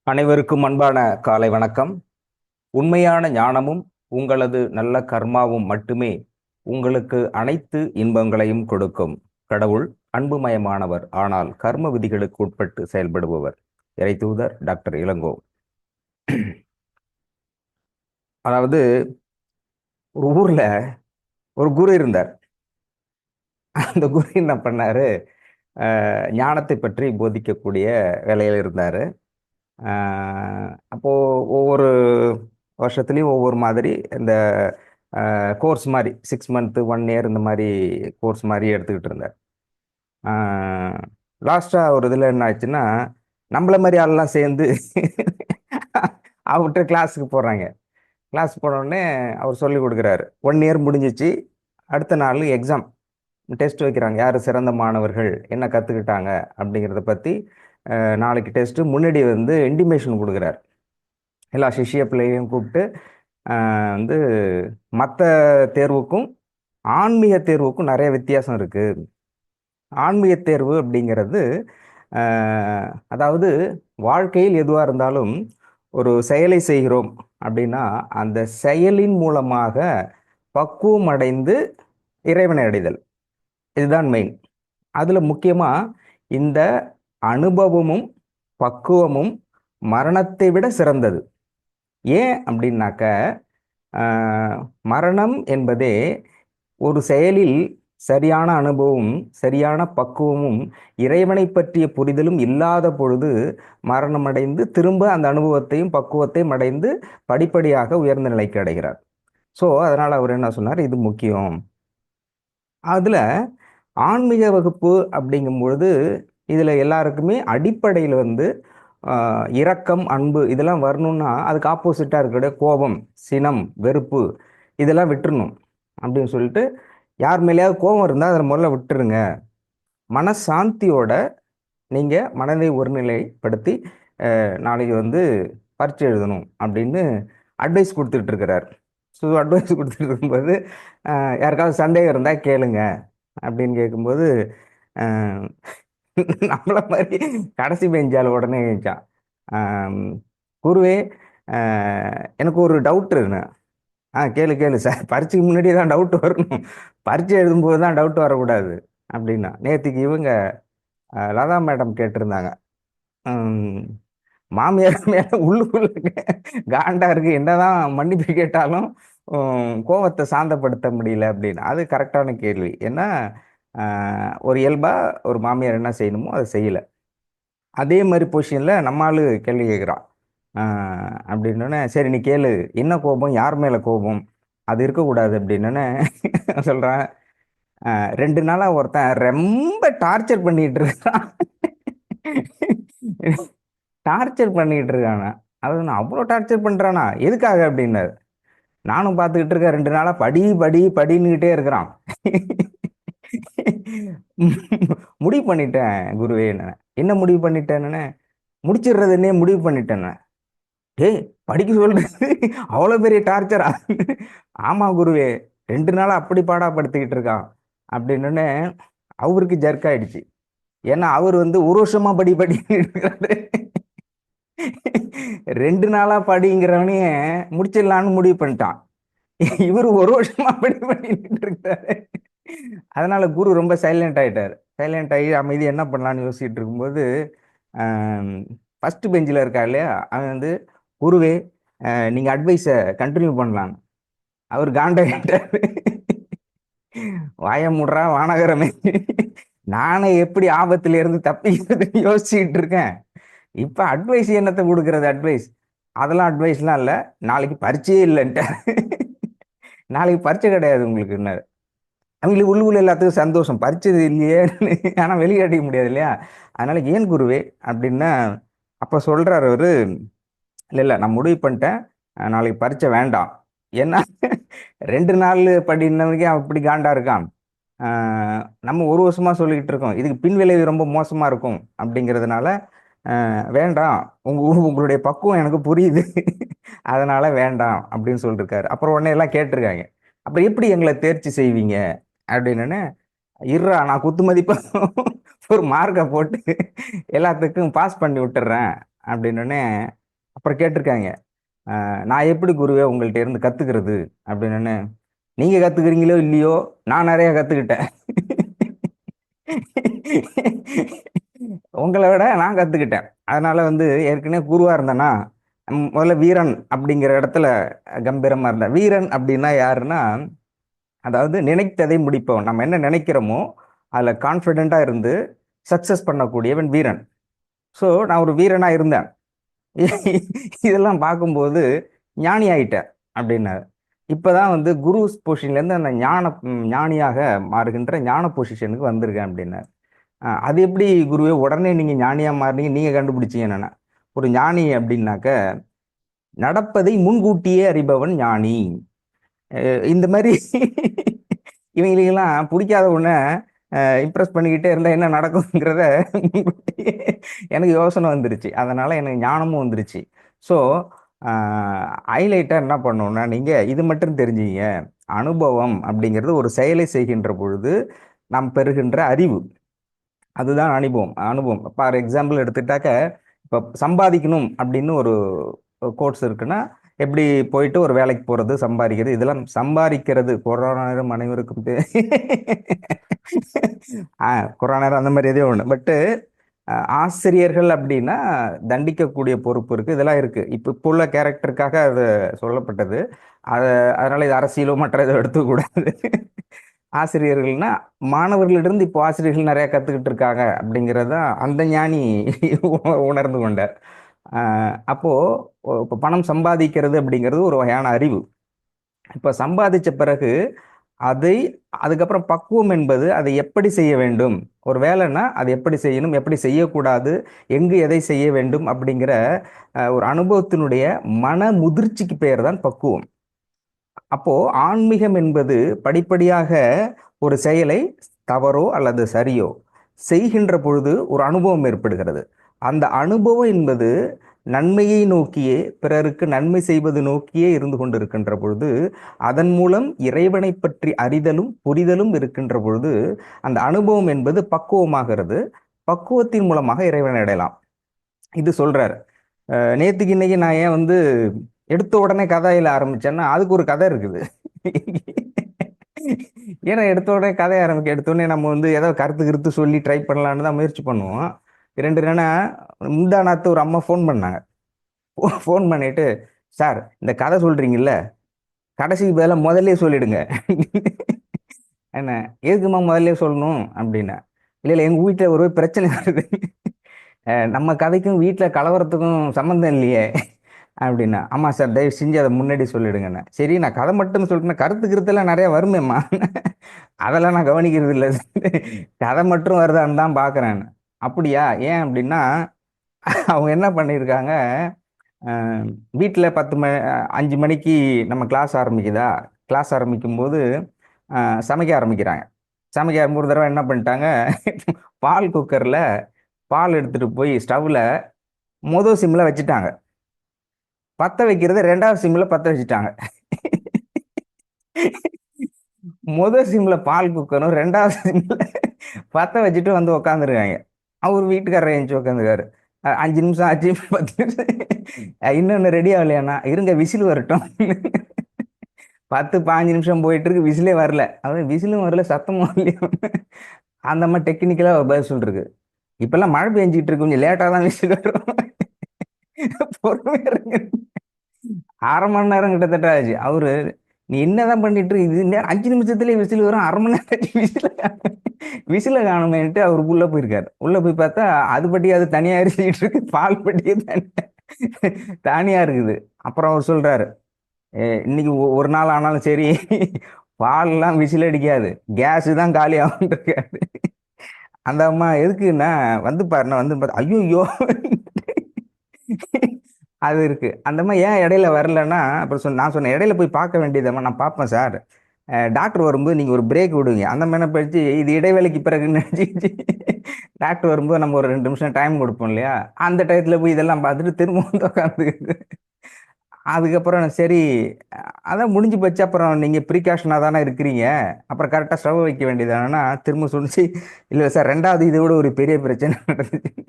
அனைவருக்கும் அன்பான காலை வணக்கம். உண்மையான ஞானமும் உங்களது நல்ல கர்மாவும் மட்டுமே உங்களுக்கு அனைத்து இன்பங்களையும் கொடுக்கும். கடவுள் அன்புமயமானவர், ஆனால் கர்ம விதிகளுக்கு உட்பட்டு செயல்படுபவர். இறைத்தூதர் டாக்டர் இளங்கோ. அதாவது, ஒரு ஊர்ல ஒரு குரு இருந்தார். அந்த குரு என்ன பண்ணாரு? ஞானத்தை பற்றி போதிக்கக்கூடிய வேலையில் இருந்தாரு. அப்போ ஒவ்வொரு வருஷத்துலயும் ஒவ்வொரு மாதிரி இந்த கோர்ஸ் மாதிரி 6 மந்த் 1 இயர் இந்த மாதிரி கோர்ஸ் மாதிரி எடுத்துக்கிட்டு இருந்தார். லாஸ்டா ஒரு இதில் என்ன ஆச்சுன்னா, நம்மள மாதிரி ஆள்லாம் சேர்ந்து அவர்கிட்ட கிளாஸுக்கு போறாங்க. கிளாஸ் போனோடனே அவர் சொல்லி கொடுக்குறாரு. 1 இயர் முடிஞ்சிச்சு. அடுத்த நாள் எக்ஸாம் டெஸ்ட் வைக்கிறாங்க. யார் சிறந்த மாணவர்கள் என்ன கற்றுக்கிட்டாங்க அப்படிங்கிறத பற்றி நாளைக்கு டெஸ்ட்டு முன்னாடி வந்து இன்டிமேஷன் கொடுக்குறாரு. எல்லா சிஷ்ய பிள்ளைகளையும் கூப்பிட்டு வந்து மற்ற தேர்வுக்கும் ஆன்மீக தேர்வுக்கும் நிறைய வித்தியாசம் இருக்குது. ஆன்மீக தேர்வு அப்படிங்கிறது அதாவது வாழ்க்கையில் எதுவாக இருந்தாலும் ஒரு செயலை செய்கிறோம் அப்படின்னா அந்த செயலின் மூலமாக பக்குவம் அடைந்து இறைவனை அடைதல், இதுதான் மெயின். அதில் முக்கியமாக இந்த அனுபவமும் பக்குவமும் மரணத்தை விட சிறந்தது. ஏன் அப்படின்னாக்க, மரணம் என்பதே ஒரு செயலில் சரியான அனுபவமும் சரியான பக்குவமும் இறைவனை பற்றிய புரிதலும் இல்லாத பொழுது மரணமடைந்து திரும்ப அந்த அனுபவத்தையும் பக்குவத்தையும் அடைந்து படிப்படியாக உயர்ந்த நிலைக்கு அடைகிறார். ஸோ அதனால் அவர் என்ன சொன்னார், இது முக்கியம். அதில் ஆன்மீக வகுப்பு அப்படிங்கும் பொழுது இதில் எல்லாருக்குமே அடிப்படையில் வந்து இரக்கம், அன்பு இதெல்லாம் வரணும்னா அதுக்கு ஆப்போசிட்டாக இருக்கிற கோபம், சினம், வெறுப்பு இதெல்லாம் விட்டுறணும் அப்படின்னு சொல்லிட்டு, யார் மேலேயாவது கோபம் இருந்தால் அதில் முதல்ல விட்டுருங்க. மனசாந்தியோட நீங்கள் மனதை ஒருநிலைப்படுத்தி நாளைக்கு வந்து பரீட்சை எழுதணும் அப்படின்னு அட்வைஸ் கொடுத்துட்டு இருக்கிறார். ஸோ அட்வைஸ் கொடுத்துட்டு இருக்கும்போது யாருக்காவது சந்தேகம் இருந்தால் கேளுங்க அப்படின்னு கேட்கும்போது நம்மள மாதிரி கடைசி பெஞ்சால் உடனே கேட்டான், குருவே எனக்கு ஒரு டவுட் இருக்கு. கேளு கேளு சார், பரீட்சைக்கு முன்னாடி தான் டவுட் வரணும், பரீட்சை எழுதும்போது தான் டவுட் வரக்கூடாது அப்படின்னா. நேற்றுக்கு இவங்க லதா மேடம் கேட்டிருந்தாங்க, மாமியார் மேல உள்ளுக்குள்ள காண்டா இருக்கு, என்னதான் மன்னிப்பு கேட்டாலும் கோவத்தை சாந்தப்படுத்த முடியல அப்படின்னு. அது கரெக்டான கேள்வி. ஏன்னா ஒரு இயல்பா ஒரு மாமியார் என்ன செய்யணுமோ அதை செய்யலை. அதே மாதிரி பொசிஷனில் நம்மளால கேள்வி கேட்குறான். அப்படின்னோடனே சரி நீ கேளு, என்ன கோபம், யார் மேலே கோபம், அது இருக்கக்கூடாது அப்படின்னோடனே சொல்கிறேன், 2 நாளாக ஒருத்தன் ரொம்ப டார்ச்சர் பண்ணிகிட்டு இருக்கான். டார்ச்சர் பண்ணிக்கிட்டு இருக்கானா? அது நான் அவ்வளோ டார்ச்சர் பண்ணுறானா, எதுக்காக அப்படின்னாரு. நானும் பார்த்துக்கிட்டு இருக்கேன், 2 நாளாக படி படி படின்னுக்கிட்டே இருக்கிறான். முடிவு பண்ணிட்டேன் குருவே. என்ன முடிவு பண்ணிட்டேன்னு? முடிச்சிடுறதுன்னே முடிவு பண்ணிட்டேன்னு. ஏய், படிக்க சொல்றது அவ்வளோ பெரிய டார்ச்சரா? ஆமா குருவே, 2 நாளாக அப்படி பாடாப்படுத்திக்கிட்டு இருக்கான் அப்படின்னு அவருக்கு ஜர்க் ஆயிடுச்சு. ஏன்னா அவர் வந்து ஒரு வருஷமா படி படின்னு இருக்காரு. 2 நாளா படிங்கிறவனே முடிச்சிடலான்னு முடிவு பண்ணிட்டான். இவர் ஒரு வருஷமா படி பண்ணிட்டு இருக்காரு. அதனால குரு ரொம்ப சைலண்ட் ஆயிட்டார். சைலண்ட் ஆகி அமைதி என்ன பண்ணலான்னு யோசிச்சுட்டு இருக்கும்போது ஃபர்ஸ்ட் பெஞ்சில் இருக்கா இல்லையா, அவன் வந்து குருவே நீங்க அட்வைஸை கண்டினியூ பண்ணலாம். அவர் காண்டாயிட்டார். வாய முடுறா வானகரமே, நானே எப்படி ஆபத்துல இருந்து தப்பிக்கிறது யோசிச்சுட்டு இருக்கேன். இப்ப அட்வைஸ் என்னத்தை கொடுக்கறது? அட்வைஸ் அதெல்லாம் அட்வைஸ்லாம் இல்லை, நாளைக்கு பரீட்சையே இல்லைன்ட்டு. நாளைக்கு பரீட்சை கிடையாது உங்களுக்கு. அவங்களுக்கு உள்ளுக்குள்ள எல்லாத்துக்கும் சந்தோஷம், பறிச்சது இல்லையே, ஆனால் வெளியே முடியாது இல்லையா. அதனால ஏன் குருவே அப்படின்னா, அப்போ சொல்றாரு அவரு, இல்லை இல்லை நான் முடிவு பண்ணிட்டேன், நாளைக்கு பரீட்சை வேண்டாம். ஏன்னா 2 நாள் படினவனுக்கே அப்படி காண்டா இருக்கான். நம்ம ஒரு வருஷமா சொல்லிக்கிட்டு இருக்கோம் இதுக்கு பின் விளைவு ரொம்ப மோசமா இருக்கும் அப்படிங்கிறதுனால வேண்டாம், உங்களுடைய பக்குவம் எனக்கு புரியுது, அதனால வேண்டாம் அப்படின்னு சொல்லிருக்காரு. அப்புறம் உடனே எல்லாம் கேட்டிருக்காங்க, அப்புறம் எப்படி எங்களை தேர்ச்சி செய்வீங்க அப்படின்னு. இருறா, நான் குத்து மதிப்பா ஒரு மார்க்கை போட்டு எல்லாத்துக்கும் பாஸ் பண்ணி விட்டுறேன் அப்படின்னோடனே அப்புறம் கேட்டிருக்காங்க, நான் எப்படி குருவே உங்கள்ட்ட இருந்து கத்துக்கிறது அப்படின்னு. நீங்க கத்துக்கிறீங்களோ இல்லையோ, நான் நிறைய கத்துக்கிட்டேன். உங்களை விட நான் கத்துக்கிட்டேன். அதனால வந்து ஏற்கனவே குருவா இருந்தேன்னா, முதல்ல வீரன் அப்படிங்கிற இடத்துல கம்பீரமா இருந்தேன். வீரன் அப்படின்னா யாருன்னா, அதாவது நினைத்ததை முடிப்பவன். நம்ம என்ன நினைக்கிறோமோ அதுல கான்ஃபிடென்ட்டா இருந்து சக்சஸ் பண்ணக்கூடியவன் வீரன். ஸோ நான் ஒரு வீரனா இருந்தேன். இதெல்லாம் பார்க்கும்போது ஞானி ஆயிட்டேன் அப்படின்னாரு. இப்பதான் வந்து குரு பொசிஷன்ல இருந்து அந்த ஞானியாக மாறுகின்ற ஞான பொசிஷனுக்கு வந்திருக்கேன் அப்படின்னாரு. அது எப்படி குருவே உடனே நீங்க ஞானியா மாறுனீங்க, நீங்க கண்டுபிடிச்சீங்க என்னன்னா? ஒரு ஞானி அப்படின்னாக்க நடப்பதை முன்கூட்டியே அறிபவன் ஞானி. இந்த மாதிரி இவங்களுக்கெல்லாம் பிடிக்காத ஒண்ணு இம்ப்ரெஸ் பண்ணிக்கிட்டே இருந்தா என்ன நடக்குங்கிறத எனக்கு யோசனை வந்துருச்சு. அதனால எனக்கு ஞானமும் வந்துருச்சு. ஸோ ஹைலைட்டா என்ன பண்ணணும்னா, நீங்க இது மட்டும் தெரிஞ்சுங்க. அனுபவம் அப்படிங்கிறது ஒரு செயலை செய்கின்ற பொழுது நாம் பெறுகின்ற அறிவு. அதுதான் அனுபவம். அனுபவம் ஃபார் எக்ஸாம்பிள் எடுத்துட்டாக்க, இப்போ சம்பாதிக்கணும் அப்படின்னு ஒரு கோர்ஸ் இருக்குன்னா, எப்படி போயிட்டு ஒரு வேலைக்கு போறது, சம்பாதிக்கிறது, இதெல்லாம் சம்பாதிக்கிறது கொரோனா நேரம் அனைவருக்கும் கொரோனா நேரம் அந்த மாதிரி எதையோ ஒண்ணு. பட்டு ஆசிரியர்கள் அப்படின்னா தண்டிக்கக்கூடிய பொறுப்பு இருக்கு, இதெல்லாம் இருக்கு. இப்போ உள்ள கேரக்டருக்காக அது சொல்லப்பட்டது. அத அதனால இது அரசியலோ மற்ற இதை எடுத்துக்கூடாது. ஆசிரியர்கள்னா மாணவர்களிடம் இப்போ ஆசிரியர்கள் நிறைய கத்துக்கிட்டு இருக்காங்க அப்படிங்கிறத அந்த ஞானி உணர்ந்து கொண்டார். அப்போ இப்போ பணம் சம்பாதிக்கிறது அப்படிங்கிறது ஒரு வகையான அறிவு. இப்ப சம்பாதிச்ச பிறகு அதை அதுக்கப்புறம் பக்குவம் என்பது அதை எப்படி செய்ய வேண்டும், ஒரு வேலைன்னா அதை எப்படி செய்யணும், எப்படி செய்யக்கூடாது, எங்கு எதை செய்ய வேண்டும் அப்படிங்கிற ஒரு அனுபவத்தினுடைய மன முதிர்ச்சிக்கு பெயர் தான் பக்குவம். அப்போ ஆன்மீகம் என்பது படிப்படியாக ஒரு செயலை தவறோ அல்லது சரியோ செய்கின்ற பொழுது ஒரு அனுபவம் ஏற்படுகிறது. அந்த அனுபவம் என்பது நன்மையை நோக்கியே, பிறருக்கு நன்மை செய்வது நோக்கியே இருந்து கொண்டிருக்கின்ற பொழுது, அதன் மூலம் இறைவனை பற்றி அறிதலும் புரிதலும் இருக்கின்ற பொழுது அந்த அனுபவம் என்பது பக்குவமாகிறது. பக்குவத்தின் மூலமாக இறைவனை அடையலாம். இது சொல்றாரு. நேத்துக்கு இன்னைக்கு நான் ஏன் வந்து எடுத்த உடனே கதையில ஆரம்பிச்சேன்னா அதுக்கு ஒரு கதை இருக்குது. ஏன்னா எடுத்த உடனே கதை எடுத்த உடனே நம்ம வந்து ஏதோ கருத்து கருத்து சொல்லி ட்ரை பண்ணலான்னு தான் முயற்சி பண்ணுவோம். இரண்டு என்னன்னா, முந்தா நாத்து ஒரு அம்மா ஃபோன் பண்ணாங்க. ஃபோன் பண்ணிட்டு, சார் இந்த கதை சொல்றீங்கல்ல, கடைசிக்கு பதிலாக முதல்ல சொல்லிடுங்க. என்ன, எதுக்குமா முதல்ல சொல்லணும் அப்படின்னா, இல்லை இல்லை எங்க வீட்டில் ஒரு பிரச்சனை வருது, நம்ம கதைக்கும் வீட்டில் கலவரத்துக்கும் சம்மந்தம் இல்லையே அப்படின்னா. ஆமா சார், தயவு செஞ்சு அதை முன்னாடி சொல்லிடுங்கண்ணே. சரி, நான் கதை மட்டும் சொல்லிட்டேன், கருத்து கருத்தெல்லாம் நிறைய வருமேம்மா, அதெல்லாம் நான் கவனிக்கிறது இல்லை, கதை மட்டும் வருதான்னு தான் பார்க்குறேன். அப்படியா, ஏன் அப்படின்னா அவங்க என்ன பண்ணியிருக்காங்க, வீட்டில் 5 மணிக்கு நம்ம கிளாஸ் ஆரம்பிக்குதா, கிளாஸ் ஆரம்பிக்கும் போது சமைக்க ஆரம்பிக்கிறாங்க. சமைக்க ஒரு தடவை என்ன பண்ணிட்டாங்க, பால் குக்கரில் பால் எடுத்துட்டு போய் ஸ்டவ்வில் முதல் சிம்மில் வச்சுட்டாங்க. பற்ற வைக்கிறது 2வது சிம்மில் பற்ற வச்சுட்டாங்க. முதல் சிம்ல பால் குக்கரும் 2வது சிம்ல பற்ற வச்சுட்டு வந்து உக்காந்துருக்காங்க. அவர் வீட்டுக்காரர் எழுந்துச்சு உட்காந்துருக்காரு. 5 நிமிஷம் ஆச்சு, 10 நிமிஷம் இன்னொன்னு ரெடி ஆகலையாண்ணா, இருங்க விசில் வரட்டும். 10-15 நிமிஷம் போயிட்டு இருக்கு, விசிலே வரல. அதாவது விசிலும் வரல, சத்தமும் வரலையும். அந்த மாதிரி டெக்னிக்கலா பதில் சொல்லிருக்கு. இப்பெல்லாம் மழை பெஞ்சிட்டு இருக்கு, கொஞ்சம் லேட்டா தான் விசில் வரும், பொறுமையா இருங்க. 1/2 மணி நேரம் கிட்டத்தட்ட ஆச்சு. அவரு, நீ என்னதான் பண்ணிட்டு இருக்கு, இது 5 நிமிஷத்துலயே விசில் வரும், 1/2 மணி நேரம் விசில காணுமேன்ட்டு அவர் உள்ள போயிருக்காரு. உள்ள போய் பார்த்தா அது பட்டி அது தனியா எரிச்சிட்டு இருக்கு, பால் பட்டியே தனியா இருக்குது. அப்புறம் அவர் சொல்றாரு, இன்னைக்கு ஒரு நாள் ஆனாலும் சரி பால்லாம் விசில் அடிக்காது, கேஸ் தான் காலி ஆகும் இருக்காரு. அந்த அம்மா எதுக்குன்னா, வந்து பாருன்னா வந்து பார்த்து ஐயோ அது இருக்கு. அந்த அம்மா ஏன் இடையில வரலன்னா, அப்புறம் நான் சொன்னேன், இடையில போய் பார்க்க வேண்டியதம்மா, நான் பார்ப்பேன் சார், டாக்டர் வரும்போது நீங்க ஒரு பிரேக் விடுவீங்க, அந்த மாதிரி போயிடுச்சு, இது இடைவேளைக்கு பிறகு நினைச்சு டாக்டர் வரும்போது நம்ம ஒரு 2 நிமிஷம் டைம் கொடுப்போம் இல்லையா, அந்த டயத்துல போய் இதெல்லாம் பார்த்துட்டு திரும்ப வந்து உட்காந்துக்குது. அதுக்கப்புறம் சரி, அதான் முடிஞ்சு போச்சு. அப்புறம் நீங்க ப்ரிகாஷனா தானே இருக்கிறீங்க. அப்புறம் கரெக்டா ஸ்டவ் வைக்க வேண்டியதானா திரும்ப சொன்னிச்சு. இல்ல சார், 2வது இதை விட ஒரு பெரிய பிரச்சனை நடந்துச்சு.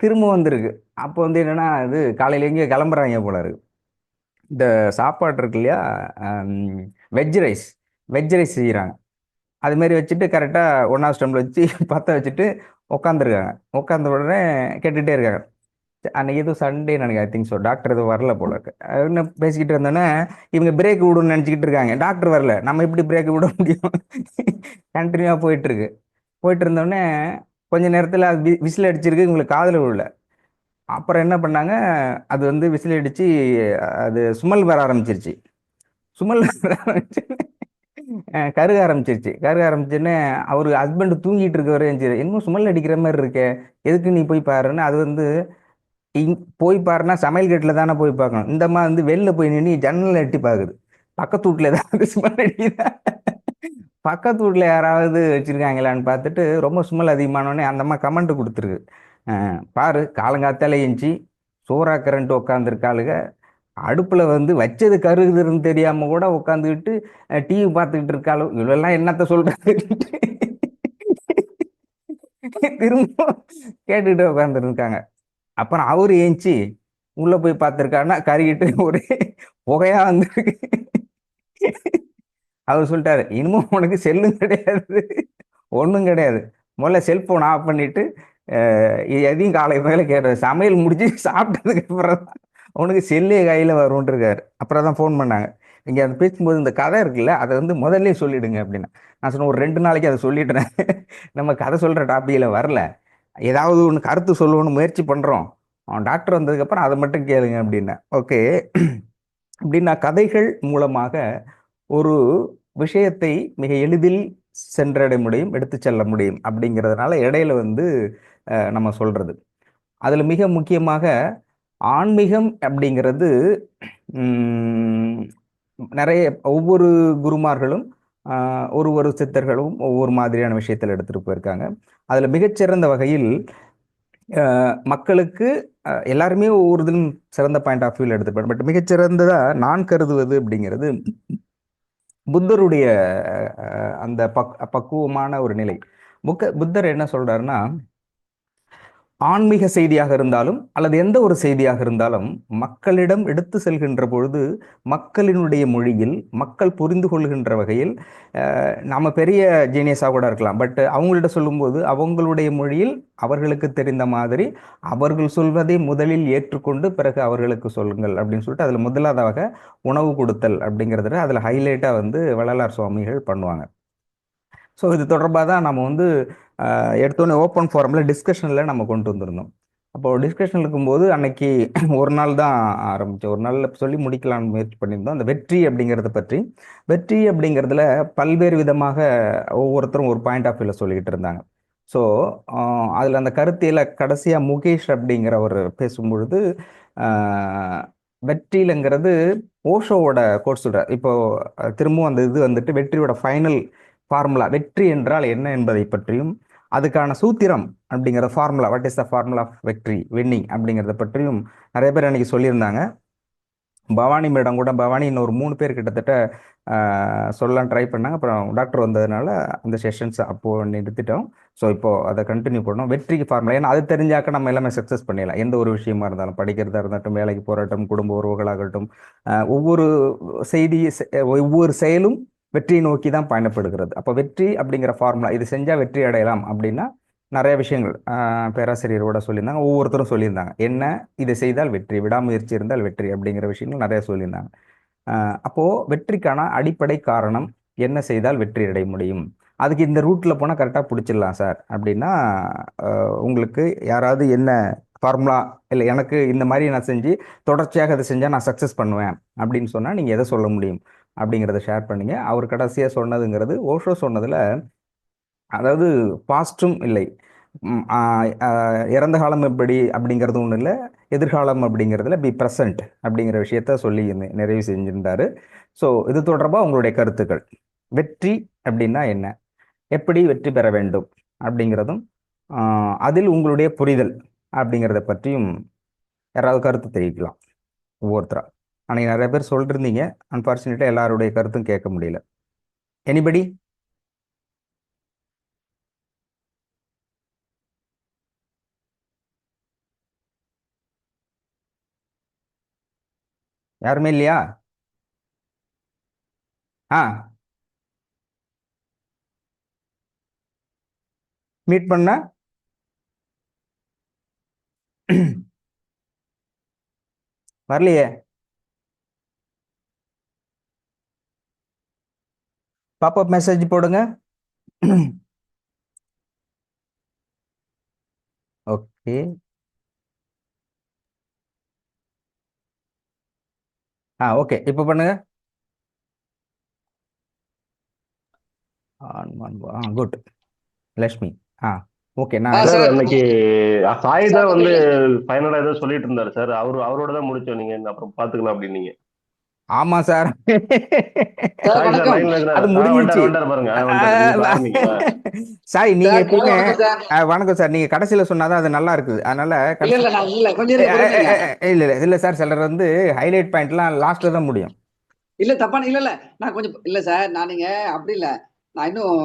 திரும்ப வந்திருக்கு. அப்போ வந்து என்னன்னா, இது காலையில எங்கேயோ கிளம்புறாங்க போல இருக்கு. இந்த சாப்பாடு இருக்கு இல்லையா, வெஜ் ரைஸ் வெஜ் ரைஸ் செய்கிறாங்க. அது மாதிரி வச்சுட்டு கரெக்டாக 1வது ஸ்டம்பில் வச்சு பற்ற வச்சுட்டு உட்காந்துருக்காங்க. உட்காந்த உடனே கேட்டுகிட்டே இருக்காங்க. அன்னைக்கு எதுவும் சண்டே நினைக்கிறேன், ஐ திங்க் ஸோ. டாக்டர் எதுவும் வரல போல இருக்கு. என்ன பேசிக்கிட்டு இருந்தோன்னே இவங்க பிரேக் விடுன்னு நினச்சிக்கிட்டு இருக்காங்க. டாக்டர் வரல, நம்ம எப்படி பிரேக் விட முடியும்? கண்டினியூவாக போயிட்டு இருக்கு. போயிட்டு இருந்தோடனே கொஞ்ச நேரத்தில் அது விசில் அடிச்சிருக்கு, இவங்களுக்கு காதில் விழல. அப்புறம் என்ன பண்ணாங்க, அது வந்து விசில் அடிச்சு அது சுமல் வர ஆரம்பிச்சிருச்சு. சுமல் வர ஆரம்பிச்சு கருக ஆரம்பிச்சிருச்சு. கருக ஆரம்பிச்சுன்னு அவர் ஹஸ்பண்ட் தூங்கிட்டு இருக்கவரே இருந்துச்சு. இன்னும் சுமல் அடிக்கிற மாதிரி இருக்கே, எதுக்கு நீ போய் பாருன்னு. அது வந்து போய் பாருன்னா சமையல் கட்டில் தானே போய் பார்க்கணும். இந்த மாதிரி வந்து வெளில போய் நின்று ஜன்னல் எட்டி பார்க்குது. பக்கத்து வீட்டில் ஏதாவது சுமல் அடிக்குதா, பக்கத்து வீட்டில் யாராவது வச்சிருக்காங்களான்னு பார்த்துட்டு ரொம்ப சுமல் அதிகமானோடனே அந்த அம்மா கமெண்ட் கொடுத்துருக்கு. பாரு, காலங்காத்தால எஞ்சி சோறாக்கரன்ட்டு உட்காந்துருக்காளுக, அடுப்புல வந்து வச்சது கருகுதுன்னு தெரியாம கூட உட்காந்துக்கிட்டு டிவி பார்த்துக்கிட்டு இருக்காளோ, இவெல்லாம் என்னத்த சொல்றது. திரும்ப கேட்டுக்கிட்டு உட்காந்துருக்காங்க. அப்புறம் அவரு ஏஞ்சி உள்ள போய் பார்த்துருக்காருன்னா கருகிட்டு ஒரே புகையா வந்திருக்கு. அவர் சொல்லிட்டாரு, இனிமே உனக்கு செல்லும் கிடையாது, ஒன்றும் கிடையாது. முதல்ல செல்போன் ஆஃப் பண்ணிட்டு எதையும் காலை மேலே கேட்ட சமையல் முடிச்சு சாப்பிட்டதுக்கு அப்புறம் தான் உனக்கு செல்லே கையில் வரும்னு இருக்காரு. அப்புறம் தான் ஃபோன் பண்ணாங்க. இங்கே அது பேசும்போது இந்த கதை இருக்குல்ல, அதை வந்து முதல்ல சொல்லிடுங்க அப்படின்னு. நான் சொன்னேன், ஒரு 2 நாளைக்கு அதை சொல்லிடுறேன். நம்ம கதை சொல்கிற டாப்பிக்கில் வரல, ஏதாவது ஒன்று கருத்து சொல்லணும்னு முயற்சி பண்ணுறோம். டாக்டர் வந்ததுக்கப்புறம் அதை மட்டும் கேளுங்க அப்படின்னேன். ஓகே. அப்படின்னா கதைகள் மூலமாக ஒரு விஷயத்தை மிக எளிதில் சென்றடைய முடியும், எடுத்து செல்ல முடியும். அப்படிங்கிறதுனால இடையில வந்து நம்ம சொல்றது. அதுல மிக முக்கியமாக ஆன்மீகம் அப்படிங்கிறது நிறைய ஒவ்வொரு குருமார்களும் ஒரு ஒரு சித்தர்களும் ஒவ்வொரு மாதிரியான விஷயத்தில் எடுத்துட்டு போயிருக்காங்க. அதுல மிகச்சிறந்த வகையில் மக்களுக்கு எல்லாருமே ஒவ்வொரு இதுவும் சிறந்த பாயிண்ட் ஆஃப் வியூல எடுத்துப்பாங்க. பட் மிகச்சிறந்ததா நான் கருதுவது அப்படிங்கிறது புத்தருடைய அந்த பக்குவமான ஒரு நிலை. புத்தர் என்ன சொல்றாருன்னா, ஆன்மீக செய்தியாக இருந்தாலும் அல்லது எந்த ஒரு செய்தியாக இருந்தாலும் மக்களிடம் எடுத்து செல்கின்ற பொழுது மக்களினுடைய மொழியில் மக்கள் புரிந்து கொள்கின்ற வகையில், நம்ம பெரிய ஜீனியஸாக கூட இருக்கலாம், பட் அவங்கள்ட்ட சொல்லும்போது அவங்களுடைய மொழியில் அவர்களுக்கு தெரிந்த மாதிரி அவர்கள் சொல்வதை முதலில் ஏற்றுக்கொண்டு பிறகு அவர்களுக்கு சொல்லுங்கள் அப்படின்னு சொல்லிட்டு அதில் முதலாவதாக உணவு கொடுத்தல் அப்படிங்கிறதுல அதில் ஹைலைட்டாக வந்து வள்ளலார் சுவாமிகள் பண்ணுவாங்க. ஸோ இது தொடர்பாக தான் நம்ம வந்து எடுத்தோடனே ஓப்பன் ஃபாரமில் டிஸ்கஷனில் நம்ம கொண்டு வந்திருந்தோம். அப்போது டிஸ்கஷன் இருக்கும்போது அன்னைக்கு ஒரு நாள் தான் ஆரம்பித்தோம். ஒரு நாளில் சொல்லி முடிக்கலான்னு முயற்சி பண்ணியிருந்தோம். அந்த வெற்றி அப்படிங்கிறத பற்றி. வெற்றி அப்படிங்கிறதுல பல்வேறு விதமாக ஒவ்வொருத்தரும் ஒரு பாயிண்ட் ஆஃப் வியூவில் சொல்லிக்கிட்டு இருந்தாங்க. ஸோ அதில் அந்த கருத்தியில் கடைசியாக முகேஷ் அப்படிங்கிறவர் பேசும்பொழுது வெற்றியிலங்கிறது ஓஷோவோட கோர்ஸ் சொல்கிறார். இப்போ திரும்பவும் அந்த இது வந்துட்டு வெற்றியோட ஃபைனல் ஃபார்முலா, வெற்றி என்றால் என்ன என்பதை பற்றியும் அதுக்கான சூத்திரம் அப்படிங்கிற formula, what is the formula of வெற்றி, வின்னிங் அப்படிங்கிறத பற்றியும் நிறைய பேர் அன்னைக்கு சொல்லியிருந்தாங்க. பவானி மேடம் கூட, பவானி இன்னொரு 3 பேர் கிட்டத்தட்ட சொல்லலாம் ட்ரை பண்ணாங்க. அப்புறம் டாக்டர் வந்ததுனால அந்த செஷன்ஸ் அப்போது நிறுத்திட்டோம். ஸோ இப்போது அதை கண்டினியூ பண்ணோம். வெற்றிக்கு ஃபார்முலா, ஏன்னா அது தெரிஞ்சாக்க நம்ம எல்லாமே சக்ஸஸ் பண்ணிடலாம். எந்த ஒரு விஷயமா இருந்தாலும், படிக்கிறதா இருந்தாலும், வேலைக்கு போராட்டம், குடும்ப உறவுகளாகட்டும், ஒவ்வொரு செய்தி ஒவ்வொரு செயலும் வெற்றியை நோக்கி தான் பயணப்படுகிறது. அப்போ வெற்றி அப்படிங்கிற ஃபார்முலா, இது செஞ்சால் வெற்றி அடையலாம் அப்படின்னா நிறைய விஷயங்கள் பேராசிரியரோட சொல்லியிருந்தாங்க, ஒவ்வொருத்தரும் சொல்லியிருந்தாங்க. என்ன, இதை செய்தால் வெற்றி, விடாமுயற்சி இருந்தால் வெற்றி அப்படிங்கிற விஷயங்கள் நிறைய சொல்லியிருந்தாங்க. அப்போது வெற்றிக்கான அடிப்படை காரணம், என்ன செய்தால் வெற்றி அடைய முடியும், அதுக்கு இந்த ரூட்டில் போனால் கரெக்டாக பிடிச்சிடலாம் சார் அப்படின்னா, உங்களுக்கு யாராவது என்ன ஃபார்முலா, இல்லை எனக்கு இந்த மாதிரி நான் செஞ்சு தொடர்ச்சியாக அதை செஞ்சால் நான் சக்ஸஸ் பண்ணுவேன் அப்படின்னு சொன்னால் நீங்கள் எதை சொல்ல முடியும் அப்படிங்கிறத ஷேர் பண்ணிங்க. அவர் கடைசியாக சொன்னதுங்கிறது ஓஷோ சொன்னதில், அதாவது பாஸ்ட்டும் இல்லை, இறந்த காலம் எப்படி அப்படிங்கிறது ஒன்றும் இல்லை, எதிர்காலம் அப்படிங்கிறதுல பி ப்ரெசன்ட் அப்படிங்கிற விஷயத்த சொல்லி நிறைவு செஞ்சிருந்தாரு. ஸோ இது தொடர்பாக உங்களுடைய கருத்துக்கள், வெற்றி அப்படின்னா என்ன, எப்படி வெற்றி பெற வேண்டும் அப்படிங்கிறதும், அதில் உங்களுடைய புரிதல் அப்படிங்கிறத பற்றியும் யாராவது கருத்து தெரிவிக்கலாம் ஒவ்வொருத்தரா. அன்னைக்கு நிறைய பேர் சொல்லிருந்தீங்க. அன்பார்ச்சுனேட்லி எல்லாருடைய கருத்தும் கேட்க முடியல. எனிபடி? யாருமே இல்லையா? ஆ, மீட் பண்ண வரலையே. பாப்அப் மெசேஜ் போடுங்க. ஓகே. ஓகே, இப்போ பண்ணுங்க. குட். லக்ஷ்மி. ஆ, ஓகே. நான் சார் சார் அன்னைக்கு சாய் சார் தான் வந்து கொஞ்சம் ஃபைனலா ஏதோ சொல்லிட்டு இருந்தாரு சார். அவரோட தான் முடிச்சோம், நீங்க அப்புறம் பாத்துக்கலாம் அப்படின்னீங்க. ஆமா சார். சார் சாய் சார் வணக்கம். லைன்ல இருக்கிறாரு. அது முடிஞ்சிருச்சு. வந்துட்டாரு வந்துட்டாரு பாருங்க. வந்துட்டாரு, நீங்க இப்ப ஆ, ஆரம்பிங்க. சாரி, நீங்க சார் காலை எப்பயுமே வணக்கம் சார். வணக்கம் சார். நீங்க கடைசியில சொன்னாதான் அது நல்லா இருக்குது. அதனால இல்ல கடைசி. இல்ல நான் இல்ல கொஞ்சம் இருங்க பொறுமைங்க. இல்ல இல்ல இல்ல சார், சிலர் வந்து ஹைலைட் பாயிண்ட்லாம் லாஸ்ட்ல தான் முடியும். இல்ல தப்பான இல்ல இல்ல நான் கொஞ்சம் இல்ல சார், நான் நீங்க அப்படி இல்ல, நான் இன்னும்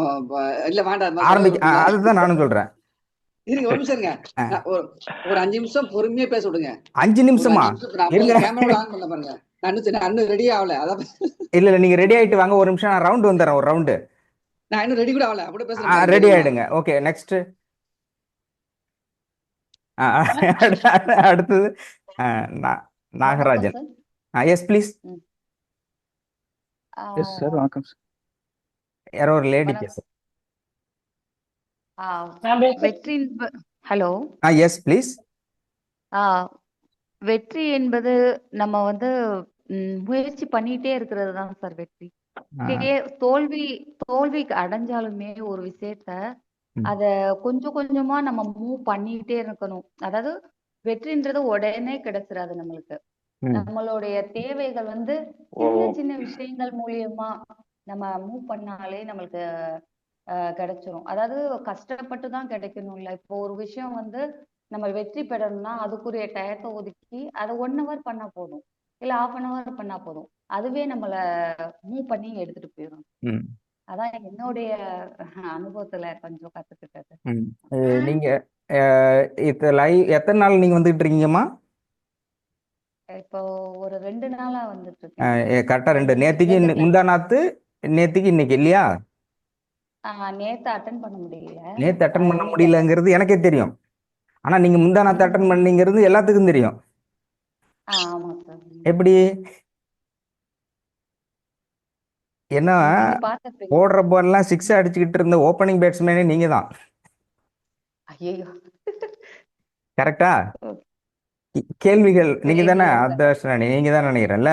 இல்ல வேண்டாம், அது மாதிரி சொல்ல விரும்பல. அதுதான் நானும் சொல்றேன். இருங்க ஒரு நிமிஷம் இருங்க. அஹ், நான் ஒரு 5 நிமிஷம் பொறுமையா பேச விடுங்க. 5 நிமிஷமா? ஒரு 5 நிமிஷம் நான் இருங்க. கேமரா ஆன் பண்ண பாருங்க. நான் இன்னும் ரெடி ஆகல, அதான். இல்ல இல்ல, நீங்க ரெடி ஆயிட்டு வாங்க. ஒரு நிமிஷம், நான் ரவுண்ட் வந்துடுறேன். ஒரு ரவுண்டு. நான் இன்னும் ரெடி கூட ஆகல, அப்படியே பேசுறேன் பாருங்க, ரெடி தைரியமா. ஆயிடுங்க. Okay, next. அடுத்தது வணக்கம் நாகராஜன். சார். Yes please. ம். எஸ் சார், ஆ, வணக்கம் சார். யாரோ ஒரு லேடி வணக் பேச. ஆ, வெற்றியின் ஹலோ. Yes please. ஆ, வெற்றி என்பது நம்ம வந்து முயற்சி பண்ணிட்டே இருக்கிறது தான் சார் வெற்றி. தே தோல்வி தோல்வி அடைஞ்சாலுமே ஒரு விஷயத்த அத கொஞ்சம் கொஞ்சமா நம்ம மூவ் பண்ணிட்டே இருக்கணும். அதாவது வெற்றின்றது உடனே கிடைச்சிராது நம்மளுக்கு. நம்மளுடைய தேவைகள் வந்து சின்ன சின்ன விஷயங்கள் மூலியமா நம்ம மூவ் பண்ணாலே நம்மளுக்கு கிடைச்சிரும். அதாவது கஷ்டப்பட்டு தான் கிடைக்கணும் இல்ல. இப்போ ஒரு விஷயம் வந்து நம்ம வெற்றி பெறணும்னா அதுக்குரிய டயத்தை ஒதுக்கி அதை 1 hour பண்ணா போதும், இல்ல 1/2 hour பண்ணா போதும். அதுவே நம்மள மூவ் பண்ணி எடுத்துட்டு போயிடும். அதான் என்னுடைய அனுபவத்துல கொஞ்சம் கத்துக்கிட்டது. நீங்க எத்தனை நாள் நீங்க வந்துகிட்டு இருக்கீங்கம்மா? இப்போ ஒரு 2 நாளா வந்துட்டு இருக்கேன் சார். கரெக்டா 2. நேத்திக்கு நேத்து முந்தா நாத்து, நேத்திக்கு இன்னைக்கு இல்லையா? நேத்து அட்டன் பண்ண முடியல. நேத்து அட்டன் பண்ண இன்னைக்கு முடியலங்கிறது எனக்கே தெரியும். ஆனா நீங்க முந்தா நாத்து அட்டன் பண்ணீங்கிறது எல்லாத்துக்கும் தெரியும். ஆமா சார். எப்படி? ஏன்னா நீங்க பார்த்திருப்பீங்க. போடுற போர்லாம் 6 அடிச்சுக்கிட்டு இருந்த ஓப்பனிங் பேட்ஸ்மேனே நீங்க தான். ஐயோ. கரெக்டா? கேள்விகள் நீங்க தானே, தெரியல சார். அர்த்தராணி நீங்க தான் நினைக்கிறேன்ல.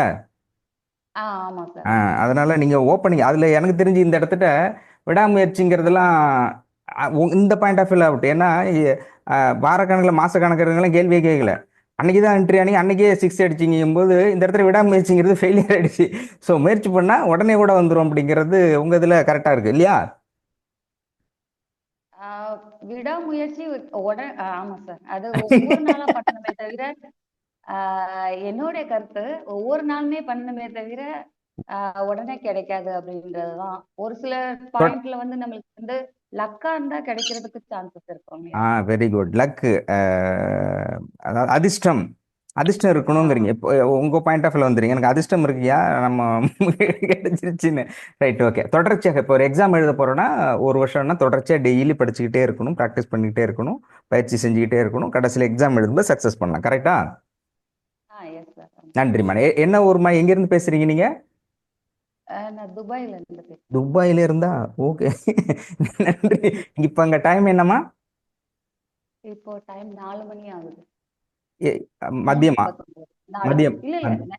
ஆமா சார். அதனால நீங்க ஓப்பனிங் அதுல எனக்கு தெரிஞ்சு இந்த இடத்துல விடாமுயற்சிங்கிறதுலாம் இந்த பாயிண்ட் ஆஃப் வியூல ஆகட்டும். ஏன்னா வாரக்கணக்கில் மாச கணக்குலாம் கேள்வியே கேட்கல. அன்னைக்கு தான் என்ட்ரி ஆனி அன்னைக்கே 6 அடிச்சிங்கும் போது இந்த இடத்துல விடாமுயற்சிங்கிறது ஃபெயிலியர் ஆயிடுச்சு. ஸோ முயற்சி பண்ணா உடனே கூட வந்துடும் அப்படிங்கிறது உங்க இதுல கரெக்டா இருக்கு இல்லையா? விடாமுயற்சி ஆமா சார். அது ஒவ்வொரு நாளா பண்ணணுமே தவிர, என்னுடைய கருத்து ஒவ்வொரு நாளுமே பண்ணணுமே தவிர உடனே கிடைக்காது அப்படின்றதுதான். ஒரு சில பாயிண்ட்ல வந்து நம்மளுக்கு வந்து லக்கா இருந்தா கிடைக்கிறதுக்கு சான்சஸ் இருக்கும் இல்லையா? Very good. லக், அதாவது அதிர்ஷ்டம். அதிர்ஷ்டம் இருக்கணுங்கிறீங்க. இப்போ உங்க பாயிண்ட் ஆஃப் வியூல வந்துறீங்க. எனக்கு அதிர்ஷ்டம் இருக்கியா நம்ம கிடைச்சிருச்சுன்னு. Right, okay. தொடர்ச்சியாக இப்போ ஒரு எக்ஸாம் எழுத போறோம்னா, ஒரு வருஷம்னா தொடர்ச்சியா டெய்லி படிச்சுக்கிட்டே இருக்கணும், ப்ராக்டிஸ் பண்ணிக்கிட்டே இருக்கணும், பயிற்சி செஞ்சுக்கிட்டே இருக்கணும். கடைசியில் எக்ஸாம் எழுதும்போது சக்ஸஸ் பண்ணலாம். கரெக்டா? Yes sir. நன்றிம்மா. என்ன ஊர்மா, எங்கேருந்து பேசுறீங்க நீங்க? நான் துபாயில இருந்து பேசுறேன். துபாயில இருந்தா? ஓகே. நன்றி. இப்போ அங்க டைம் என்னம்மா? இப்போ டைம் 4 மணி ஆகுது. மதியமா? 3:29. மதியம். இல்ல இல்ல,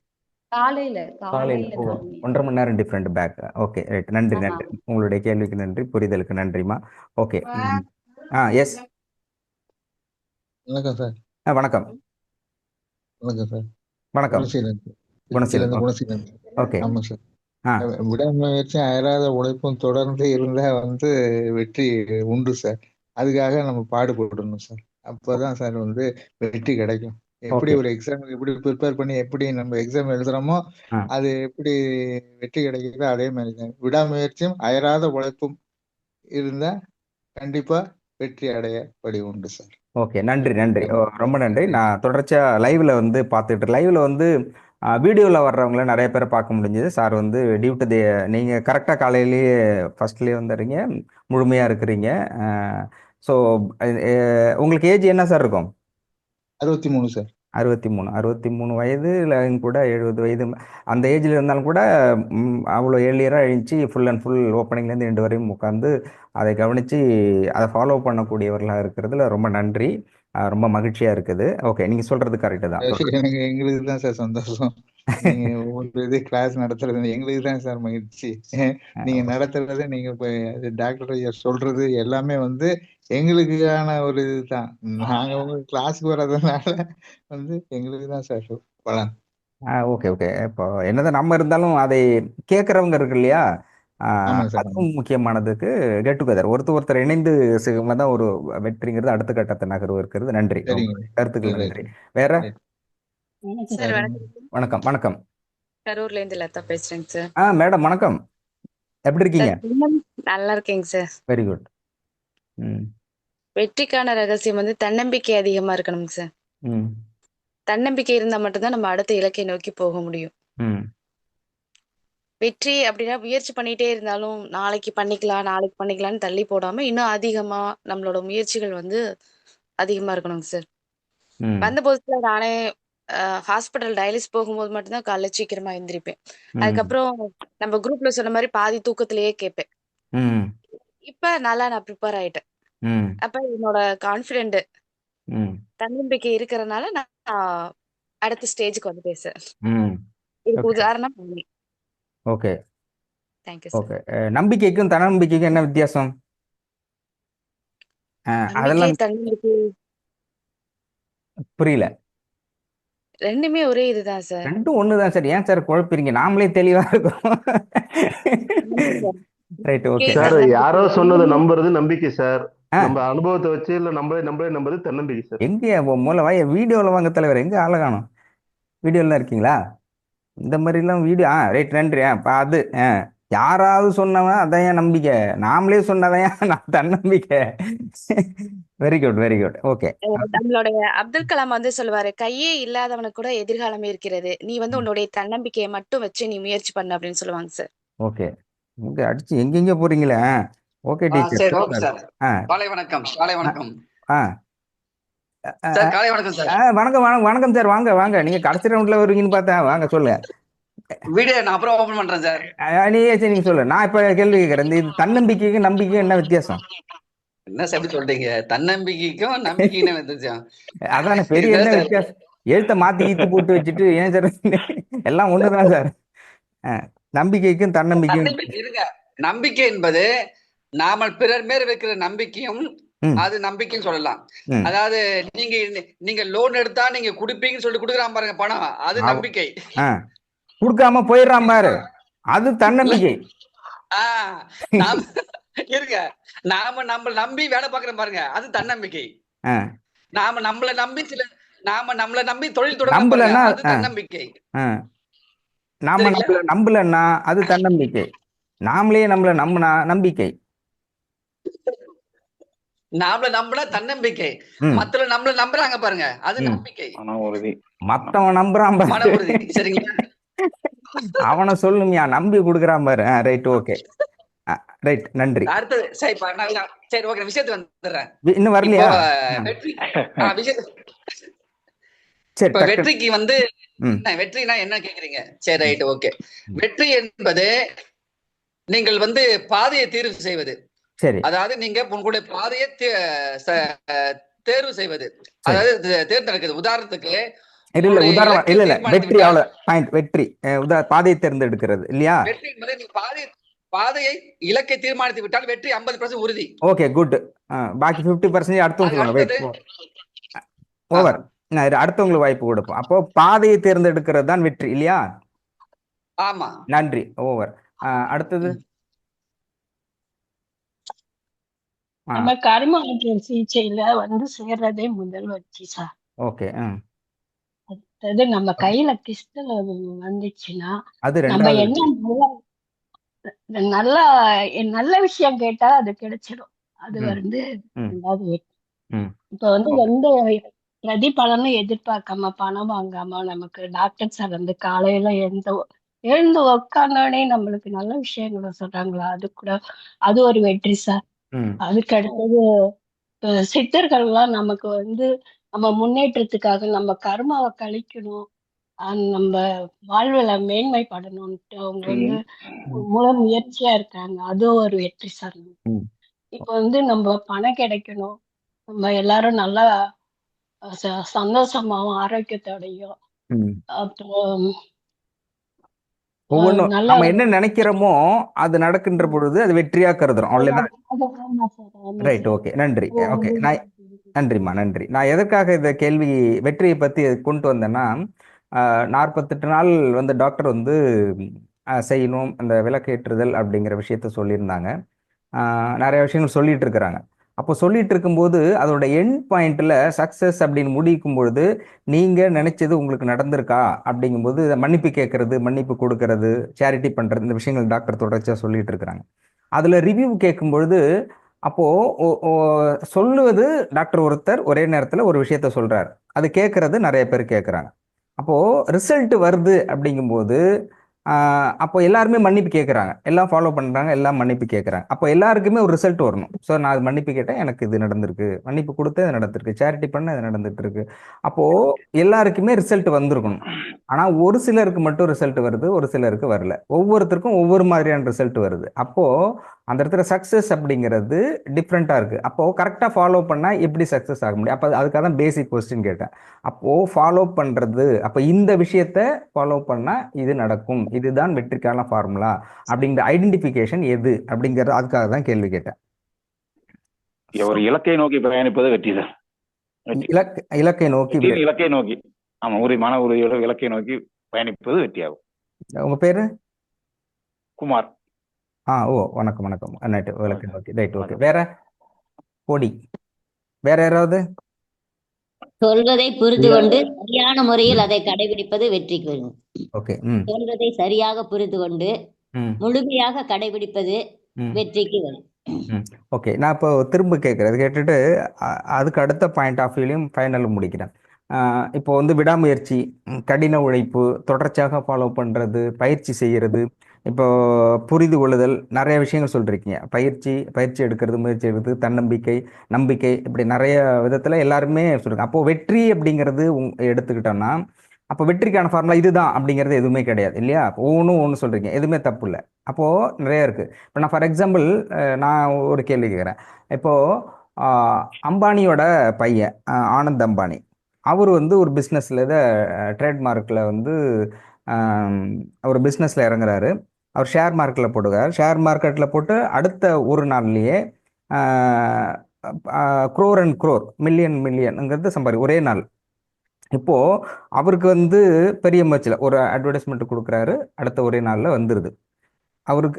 காலையில காலையில். காலையில 4 மணி. 1.5 மணி நேரம் டிஃப்ரெண்ட் பேக். Okay, right. நன்றி ஆஹா. நன்றி. உங்களுடைய கேள்விக்கு நன்றி, புரிதலுக்கு நன்றிம்மா. ஓகே. எஸ். வணக்கம் சார். வணக்கம். வணக்கம் சார். வணக்கம். குணசீலன். குணசீலன். திருச்சியிலிருந்து குணசீலன். ஓகே. ஆமா சார். ஆ விடாமுயற்சியும் அயராத உழைப்பும் தொடர்ந்து இருந்தா வெற்றி உண்டு சார். அதுக்காக நம்ம பாடுபடணும் சார். அப்பதான் சார் வெற்றி கிடைக்கும். எப்படி ஓகே ஒரு எக்ஸாம் எப்படி ப்ரிப்பேர் பண்ணி எப்படி நம்ம எக்ஸாம் எழுதுறோமோ ஆ அது எப்படி வெற்றி கிடைக்குதோ அதே மாதிரி தான் விடாமுயற்சியும் அயராத உழைப்பும் இருந்தா கண்டிப்பா வெற்றி அடைய வழி உண்டு சார். ஓகே நன்றி நன்றி ரொம்ப நன்றி. நான் தொடர்ச்சியாக லைவ்ல வந்து பார்த்துட்டு லைவ்ல வந்து வீடியோவில் வர்றவங்கள நிறைய பேரை பார்க்க முடிஞ்சது. சார் வந்து டியூட்டி நீங்கள் கரெக்டாக காலையிலேயே ஃபர்ஸ்ட்லேயே வந்துடுறீங்க, முழுமையாக இருக்கிறீங்க. ஸோ உங்களுக்கு ஏஜ் என்ன சார் இருக்கும்? 63 சார். 63 வயதுல கூட 70 வயது அந்த ஏஜ்ல இருந்தாலும் கூட அவ்வளோ ஏர்லியராக எழுந்துச்சு ஃபுல் அண்ட் ஃபுல் ஓப்பனிங்லேருந்து எண்டு வரையும் உட்காந்து அதை கவனித்து அதை ஃபாலோ பண்ணக்கூடியவர்களாக இருக்கிறதுல ரொம்ப நன்றி. ரொம்ப மகிழ்ச்சியாக இருக்குது. ஓகே நீங்கள் சொல்கிறது கரெக்டு தான். எங்களுக்கு தான் சார் சந்தோஷம். நீங்க ஒவ்வொரு இது கிளாஸ் நடத்துறது எங்களுக்கு தான் சார் மகிழ்ச்சி. நீங்க நடத்துறது நீங்க டாக்டர் ஐயா சொல்றது எல்லாமே வந்து எங்களுக்கான ஒரு இதுதான். நாங்க உங்க கிளாஸ்க்கு வர்றதுனால வந்து எங்களுக்கு தான் சார் பலன். Okay okay. இப்போ என்னதான் நம்ம இருந்தாலும் அதை கேட்குறவங்க இருக்கு இல்லையா, ஆமாங்க சார். அதுவும் முக்கியமானதுக்கு கெட் டுகெதர் ஒருத்தர் இணைந்து செய்யும்போது தான் ஒரு வெற்றிங்கிறது அடுத்த கட்டத்தை நகர்வு இருக்கிறது. நன்றி, சரிங்க. கருத்துக்கள் சரி, நன்றி. வேற சார் வேற வணக்கம். வணக்கம் வணக்கம். கரூர்ல இருந்து லதா பேசுறேங்க சார். மேடம் வணக்கம், எப்படி இருக்கீங்க? நல்லா இருக்கேங்க சார். Very good. வெற்றிக்கான ரகசியம் வந்து தன்னம்பிக்கை அதிகமா இருக்கணுங்க சார். தன்னம்பிக்கை இருந்தா மட்டும்தான் நம்ம அடுத்த இலக்கை நோக்கி போக முடியும். வெற்றி அப்படின்னா முயற்சி பண்ணிட்டே இருந்தாலும் நாளைக்கு பண்ணிக்கலாம்னு தள்ளி போடாம இன்னும் அதிகமா நம்மளோட முயற்சிகள் வந்து அதிகமா இருக்கணுங்க சார். வந்த போதுல நானே ஹாஸ்பிட்டல் டயாலிஸ் போகும்போது மட்டும்தான் காலைல சீக்கிரமா எழுந்திருப்பேன். அதுக்கப்புறம் நம்ம குரூப்ல சொன்ன மாதிரி பாதி தூக்கத்திலேயே கேட்பேன். இப்ப நல்லா நான் ப்ரிப்பேர் ஆயிட்டேன். அப்ப என்னோட கான்பிடென்ட் தன்னம்பிக்கை இருக்கிறதுனால நான் அடுத்த ஸ்டேஜுக்கு வந்துட்டேன் சார். இதுக்கு உதாரணம் பண்ணி. Okay thank you sir. ஓகே. நம்பிக்கைக்கும் தன்னம்பிக்கைக்கும் என்ன வித்தியாசம்? நம்பிக்கை அதெல்லாம் தன்னம்பிக்கை புரியல. ரெண்டுமே ஒரே இதுதான் சார். ரெண்டும் ஒண்ணுதான் சார். ஏன் சார் குழப்பிறீங்க? நாமளே தெளிவா இருக்கோம். ரைட் ஓகே சார் யாரோ சொன்னதை நம்புறது நம்பிக்கை சார். நம்ம அனுபவத்தை வச்சு இல்ல நம்மளே நம்புறது தன்னம்பிக்கை சார். எங்க மூல வாய வீடியோல வாங்க தலைவர், எங்க ஆள காணோம்? வீடியோல இருக்கீங்களா? இந்த மாதிரி எல்லாம் வீடியோ ரைட் நன்றி. அது யாராவது சொன்னவன் அதான் என் நம்பிக்கை, நாமளே சொன்னதான் நான் தன்னம்பிக்கை. Very good very good. Okay. நம்மளுடைய அப்துல் கலாம் வந்து சொல்லுவாரு, கையே இல்லாதவனுக்கு கூட எதிர்காலம் இருக்கிறது, நீ வந்து உன்னுடைய தன்னம்பிக்கையை மட்டும் வச்சு நீ முயற்சி பண்ணு அப்படின்னு சொல்லுவாங்க சார். ஓகே. இங்க அடிச்சு எங்கெங்க போறீங்களே. Okay teacher. சரி ஓகே சார். காலை வணக்கம். காலை வணக்கம் சார். காலை வணக்கம் சார். வணக்கம் வணக்கம் சார். வாங்க வாங்க. நீங்க கடைசி ரவுண்ட்ல வருவீங்கன்னு பார்த்தா வாங்க சொல்லுங்க. வீடியோ நான் அப்புறம் ஓபன் பண்றேன் சார். நீங்க சொல்லு. நான் இப்ப கேள்வி கேட்கறேன். இது தன்னம்பிக்கைக்கும் நம்பிக்கைக்கும் என்ன வித்தியாசம்? என்ன சார் சொல்றீங்க? தன்னம்பிக்கைக்கும் நம்பிக்கையும் என்ன வித்தியாசம்? அதான பெரிய என்ன வித்தியாசம்? எழுத்த மாத்தி ஈத்து போட்டு வச்சுட்டு ஏன் சார் எல்லாம் ஒண்ணுதான் சார். நம்பிக்கைக்கும் தன்னம்பிக்கையும் இருங்க. நம்பிக்கை என்பது நாம பிறர் மேல் வைக்கிற நம்பிக்கையும் அது நம்பிக்கைன்னு சொல்லலாம். அதாவது நீங்க லோன் எடுத்தா நீங்க குடுப்பீங்கன்னு சொல்லிட்டு குடுக்குறான் பாருங்க பணம், அது நம்பிக்கை. குடுக்காம போயிடுறான் பாரு, அது தன்னம்பிக்கை. இருங்க. நாம நம்மள நம்பி வேலை பாக்குறோம் பாருங்க, அது தன்னம்பிக்கை. நாம நம்மள நம்பி தொழில் தொடங்க, அது தன்னம்பிக்கை. நாம நம்மள நம்பலன்னா அது தன்னம்பிக்கை. நாமளே நம்மள நம்பினா நம்பிக்கை. நாமள நம்பினா தன்னம்பிக்கை. மத்தவங்க நம்மள நம்புறாங்க பாருங்க, அது நம்பிக்கை. மத்தவன் நம்புறான் பாரு, சரிங்களா? அவனை சொல்லுமியா நம்பி கொடுக்குறான் பாரு. ரைட் ஓகே ரைட் நன்றி. அடுத்தது சரி ஓகே, விஷயத்துக்கு வந்துடுறேன். இன்னும் வரலையா? சரி, வெற்றிக்கு வந்து வெற்றினா என்ன கேக்குறீங்க? சரி ரைட் ஓகே. வெற்றி என்பது நீங்கள் வந்து பாதையை தேர்வு செய்வது. சரி, அதாவது நீங்க உங்களுடைய பாதையை தேர்வு செய்வது, அதாவது தேர்ந்தெடுக்கிறது. உதாரணத்துக்கு உதாரணம் இல்ல வெற்றி அவ்வளவு பாயிண்ட். வெற்றி பாதையை தேர்ந்தெடுக்கிறது இல்லையா? வெற்றி என்பது நீங்க பாதையை இலக்கை தீர்மானித்து விட்டால் வெற்றி 50% உறுதி. Okay good. பாக்கி 50% அடுத்தவங்க சொல்லுங்க. ஓவர். அடுத்தவங்களுக்கு வாய்ப்பு கொடுப்போம். அப்போ பாதையை தேர்ந்தெடுக்கிறது தான் வெற்றி இல்லையா? ஆமா. நன்றி. ஓவர். அடுத்தது நம்ம கர்ம சிகிச்சையில வந்து சேர்றதே முதல் வெற்றி சார். ஓகே. அதாவது நம்ம கையில கிறிஸ்டல் வந்துச்சுன்னா அது நம்ம ரெண்டாவது என்ன விஷயம். நல்ல நல்ல விஷயம் கேட்டா அது கிடைச்சிடும். அது ம் வந்து ம் ரெண்டாவது வெற்றி. ம் இப்ப வந்து எந்த பிரதிபலனும் எதிர்பார்க்காம பணம் வாங்காம நமக்கு டாக்டர் சார் வந்து காலையில எழுந்து உட்கார்ந்தோடனே நம்மளுக்கு நல்ல விஷயங்களை சொல்றாங்களா, அது கூட அது ஒரு வெற்றி சார். ம் அதுக்கு அடுத்தது சித்தர்கள்லாம் நமக்கு வந்து நம்ம முன்னேற்றத்துக்காக நம்ம கர்மாவை கழிக்கணும், நம்ம வாழ்வுல மேன்மைப்படணும்ட்டு அவங்க வந்து முழு முயற்சியா இருக்காங்க. அது ஒரு வெற்றி சார். ம் இப்ப வந்து நம்ம பணம் கிடைக்கணும், நம்ம எல்லாரும் நல்லா சந்தோஷமாவும் ஆரோக்கியத்தோடையும் ம் அப்புறம் ஒவ்வொன்றும் நல்ல நம்ம என்ன நினைக்கிறோமோ அது நடக்கின்ற பொழுது அது வெற்றியா கருதுறோம். அவ்வளவுதான். ஆமா சார், ஆமா ரைட், சார். ஓகே, நன்றி. அது ஓகே, வந்து நன்றிம்மா, நன்றி. நான் எதற்காக இந்த கேள்வி வெற்றியை பற்றி கொண்டு வந்தேன்னா, 48 நாள் வந்து டாக்டர் வந்து செய்யணும் அந்த விளக்கேற்றுதல் அப்படிங்கிற விஷயத்த சொல்லியிருந்தாங்க. நிறைய விஷயங்கள் சொல்லிட்டு இருக்கிறாங்க. அப்போ சொல்லிட்டு இருக்கும்போது அதோட எண்ட் பாயிண்ட்ல சக்சஸ் அப்படின்னு முடிக்கும் பொழுது நீங்க நினைச்சது உங்களுக்கு நடந்திருக்கா அப்படிங்கும்போது மன்னிப்பு கேட்கறது, மன்னிப்பு கொடுக்கறது, சேரிட்டி பண்றது, இந்த விஷயங்கள் டாக்டர் தொடர்ச்சியா சொல்லிட்டு இருக்கிறாங்க. அதுல ரிவ்யூ கேட்கும் பொழுது அப்போ சொல்லுவது டாக்டர் ஒருத்தர் ஒரே நேரத்தில் ஒரு விஷயத்த சொல்றாரு, அது கேட்கறது நிறைய பேர் கேட்குறாங்க. அப்போ ரிசல்ட் வருது அப்படிங்கும்போது அப்போ எல்லாருமே மன்னிப்பு கேட்குறாங்க, எல்லாம் ஃபாலோ பண்ணுறாங்க, எல்லாம் மன்னிப்பு கேட்குறாங்க. அப்போ எல்லாருக்குமே ஒரு ரிசல்ட் வரணும். ஸோ நான் அது மன்னிப்பு கேட்டேன், எனக்கு இது நடந்திருக்கு, மன்னிப்பு கொடுத்தேன், இது நடந்திருக்கு, சேரிட்டி பண்ண இது நடந்துட்டு இருக்கு. அப்போது எல்லாருக்குமே ரிசல்ட் வந்திருக்கணும். ஆனால் ஒரு சிலருக்கு மட்டும் ரிசல்ட் வருது, ஒரு சிலருக்கு வரல. ஒவ்வொருத்தருக்கும் ஒவ்வொரு மாதிரியான ரிசல்ட் வருது. அப்போது அந்த இடத்துல சக்ஸஸ் அப்படிங்கிறது டிஃப்ரெண்ட்டாக இருக்குது. அப்போது கரெக்டாக ஃபாலோ பண்ணால் எப்படி சக்ஸஸ் ஆக முடியும்? அப்போ அதுக்காக தான் பேசிக் கொஸ்டின் கேட்டேன். அப்போது ஃபாலோ பண்ணுறது, அப்போ இந்த விஷயத்த ஃபாலோ பண்ணால் இது நடக்கும், இதுதான் வெற்றிக்கான ஃபார்முலா அப்படிங்கிற ஐடென்டிஃபிகேஷன் எது அப்படிங்கிறது, அதுக்காக தான் கேள்வி கேட்டேன். ஒரு இலக்கை நோக்கி பயணிப்பது வெற்றி தான். இலக்கை நோக்கி இலக்கை நோக்கி, ஆமா, ஒரு மன உறுதியோட இலக்கை நோக்கி பயணிப்பது வெற்றியாகும். உங்க பேரு? குமார். ஓ, வணக்கம் வணக்கம். இலக்கை நோக்கி, ரைட், ஓகே. வேற கோடி, வேற யாராவது? சொல்வதை புரிந்து கொண்டு சரியான முறையில் அதை கடைபிடிப்பது வெற்றிக்கு வரும். ஓகே. சொல்வதை சரியாக புரிந்து கொண்டு முழுமையாக கடைபிடிப்பது வெற்றிக்கு வரும். ஓகே, நான் இப்போ திரும்ப கேட்குறது கேட்டுட்டு அதுக்கு அடுத்த பாயிண்ட் ஆஃப் வியூலையும் ஃபைனலும் முடிக்கிறேன். இப்போ வந்து விடாமுயற்சி, கடின உழைப்பு, தொடர்ச்சியாக ஃபாலோ பண்ணுறது, பயிற்சி செய்கிறது, இப்போ புரிந்து கொள்ளுதல், நிறைய விஷயங்கள் சொல்லியிருக்கீங்க. பயிற்சி எடுக்கிறது, முயற்சி எடுக்கிறது, தன்னம்பிக்கை, நம்பிக்கை, இப்படி நிறைய விதத்தில் எல்லாருமே சொல்லியிருக்காங்க. அப்போது வெற்றி அப்படிங்கிறது எடுத்துக்கிட்டோம்னா அப்போ வெற்றிக்கான ஃபார்முலா இதுதான் அப்படிங்கிறது எதுவுமே கிடையாது இல்லையா? ஒன்று சொல்கிறீங்க, எதுவுமே தப்பு இல்லை. அப்போது நிறைய இருக்குது. இப்போ நான் ஃபார் எக்ஸாம்பிள் நான் ஒரு கேள்வி கேட்குறேன். இப்போது அம்பானியோட பையன் ஆனந்த் அம்பானி, அவர் வந்து ஒரு பிஸ்னஸில் ட்ரேட்மார்க்கில் வந்து ஒரு பிஸ்னஸில் இறங்குறாரு. அவர் ஷேர் மார்க்கெட்டில் போடுவார். ஷேர் மார்க்கெட்டில் போட்டு அடுத்த ஒரு நாள்லேயே க்ரோர் அண்ட் க்ரோர், மில்லியனுங்கிறது ஒரே நாள். இப்போது அவருக்கு வந்து பெரிய முயற்சியில் ஒரு அட்வர்டைஸ்மெண்ட் கொடுக்குறாரு, அடுத்த ஒரே நாளில் வந்துடுது.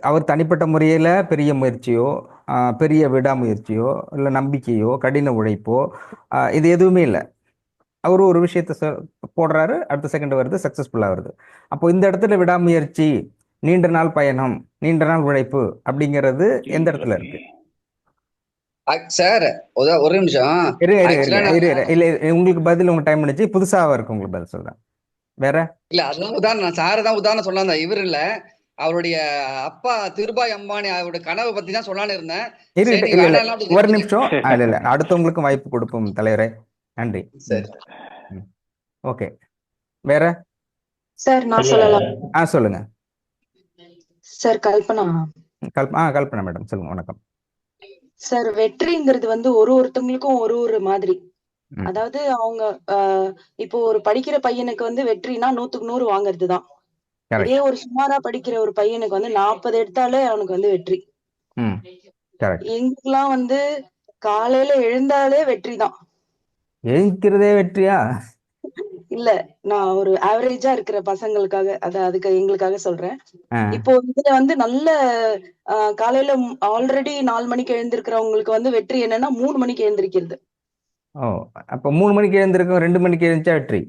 அவர் தனிப்பட்ட முறையில் பெரிய முயற்சியோ, பெரிய விடாமுயற்சியோ, இல்லை நம்பிக்கையோ, கடின உழைப்போ, இது எதுவுமே இல்லை. அவர் ஒரு விஷயத்த போடுறாரு, அடுத்த செகண்ட் வருது, சக்ஸஸ்ஃபுல்லாக வருது. அப்போ இந்த இடத்துல விடாமுயற்சி, நீண்ட நாள் பயணம், நீண்ட நாள் உழைப்பு அப்படிங்கிறது எந்த இடத்துல இருக்கு சார்? ஒரு நிமிஷம், இல்ல, உங்களுக்கு பதில் உங்க டைம் முடிச்சு புதுசாக இருக்கு, உங்களுக்கு பதில் சொல்றேன். வேற இல்ல, அதுதான் உதாரணம், சார் தான் உதாரணம் சொன்னாங்க. இவர் இல்ல, அவருடைய அப்பா திருபாய் அம்பானி அவருடைய கனவை பத்தி தான் சொல்லான்னு இருந்தேன். ஒரு நிமிஷம், இல்ல அடுத்தவங்களுக்கும் வாய்ப்பு கொடுப்போம் தலைவரே. நன்றி. சரி, ஓகே. வேற சார் நான் சொல்லலாம். சொல்லுங்க சார். கல்பனா மேடம், சொல்லுங்க. வணக்கம் சார். வெற்றிங்கிறது வந்து ஒருத்தவங்களுக்கும் ஒரு மாதிரி. அதாவது அவங்க இப்போ ஒரு படிக்கிற பையனுக்கு வந்து வெற்றினா 100க்கு 100 வாங்குறதுதான். இதே ஒரு சுமாரா படிக்கிற ஒரு பையனுக்கு வந்து 40 எடுத்தாலே அவனுக்கு வந்து வெற்றி. எங்களுக்கெல்லாம் வந்து காலையில எழுந்தாலே வெற்றி தான். எழுக்கிறதே வெற்றியா? இல்ல, நான் ஒரு ஆவரேஜா இருக்கிற பசங்களுக்காக அதுக்கு எங்களுக்காக சொல்றேன். இப்போ இதுல வந்து நல்ல காலையில ஆல்ரெடி 4 மணிக்கு எழுந்திருக்கிறவங்களுக்கு வந்து வெற்றி என்னன்னா 3 மணிக்கு எழுந்திருக்கிறது. அப்ப 3 மணிக்கு எழுந்திருக்கும், 2 மணிக்கு எழுந்தா வெற்றி.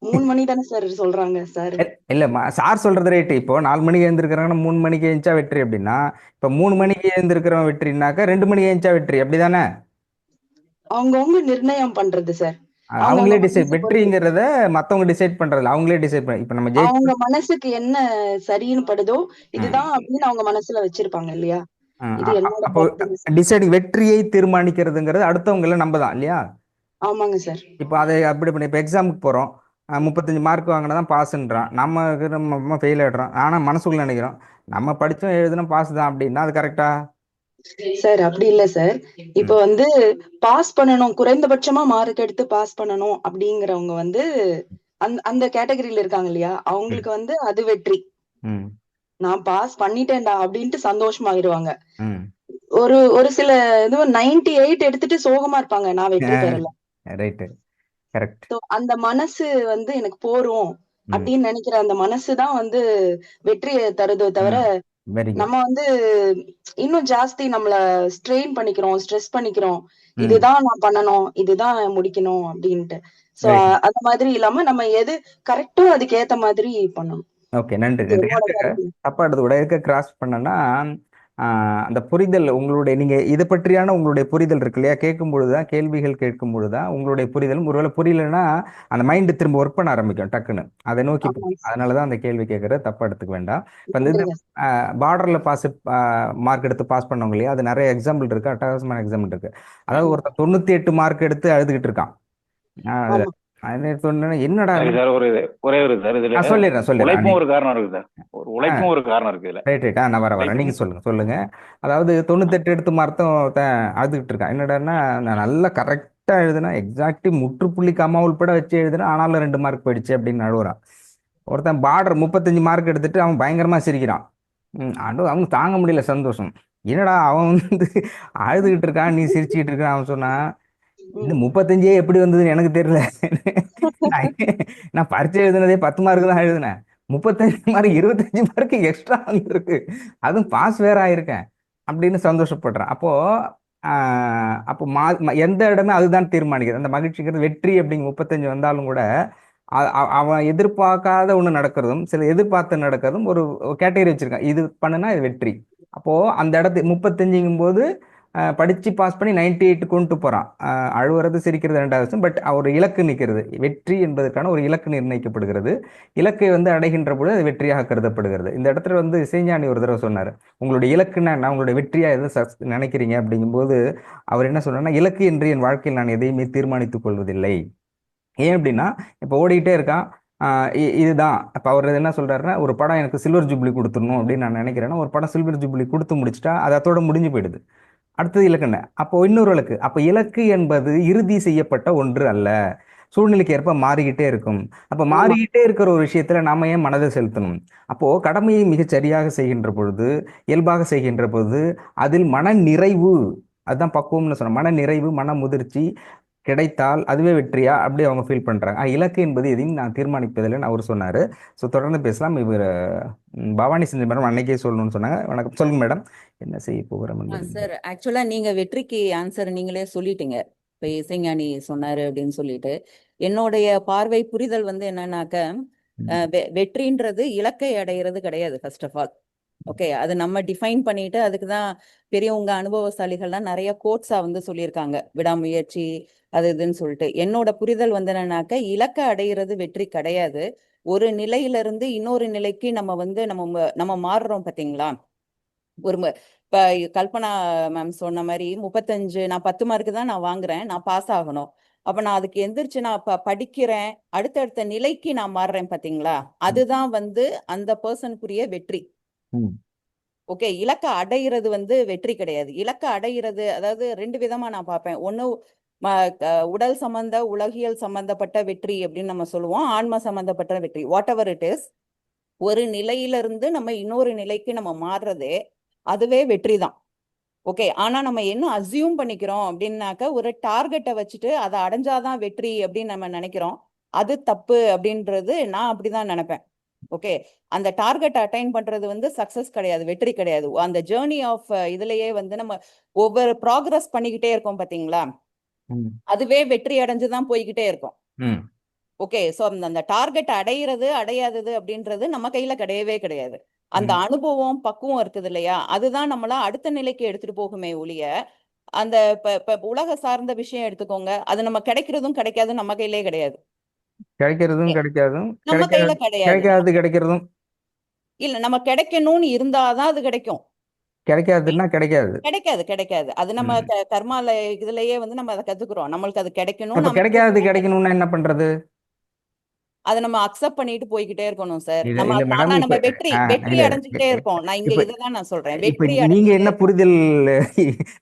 3 மணி தானே சார் சொல்றாங்க சார். இல்ல சார் சொல்றது ரைட்டு. இப்போ 4 மணிக்கு எழுந்திருக்கிறாங்கன்னா 3 மணிக்கு எழுந்தா வெற்றி அப்படின்னா, இப்ப 3 மணிக்கு எழுந்திருக்கிறவன் வெற்றினாக்கா 2 மணிக்கு எழுந்தா வெற்றி அப்படிதானே? அவங்கவுங்க நிர்ணயம் பண்றது சார். அவங்களே டிசைட் வெற்றிங்கிறத மத்தவங்க டிசைட் பண்றதுல அவங்களே டிசைட் பண்ண. இப்ப நம்ம அவங்க மனசுக்கு என்ன சரின்னு படுதோ இதுதான் அப்படின்னு அவங்க மனசுல வச்சிருப்பாங்க இல்லையா? இது என்னோட அப்போ டிசைட் வெற்றியை தீர்மானிக்கிறதுங்கிறது அடுத்தவங்க எல்லாம் நம்ம தான் இல்லையா? ஆமாங்க சார். இப்போ அதை அப்படி பண்ணி இப்போ எக்ஸாமுக்கு போறோம், 35 மார்க் வாங்கினா தான் பாஸ்ன்றான். நம்ம ஃபெயில் ஆயிடுறோம். ஆனா மனசுக்குள்ள நினைக்கிறோம் நம்ம படிச்சோம் எழுதணும் பாஸ் தான் அப்படின்னா அது கரெக்டா? சார் அப்படி இல்ல சார். இப்ப வந்து பாஸ் பண்ணணும், குறைந்தபட்சமா மார்க் எடுத்து பாஸ் பண்ணணும் அப்படிங்கிறவங்க வந்து அந்த கேட்டகரியில இருக்காங்க இல்லையா? அவங்களுக்கு வந்து அது வெற்றி. நான் பாஸ் பண்ணிட்டேன்டா அப்படின்ட்டு சந்தோஷமாயிருவாங்க. ஒரு சில இது 98 எடுத்துட்டு சோகமா இருப்பாங்க, நான் வெற்றி பெறல. அந்த மனசு வந்து எனக்கு போறோம் அப்படின்னு நினைக்கிற அந்த மனசுதான் வந்து வெற்றியை தருதோ தவிர நம்ம வந்து இன்னும் ஜாஸ்தி நம்மள ஸ்ட்ரெயின் பண்ணிக்கிறோம், ஸ்ட்ரெஸ் பண்ணிக்கிறோம். இதுதான் நான் பண்ணணும், இதுதான் முடிக்கணும் அப்படின்ட்டு. சோ அந்த மாதிரி இல்லாம நம்ம எது கரெக்டோ அதுக்கு ஏத்த மாதிரி பண்ணணும். ஓகே, நன்றி நன்றி. தப்பா எடுத்து கூட இருக்க கிராஸ் பண்ணனா அந்த புரிதல் உங்களுடைய நீங்க இதை பற்றியான உங்களுடைய புரிதல் இருக்கு இல்லையா? கேட்கும் பொழுதுதான், கேள்விகள் கேட்கும் பொழுதுதான் உங்களுடைய புரிதல். ஒருவேளை புரியலன்னா அந்த மைண்ட் திரும்ப ஒர்க் பண்ண ஆரம்பிக்கும் டக்குன்னு அதை நோக்கி. அதனாலதான் அந்த கேள்வி கேட்கறது தப்பா எடுத்துக்க வேண்டாம். இப்ப இந்த பார்டர்ல பாஸ் மார்க் எடுத்து பாஸ் பண்ணவங்க இல்லையா? அது நிறைய எக்ஸாம்பிள் இருக்கு, அட்டகாசமான எக்ஸாம்பிள் இருக்கு. அதாவது ஒருத்தர் 98 மார்க் எடுத்து அழுதுகிட்டு இருக்கான். என்னடா உழைப்பும் ஒரு காரணம் இருக்கு சார். உழைப்பும் ஒரு காரணம் இருக்கு. நான் வரேன், நீங்க சொல்லுங்க. அதாவது 98 எடுத்து மார்த்தம் அழுதுகிட்டு இருக்கான். என்னடான்னா நான் நல்லா கரெக்டா எழுதுனா, எக்ஸாக்ட்லி முற்றுப்புள்ளி கம்மா உள்பட வச்சு எழுதுனா, ஆனாலும் 2 மார்க் போயிடுச்சு அப்படின்னு அழுகுறான். ஒருத்தன் பார்டர் 35 மார்க் எடுத்துட்டு அவன் பயங்கரமா சிரிக்கிறான். அவங்க தாங்க முடியல சந்தோஷம். என்னடா அவன் வந்து அழுதுகிட்டு இருக்கான், நீ சிரிச்சுக்கிட்டு இருக்கான். அவன் சொன்னா, இந்த 35 எப்படி வந்ததுன்னு எனக்கு தெரியல. நான் பரீட்சை எழுதுனதே 10 மார்க் தான் எழுதினேன். 35 மார்க் 25 மார்க் எக்ஸ்ட்ரா இருக்கு, அதுவும் பாஸ் வேற ஆயிருக்கேன் அப்படின்னு சந்தோஷப்படுறான். அப்போ எந்த இடமே அதுதான் தீர்மானிக்குது. அந்த மகிழ்ச்சிங்கிறது வெற்றி அப்படிங்க 35 வந்தாலும் கூட அவன் எதிர்பார்க்காத ஒண்ணு நடக்கிறதும் சில எதிர்பார்த்து நடக்கிறதும் ஒரு கேட்டகரி வச்சிருக்கான். இது பண்ணுனா இது வெற்றி. அப்போ அந்த இடத்து 35ங்கும் போது படிச்சு பாஸ் பண்ணி 98 கொண்டு போறான். அழுவுறது சிரிக்கிறது 2வது விஷயம். பட் ஒரு இலக்கு நிற்கிறது. வெற்றி என்பதற்கான ஒரு இலக்கு நிர்ணயிக்கப்படுகிறது. இலக்கை வந்து அடைகின்ற பொழுது அது வெற்றியாக கருதப்படுகிறது. இந்த இடத்துல வந்து இசைஞானி ஒரு தடவை சொன்னார், உங்களுடைய இலக்குன்னா நான் உங்களுடைய வெற்றியா எதுவும் நினைக்கிறீங்க அப்படிங்கும்போது அவர் என்ன சொன்னார்னா, இலக்கு என்று என் வாழ்க்கையில் நான் எதையுமே தீர்மானித்துக் கொள்வதில்லை. ஏன் அப்படின்னா இப்போ ஓடிக்கிட்டே இருக்கான், இதுதான். அப்போ அவர் என்ன சொல்றாருன்னா, ஒரு படம் எனக்கு சில்வர் ஜூப்ளி கொடுத்துடணும் அப்படின்னு நான் நினைக்கிறேன்னா, ஒரு படம் சில்வர் ஜூப்ளி கொடுத்து முடிச்சுட்டா அது அதோட முடிஞ்சு போயிடுது. அடுத்தது இலக்கு என்ன? அப்போ இன்னொரு இலக்கு. அப்போ இலக்கு என்பது இறுதி செய்யப்பட்ட ஒன்று அல்ல, சூழ்நிலைக்கு ஏற்ப மாறிக்கிட்டே இருக்கும். அப்போ மாறிக்கிட்டே இருக்கிற ஒரு விஷயத்துல நாம ஏன் மனதை செலுத்தணும்? அப்போ கடமையை மிகச் சரியாக செய்கின்ற பொழுது, இயல்பாக செய்கின்ற பொழுது அதில் மன நிறைவு, அதுதான் பக்குவம்னு சொன்ன மன நிறைவு, மன முதிர்ச்சி கிடைத்தால் அதுவே வெற்றியா அப்படி அவங்க ஃபீல் பண்றாங்க. இலக்கு என்பது எதையும் நான் தீர்மானிப்பதில்லைன்னு அவர் சொன்னாரு. ஸோ தொடர்ந்து பேசலாம். இவர் பவானி செஞ்ச மேடம் அன்னைக்கே சொல்லணும்னு சொன்னாங்க. வணக்கம், சொல்லுங்க மேடம், என்ன செய்ய போகிறோம்? சார், ஆக்சுவலா நீங்க வெற்றிக்கு ஆன்சர் நீங்களே சொல்லிட்டீங்க. இப்ப இசைஞானி சொன்னாரு அப்படின்னு சொல்லிட்டு, என்னுடைய பார்வை புரிதல் வந்து என்னன்னாக்க, வெற்றின்றது இலக்கை அடைகிறது கிடையாது. ஃபர்ஸ்ட் ஆஃப் ஆல் ஓகே, அது நம்ம டிஃபைன் பண்ணிட்டு அதுக்குதான் பெரியவங்க அனுபவசாலிகள்லாம் நிறைய கோட்ஸா வந்து சொல்லியிருக்காங்க, விடாமுயற்சி அது இதுன்னு சொல்லிட்டு. என்னோட புரிதல் வந்து என்னன்னாக்க, இலக்கை அடைகிறது வெற்றி கிடையாது. ஒரு நிலையிலிருந்து இன்னொரு நிலைக்கு நம்ம வந்து நம்ம மாறுறோம் பாத்தீங்களா? இப்ப கல்பனா மேம் சொன்ன மாதிரி 35 நான் 10 மார்க்கு தான் நான் வாங்குறேன், நான் பாஸ் ஆகணும். அப்ப நான் அதுக்கு எந்திரிச்சு நான் படிக்கிறேன், அடுத்தடுத்த நிலைக்கு நான் மாறுறேன் பாத்தீங்களா? அதுதான் வந்து அந்த பர்சனுக்குரிய வெற்றி. ஓகே, இலக்க அடைகிறது வந்து வெற்றி கிடையாது. இலக்க அடைகிறது அதாவது 2 விதமா நான் பார்ப்பேன். ஒண்ணு உடல் சம்பந்த உலகியல் சம்பந்தப்பட்ட வெற்றி அப்படின்னு நம்ம சொல்லுவோம், ஆன்ம சம்பந்தப்பட்ட வெற்றி, வாட் எவர் இட் இஸ். ஒரு நிலையிலிருந்து நம்ம இன்னொரு நிலைக்கு நம்ம மாறுறதே அதுவே வெற்றி தான். ஓகே, ஆனா நம்ம என்ன அசியூம் பண்ணிக்கிறோம் அப்படின்னாக்க, ஒரு டார்கெட்டை வச்சுட்டு அதை அடைஞ்சாதான் வெற்றி அப்படின்னு நம்ம நினைக்கிறோம். அது தப்பு அப்படின்றது நான் அப்படிதான் நினைப்பேன். ஓகே, அந்த டார்கெட் அட்டைன் பண்றது வந்து சக்சஸ் கிடையாது, வெற்றி கிடையாது. அந்த ஜேர்னி ஆஃப் இதுலயே வந்து நம்ம ஒவ்வொரு ப்ராக்ரஸ் பண்ணிக்கிட்டே இருக்கோம் பாத்தீங்களா, அதுவே வெற்றி அடைஞ்சுதான் போய்கிட்டே இருக்கும். ஓகே, ஸோ அந்த டார்கெட் அடையிறது அடையாதது அப்படின்றது நம்ம கையில கிடையவே கிடையாது. அந்த அனுபவம் பக்குவம் இருக்குது இல்லையா, அதுதான் நம்மள அடுத்த நிலைக்கு எடுத்துட்டு போகுமே ஒழிய, அந்த இப்ப உலக சார்ந்த விஷயம் எடுத்துக்கோங்க, அது நம்ம கிடைக்கிறதும் கிடைக்காதும் நம்ம கையிலே கிடையாது. கிடைக்கிறதும் கிடைக்காதும் நம்ம கையில கிடையாது. கிடைக்கிறதும் இல்ல, நம்ம கிடைக்கணும்னு இருந்தாதான் அது கிடைக்கும். கிடைக்காதுன்னா கிடைக்காது. கிடைக்காது. அது நம்ம கர்மால இதுலயே வந்து நம்ம அதை கத்துக்கிறோம். நம்மளுக்கு அது கிடைக்கணும். கிடைக்கணும்னா என்ன பண்றது? அதை நம்ம அக்செப்ட் பண்ணிட்டு போய்கிட்டே இருக்கணும் சார். இல்ல நம்ம மேடம், நம்ம வெற்றி அடைஞ்சுக்கிட்டே இருக்கோம். நான் இங்க இதுதான் நான் சொல்றேன். வெற்றி நீங்க என்ன புரிதல்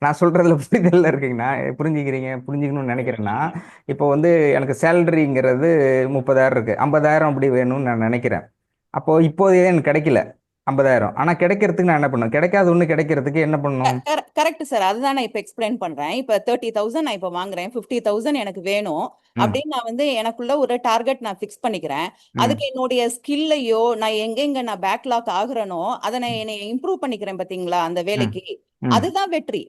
நான் சொல்றதுல புரிதல்ல இருக்கீங்கன்னா புரிஞ்சுக்கணும்னு நினைக்கிறேன்னா, இப்போ வந்து எனக்கு சேலரிங்கிறது 30,000 இருக்கு, 50,000 அப்படி வேணும்னு நான் நினைக்கிறேன். அப்போ இப்போதே எனக்கு கிடைக்கல 50,000. ஆனா கிடைக்கிறதுக்கு நான் என்ன பண்ணும்? கிடைக்காத ஒண்ணு கிடைக்கிறதுக்கு என்ன பண்ணும்? கரெக்ட் சார், அதுதான் நான் இப்ப எக்ஸ்பிளைன் பண்றேன். இப்ப 30,000 நான் இப்ப வாங்குறேன், 50,000 எனக்கு வேணும் அப்படின்னு நான் வந்து எனக்குள்ள ஒரு டார்கெட் நான் பிக்ஸ் பண்ணிக்கிறேன். அதுக்கு என்னுடைய ஸ்கில்லையோ நான் எங்கெங்க நான் பேக்லாக் ஆகுறனோ அதை நான் என்னை இம்ப்ரூவ் பண்ணிக்கிறேன் பாத்தீங்களா அந்த வேலைக்கு, அதுதான் வெற்றி.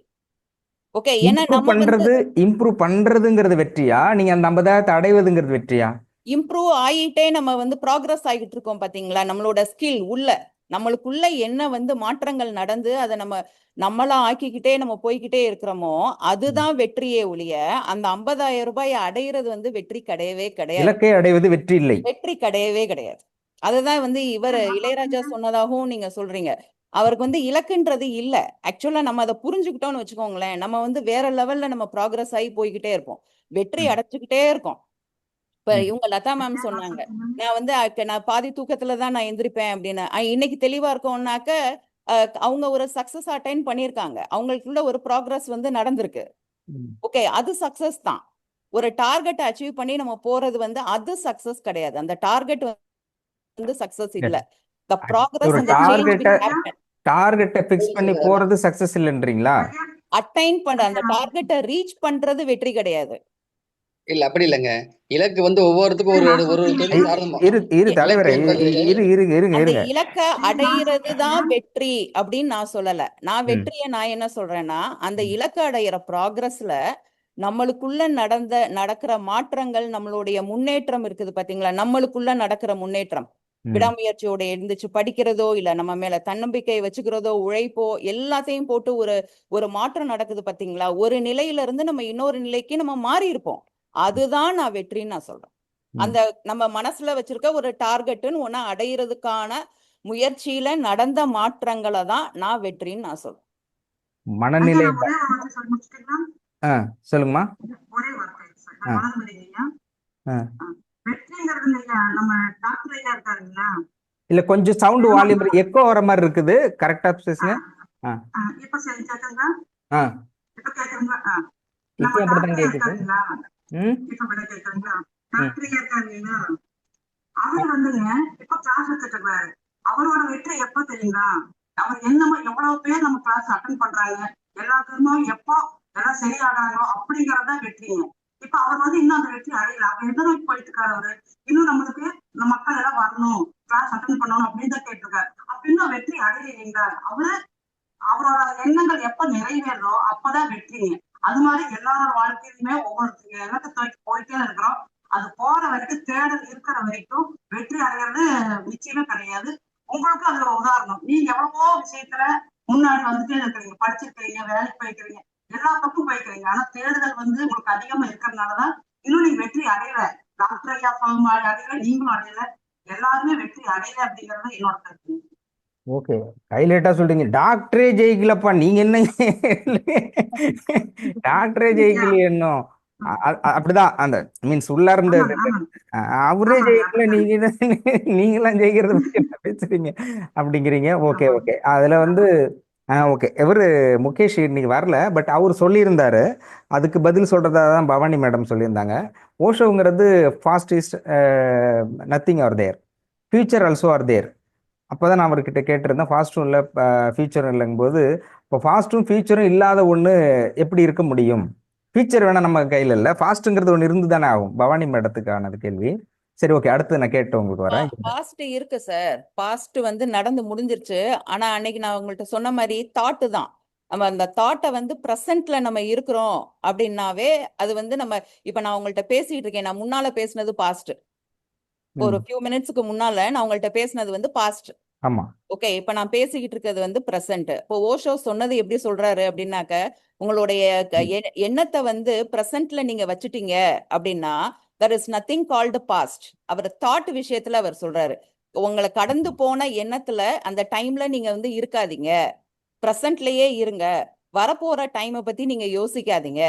ஓகே, ஏன்னா இம்ப்ரூவ் பண்றதுங்கிறது வெற்றியா, நீங்க அந்த 50,000 அடைவதுங்கிறது வெற்றியா? இம்ப்ரூவ் ஆகிட்டே நம்ம வந்து ப்ராக்ரஸ் ஆகிட்டு இருக்கோம் பாத்தீங்களா, நம்மளோட ஸ்கில் உள்ள நம்மளுக்குள்ள என்ன வந்து மாற்றங்கள் நடந்து அதை நம்மளா ஆக்கிக்கிட்டே நம்ம போய்கிட்டே இருக்கிறோமோ அதுதான் வெற்றியே ஒழிய அந்த 50,000 ரூபாய் அடையிறது வந்து வெற்றி கிடையவே கிடையாது. இலக்கை அடைவது வெற்றி இல்லை, வெற்றி கிடையவே கிடையாது. அதுதான் வந்து இவர் இளையராஜா சொன்னதாகவும் நீங்க சொல்றீங்க. அவருக்கு வந்து இலக்குன்றது இல்ல. ஆக்சுவலா நம்ம அதை புரிஞ்சுக்கிட்டோம்னு வச்சுக்கோங்களேன், நம்ம வந்து வேற லெவல்ல நம்ம ப்ராக்ரஸ் ஆகி போய்கிட்டே இருப்போம், வெற்றி அடைச்சுக்கிட்டே இருக்கோம். இப்ப இவங்க லதா மேம் சொன்னாங்க, நான் வந்து நான் பாதி தூக்கத்துலதான் நான் எந்திரிப்பேன் அப்படின்னு. இன்னைக்கு தெளிவா இருக்கோம்னாக்க அவங்க ஒரு சக்சஸ் அட்டைன் பண்ணியிருக்காங்க, அவங்களுக்குள்ள ஒரு ப்ராக்ரஸ் வந்து நடந்திருக்கு. ஓகே, அது சக்சஸ் தான். ஒரு டார்கெட் அச்சீவ் பண்ணி நம்ம போறது வந்து அது சக்சஸ் கிடையாது. அந்த டார்கெட் வந்து சக்சஸ் இல்ல. the progress and the change will happen. டார்கெட்டை ஃபிக்ஸ் பண்ணி போறது சக்சஸ் இல்லன்றீங்களா? அட்டைன் பண்ற அந்த டார்கெட்டை ரீச் பண்றது வெற்றி கிடையாது. இல்ல அப்படி இல்லங்க, இலக்கு வந்து ஒவ்வொருத்துக்கும் அந்த இலக்கை அடையிறதுதான் வெற்றி அப்படின்னு நான் சொல்லல. நான் வெற்றியை நான் என்ன சொல்றேன்னா, அந்த இலக்கை அடையிற ப்ராக்ரஸ்ல நம்மளுக்குள்ள நடக்கிற மாற்றங்கள், நம்மளுடைய முன்னேற்றம் இருக்குது பாத்தீங்களா, நம்மளுக்குள்ள நடக்கிற முன்னேற்றம், விடாமுயற்சியோட எழுந்துச்சு படிக்கிறதோ இல்ல நம்ம மேல தன்னம்பிக்கை வச்சுக்கிறதோ உழைப்போ எல்லாத்தையும் போட்டு ஒரு மாற்றம் நடக்குது பாத்தீங்களா, ஒரு நிலையில இருந்து நம்ம இன்னொரு நிலைக்கு நம்ம மாறி இருப்போம், அதுதான் நான் வெற்றின்னு நான் சொல்றேன். அந்த நம்ம மனசுல வச்சிருக்க ஒரு டார்கெட்னு ஒண்ணு அடையிறதுக்கான முயற்சியில நடந்த மாற்றங்களை தான் நான் வெற்றின்னு நான் சொல்றேன். மனநிலை சொல்லுங்கம்மா. இல்ல கொஞ்சம் சவுண்ட் வால்யூம் எக்கோ வர மாதிரி இருக்குது, கரெக்டா பேசுங்க. இப்போ அப்படிதான் கேக்குது. அவர் வந்துங்க இப்ப கிளாஸ் எடுத்துட்டு இருக்காரு. அவரோட வெற்றி எப்ப தெரியுங்களா, அவர் என்னமோ எவ்வளவு பேர் நம்ம கிளாஸ் அட்டன் பண்றாங்க, எல்லாத்துக்குமே எப்போ எல்லாம் சரியாகிறாங்களோ அப்படிங்கறத வெற்றிங்க. இப்ப அவர் வந்து இன்னும் அந்த வெற்றி அடையல, அவர் எந்த நோக்கி போயிட்டு இருக்காரு, அவரு இன்னும் நம்மளுக்கு நம்ம மக்கள் எல்லாம் வரணும், கிளாஸ் அட்டன் பண்ணணும் அப்படின்னு தான் கேட்டிருக்காரு. அப்ப இன்னும் வெற்றி அடையலைங்களா, அவரோட எண்ணங்கள் எப்ப நிறைவேறதோ அப்பதான் வெற்றிங்க. அது மாதிரி எல்லாரோட வாழ்க்கையிலுமே ஒவ்வொரு எண்ணத்தை தூக்கி போயிட்டே இருக்கிறோம், அது போற வரைக்கும் தேடல் இருக்கிற வரைக்கும் வெற்றி அடைகிறது நிச்சயமே கிடையாது. உங்களுக்கு அதுல உதாரணம், நீங்க எவ்வளவோ விஷயத்துல முன்னாடி வந்துட்டே இருக்கிறீங்க, படிச்சிருக்கிறீங்க, வேலைக்கு போய்க்கிறீங்க, எல்லா பக்கம் போய்க்கிறீங்க, ஆனா தேடுதல் வந்து உங்களுக்கு அதிகமா இருக்கிறதுனாலதான் இன்னும் நீங்க வெற்றி அடையல. டாக்டர் ஐயா அடையல, நீங்களும் அடையல, எல்லாருமே வெற்றி அடையல அப்படிங்கறது என்னோட கருத்து. ஓகே, ஹைலைட்டா சொல்றீங்க. டாக்டரே ஜெயிக்கலப்பா, நீங்க என்ன டாக்டரே ஜெயிக்கலையே இன்னும், அப்படிதான் அந்த மீன்ஸ் உள்ள இருந்த அவரே ஜெயிக்கல, நீங்களாம் ஜெயிக்கிறத பத்தி என்ன பேசுறீங்க அப்படிங்கிறீங்க. ஓகே ஓகே, அதுல வந்து ஓகே, இவரு முகேஷ் இன்னைக்கு வரல, பட் அவர் சொல்லியிருந்தாரு, அதுக்கு பதில் சொல்றதா தான் பவானி மேடம் சொல்லியிருந்தாங்க. ஓஷோங்கிறது past is nothing or there, future also or there. அப்போதான் நான் அவர்கிட்ட கேட்டிருந்தேன், ஃபாஸ்ட்டும் இல்லை ஃபியூச்சரும் இல்லைங்கும்போது, இப்போ ஃபாஸ்ட்டும் ஃபியூச்சரும் இல்லாத ஒன்று எப்படி இருக்க முடியும்? ஃபியூச்சர் வேணா நம்ம கையில் இல்லை, ஃபாஸ்ட்டுங்கிறது ஒன்று இருந்து தானே ஆகும். பவானி மேடத்துக்கானது கேள்வி. சரி ஓகே, அடுத்து நான் கேட்டு உங்களுக்கு வரேன். பாஸ்ட் இருக்கு சார், பாஸ்ட் வந்து நடந்து முடிஞ்சிருச்சு. ஆனா அன்னைக்கு நான் உங்கள்கிட்ட சொன்ன மாதிரி தாட்டு தான், நம்ம அந்த தாட்டை வந்து ப்ரெசென்ட்ல நம்ம இருக்கிறோம் அப்படின்னாவே அது வந்து நம்ம இப்ப நான் உங்கள்கிட்ட பேசிட்டு இருக்கேன், நான் முன்னால பேசினது பாஸ்ட், ஒரு ஃபியூ மினிட்ஸ்க்கு முன்னால நான் உங்கள்ட்ட பேசினது வந்து பாஸ்ட். ஆமா. ஓகே, இப்ப நான் பேசிக்கிட்டு இருக்கிறது வந்து பிரசன்ட். இப்போ ஓஷோ சொன்னது எப்படி சொல்றாரு அப்படின்னாக்க, உங்களுடைய எண்ணத்தை வந்து பிரசன்ட்ல நீங்க வச்சுட்டீங்க அப்படின்னா there is nothing called past. அவர் தாட் விஷயத்துல அவர் சொல்றாரு, உங்களை கடந்து போன எண்ணத்துல அந்த டைம்ல நீங்க வந்து இருக்காதீங்க, பிரசன்ட்லயே இருங்க, வரப்போற டைமை பத்தி நீங்க யோசிக்காதீங்க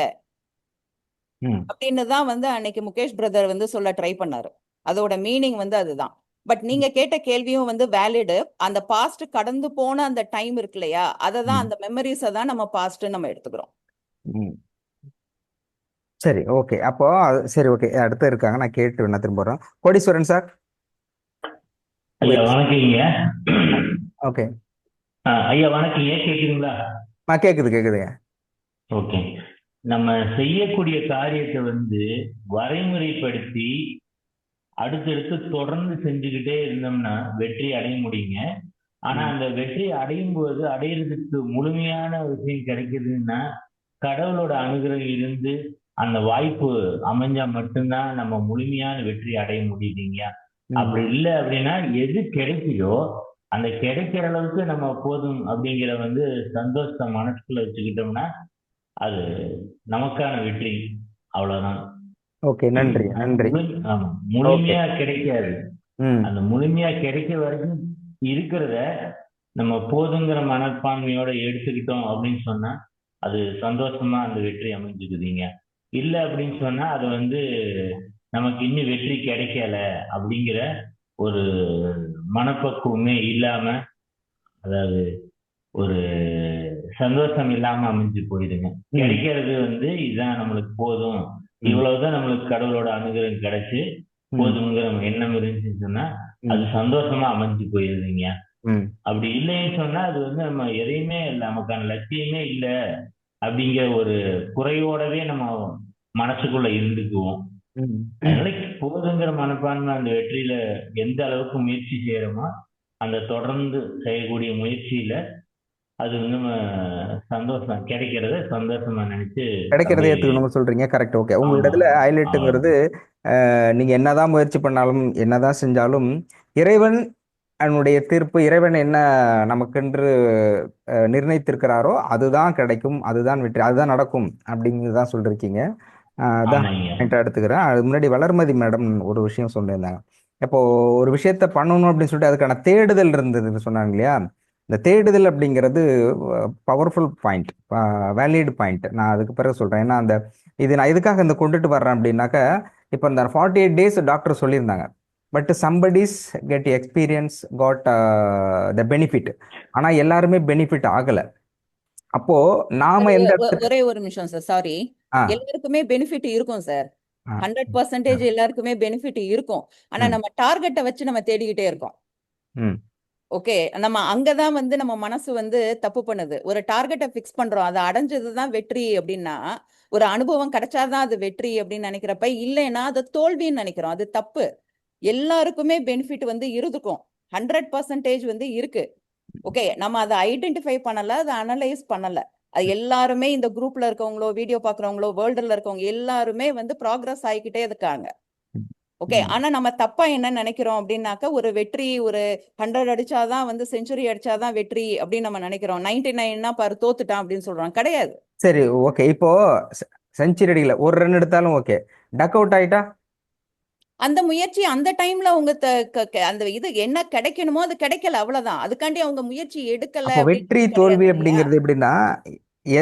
அப்படின்னு தான் வந்து அன்னைக்கு முகேஷ் பிரதர் வந்து சொல்ல ட்ரை பண்ணாரு. அதோட மீனிங் வந்து அதுதான். பட் நீங்க கேட்ட கேள்வியும் வந்து வேலிடு. அந்த பாஸ்ட் கடந்து போன அந்த டைம் இருக்கு இல்லையா, அதை தான், அந்த மெமரிஸை தான் நம்ம பாஸ்ட் நம்ம எடுத்துக்கிறோம். சரி, ஓகே. அப்போ சரி, ஓகே. அடுத்து இருக்காங்க, நான் கேட்டு என்ன திரும்ப வரோம். கோடீஸ்வரன் சார். ஐயா வணக்கங்க. ஓகே ஐயா வணக்கங்க, கேக்குதுங்களா? கேக்குதுங்க. ஓகே, நம்ம செய்யக்கூடிய காரியத்தை வந்து வரைமுறைப்படுத்தி அடுத்தடுத்து தொடர்ந்து செஞ்சுக்கிட்டே இருந்தோம்னா வெற்றி அடைய முடியுங்க. ஆனா அந்த வெற்றி அடையும் போது அடையிறதுக்கு முழுமையான விஷயம் கிடைக்குதுன்னா கடவுளோட அனுகிரகம் இருந்து அந்த வாய்ப்பு அமைஞ்சா மட்டும்தான் நம்ம முழுமையான வெற்றி அடைய முடியுதுங்க. அப்படி இல்லை அப்படின்னா எது கிடைக்குதோ அந்த கிடைக்கிற அளவுக்கு நம்ம போதும் அப்படிங்கிற வந்து சந்தோஷத்தை மனசுக்குள்ள வச்சுக்கிட்டோம்னா அது நமக்கான வெற்றி. அவ்வளவுதான். ஓகே, நன்றி. முழுமையா கிடைக்காது. அந்த முழுமையா கிடைக்க வரைக்கும் இருக்கிறத நம்ம போதுங்கிற மனப்பான்மையோட எடுத்துக்கிட்டோம் அப்படின்னு சொன்னா அது சந்தோஷமா அந்த வெற்றி அமைஞ்சுக்குதுங்க. இல்லை அப்படின்னு சொன்னா அது வந்து நமக்கு இன்னும் வெற்றி கிடைக்கல அப்படிங்கிற ஒரு மனப்பக்குவமே இல்லாம, அதாவது ஒரு சந்தோஷம் இல்லாம அமைஞ்சு போயிடுங்க. கிடைக்கிறது வந்து இதுதான் நம்மளுக்கு போதும், இவ்வளவுதான் நம்மளுக்கு கடவுளோட அனுகிரகம் கிடைச்சு போதுங்கிற எண்ணம் இருந்துச்சுன்னு சொன்னா அது சந்தோஷமா அமைஞ்சு போயிருதுங்க. அப்படி இல்லைன்னு சொன்னா அது வந்து நம்ம எதையுமே இல்லை, நமக்கான லட்சியமே இல்லை அப்படிங்கிற ஒரு குறையோடவே நம்ம மனசுக்குள்ள இருந்துக்குவோம். அதனால போதுங்கிற மனப்பான்மை அந்த வெற்றியில எந்த அளவுக்கு முயற்சி செய்யறோமோ அந்த தொடர்ந்து செய்யக்கூடிய முயற்சியில அது வந்து சந்தோஷம் கிடைக்கிறத சந்தோஷமா நினைச்சு கிடைக்கிறத ஏத்துக்கணும் சொல்றீங்க. கரெக்ட். ஓகே, உங்களோட இதுல ஹைலைட்டுங்கிறது நீங்க என்னதான் முயற்சி பண்ணாலும் என்னதான் செஞ்சாலும் இறைவன் அவனுடைய தீர்ப்பு, இறைவன் என்ன நமக்கென்று நிர்ணயித்திருக்கிறாரோ அதுதான் கிடைக்கும், அதுதான் வெற்றி, அதுதான் நடக்கும் அப்படிங்கிறதான் சொல்லிருக்கீங்க. அதான் எடுத்துக்கிறேன். அது முன்னாடி வளர்மதி மேடம் ஒரு விஷயம் சொல்லியிருந்தாங்க. இப்போ ஒரு விஷயத்த பண்ணணும் அப்படின்னு சொல்லிட்டு அதுக்கான தேடுதல் இருந்தது சொன்னாங்க இல்லையா. இந்த தேடுதல் அப்படிங்கிறது பவர்ஃபுல் பாயிண்ட், வேலிட் பாயிண்ட். நான் அதுக்கு பிறகு சொல்றேன். ஏன்னா அந்த இது நான் எதுக்காக இந்த கொண்டுட்டு வர்றேன் அப்படின்னாக்கா, இப்போ இந்த 48 days டாக்டர் சொல்லியிருந்தாங்க. But somebodies get experience got the benefit. ஆனா எல்லாருமே பெனிஃபிட் ஆகல. அப்போ நாம எந்த ஒரே ஒரு நிமிஷம் சார், சாரி. எல்லாருக்குமே பெனிஃபிட் இருக்கும் சார், 100% எல்லாருக்குமே பெனிஃபிட் இருக்கும். ஆனா நம்ம டார்கெட்டை வச்சு நம்ம தேடிக்கிட்டே இருக்கோம். ஓகே, நம்ம அங்கதான் வந்து நம்ம மனசு வந்து தப்பு பண்ணுது. ஒரு டார்கெட்டை பிக்ஸ் பண்றோம், அதை அடைஞ்சதுதான் வெற்றி அப்படின்னா, ஒரு அனுபவம் கிடைச்சாதான் அது வெற்றி அப்படின்னு நினைக்கிறப்ப, இல்லைன்னா அது தோல்வின்னு நினைக்கிறோம். அது தப்பு. எல்லாருக்குமே பெனிஃபிட் வந்து இருக்கும், 100% வந்து இருக்கு. ஓகே, நம்ம அதை ஐடென்டிஃபை பண்ணல, அதை அனலைஸ் பண்ணல. அது எல்லாருமே இந்த குரூப்ல இருக்கவங்களோ, வீடியோ பாக்குறவங்களோ, வேர்ல்டுல இருக்கவங்க எல்லாருமே வந்து ப்ராக்ரஸ் ஆகிக்கிட்டே இருக்காங்க. ஓகே, ஆனா நம்ம தப்பா என்ன நினைக்கிறோம் அப்படின்னாக்க, ஒரு வெற்றி ஒரு 100 அடிச்சாதான் வந்து செஞ்சுரி அடிச்சாதான் வெற்றி அப்படின்னு நம்ம நினைக்கிறோம். 99 பாரு தோத்துட்டான் அப்படின்னு சொல்றோம். கிடையாது. சரி, ஓகே. இப்போ செஞ்சுரி அடிக்கல, ஒரு ரன் எடுத்தாலும் ஓகே, டக் அவுட் ஆயிட்டா அந்த முயற்சி அந்த டைம்ல உங்க அந்த இது என்ன கிடைக்கணுமோ அது கிடைக்கல, அவ்வளவுதான். அதுக்காண்டி அவங்க முயற்சி எடுக்கல. வெற்றி தோல்வி அப்படிங்கிறது எப்படின்னா,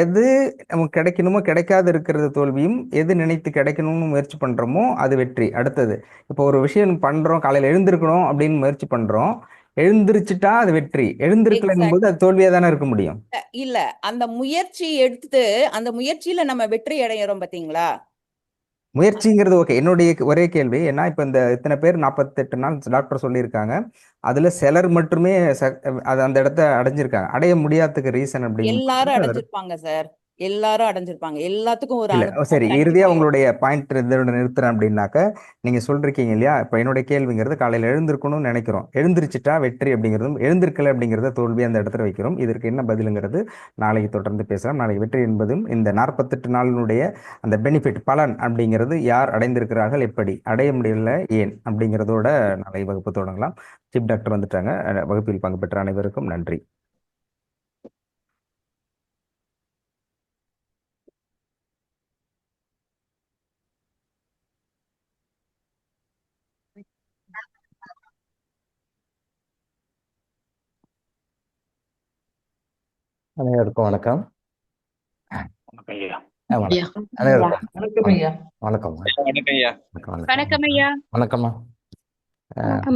எது நமக்கு கிடைக்கணுமோ கிடைக்காது இருக்கிறது தோல்வியும், எது நினைத்து கிடைக்கணும்னு முயற்சி பண்றோமோ அது வெற்றி. அடுத்தது இப்போ ஒரு விஷயம் பண்றோம், காலையில எழுந்திருக்கணும் அப்படின்னு முயற்சி பண்றோம், எழுந்திருச்சுட்டா அது வெற்றி. எழுந்திருக்கலங்கும் போது அது தோல்வியா தானே இருக்க முடியும். இல்ல, அந்த முயற்சி எடுத்து அந்த முயற்சியில நம்ம வெற்றி அடையிறோம் பாத்தீங்களா. முயற்சிங்கிறது ஓகே. என்னுடைய ஒரே கேள்வி ஏன்னா, இப்ப இந்த இத்தனை பேர் 48 நாள் டாக்டர் சொல்லியிருக்காங்க, அதுல சிலர் மட்டுமே அது அந்த இடத்த அடைஞ்சிருக்காங்க. அடைய முடியாததுக்கு ரீசன் அப்படின்னு எல்லாரும் அடைஞ்சிருப்பாங்க சார், எல்லாரும் அடைஞ்சிருப்பாங்க. எல்லாத்துக்கும் ஒரு இல்ல அனுபவம் சரி, இறுதியா கண்டிப்பா உங்களுடைய பாயிண்ட் இதோட நிறுத்துறேன் அப்படின்னாக்க, நீங்க சொல்றீங்க இல்லையா, இப்ப என்னுடைய கேள்விங்கிறது காலையில எழுந்திருக்கணும்னு நினைக்கிறோம், எழுந்திருச்சுட்டா வெற்றி அப்படிங்கிறதும், எழுந்திருக்கல அப்படிங்கிறத தோல்வி அந்த இடத்துல வைக்கிறோம். இதற்கு என்ன பதிலுங்கிறது நாளைக்கு தொடர்ந்து பேசலாம். நாளைக்கு வெற்றி என்பதும் இந்த 48 நாளினுடைய அந்த பெனிஃபிட் பலன் அப்படிங்கிறது யார் அடைந்திருக்கிறார்கள், எப்படி அடைய முடியல, ஏன் அப்படிங்கிறதோட நாளை வகுப்பு தொடங்கலாம். சீஃப் டாக்டர் வந்துட்டாங்க. வகுப்பில் பங்கு பெற்ற அனைவருக்கும் நன்றி. அனைவருக்கும் வணக்கம். வணக்கம் ஐயா. அனைவருக்கும் வணக்கம் ஐயா. வணக்கம். வணக்கம் ஐயா. வணக்கம் ஐயா. வணக்கம்மா.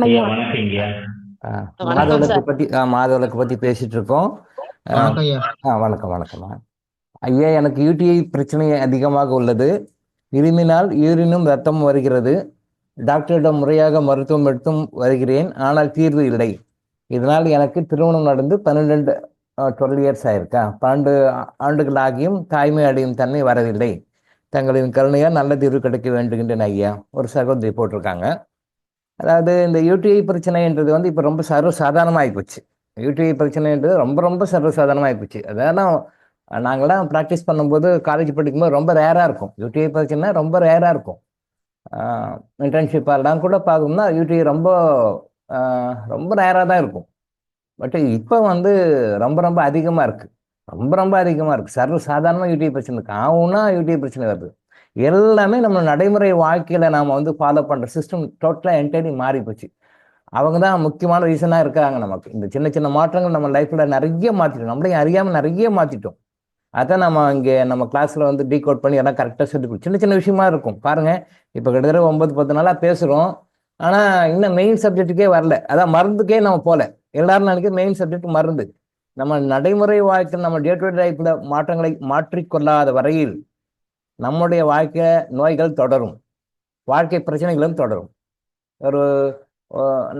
ஐயா வணக்கம் ஐயா. மாதவிலக்கு பத்தி பேசிட்டு இருக்கோம். வணக்கம் வணக்கம்மா. ஐயா, எனக்கு யூடிஐ பிரச்சனை அதிகமாக உள்ளது. இருமினால் யூரினும் ரத்தம் வருகிறது. டாக்டரிடம் முறையாக மருத்துவம் எடுத்தும் வருகிறேன், ஆனால் தீர்வு இல்லை. இதனால் எனக்கு திருமணம் நடந்து 12 இயர்ஸ் ஆயிருக்கா. 12 ஆண்டுகள் ஆகியும் தாய்மை அடையும் தன்மை வரவில்லை. தங்களின் கருணையால் நல்ல தீர்வு கிடைக்க வேண்டுகின்றேன் ஐயா. ஒரு சகோதரி போட்டிருக்காங்க. அதாவது இந்த யூடிஐ பிரச்சனைன்றது வந்து இப்போ ரொம்ப சர்வசாதாரணமாகி போச்சு. யூடிஐ பிரச்சனைன்றது ரொம்ப ரொம்ப சர்வசாதாரணமாகி போச்சு. அதான் நாங்களாம் ப்ராக்டிஸ் பண்ணும்போது காலேஜ் படிக்கும்போது ரொம்ப ரேராக இருக்கும். யூடிஐ பிரச்சனை ரொம்ப ரேராக இருக்கும். இன்டர்ன்ஷிப்பெல்லாம் கூட பார்க்கணும்னா யூடிஐ ரொம்ப ரொம்ப ரேராக தான் இருக்கும். பட் இப்போ வந்து ரொம்ப ரொம்ப அதிகமாக இருக்குது. ரொம்ப அதிகமாக இருக்குது. சர்வசாதாரணமாக யூடிஐ பிரச்சனை இருக்குது. ஆகும்னா யூடிஐ பிரச்சனை வருது. எல்லாமே நம்ம நடைமுறை வாழ்க்கையில் நாம் வந்து ஃபாலோ பண்ணுற சிஸ்டம் டோட்டலாக என்டையர்லி மாறி போச்சு. அவங்க தான் முக்கியமான ரீசனாக இருக்காங்க. நமக்கு இந்த சின்ன சின்ன மாற்றங்கள் நம்ம லைஃப்பில் நிறைய மாற்றிட்டோம். நம்மளையும் அறியாமல் நிறைய மாற்றிட்டோம். அதான் நம்ம இங்கே நம்ம கிளாஸில் வந்து டீகோட் பண்ணி எல்லாம் கரெக்டாக சொல்லி சின்ன சின்ன விஷயமா இருக்கும். பாருங்கள், இப்போ கிட்டத்தட்ட 9-10 நாளாக பேசுகிறோம். ஆனால் இன்னும் மெயின் சப்ஜெக்ட்டுக்கே வரல. அதான் மருந்துக்கே நம்ம போகல. எல்லாரும் நினைக்க மெயின் சப்ஜெக்ட் மருந்து. நம்ம நடைமுறை வாழ்க்கையில் நம்ம டே டு டே லைஃப்பில் மாற்றங்களை மாற்றிக்கொள்ளாத வரையில் நம்முடைய வாழ்க்கை நோய்கள் தொடரும், வாழ்க்கை பிரச்சனைகளும் தொடரும். ஒரு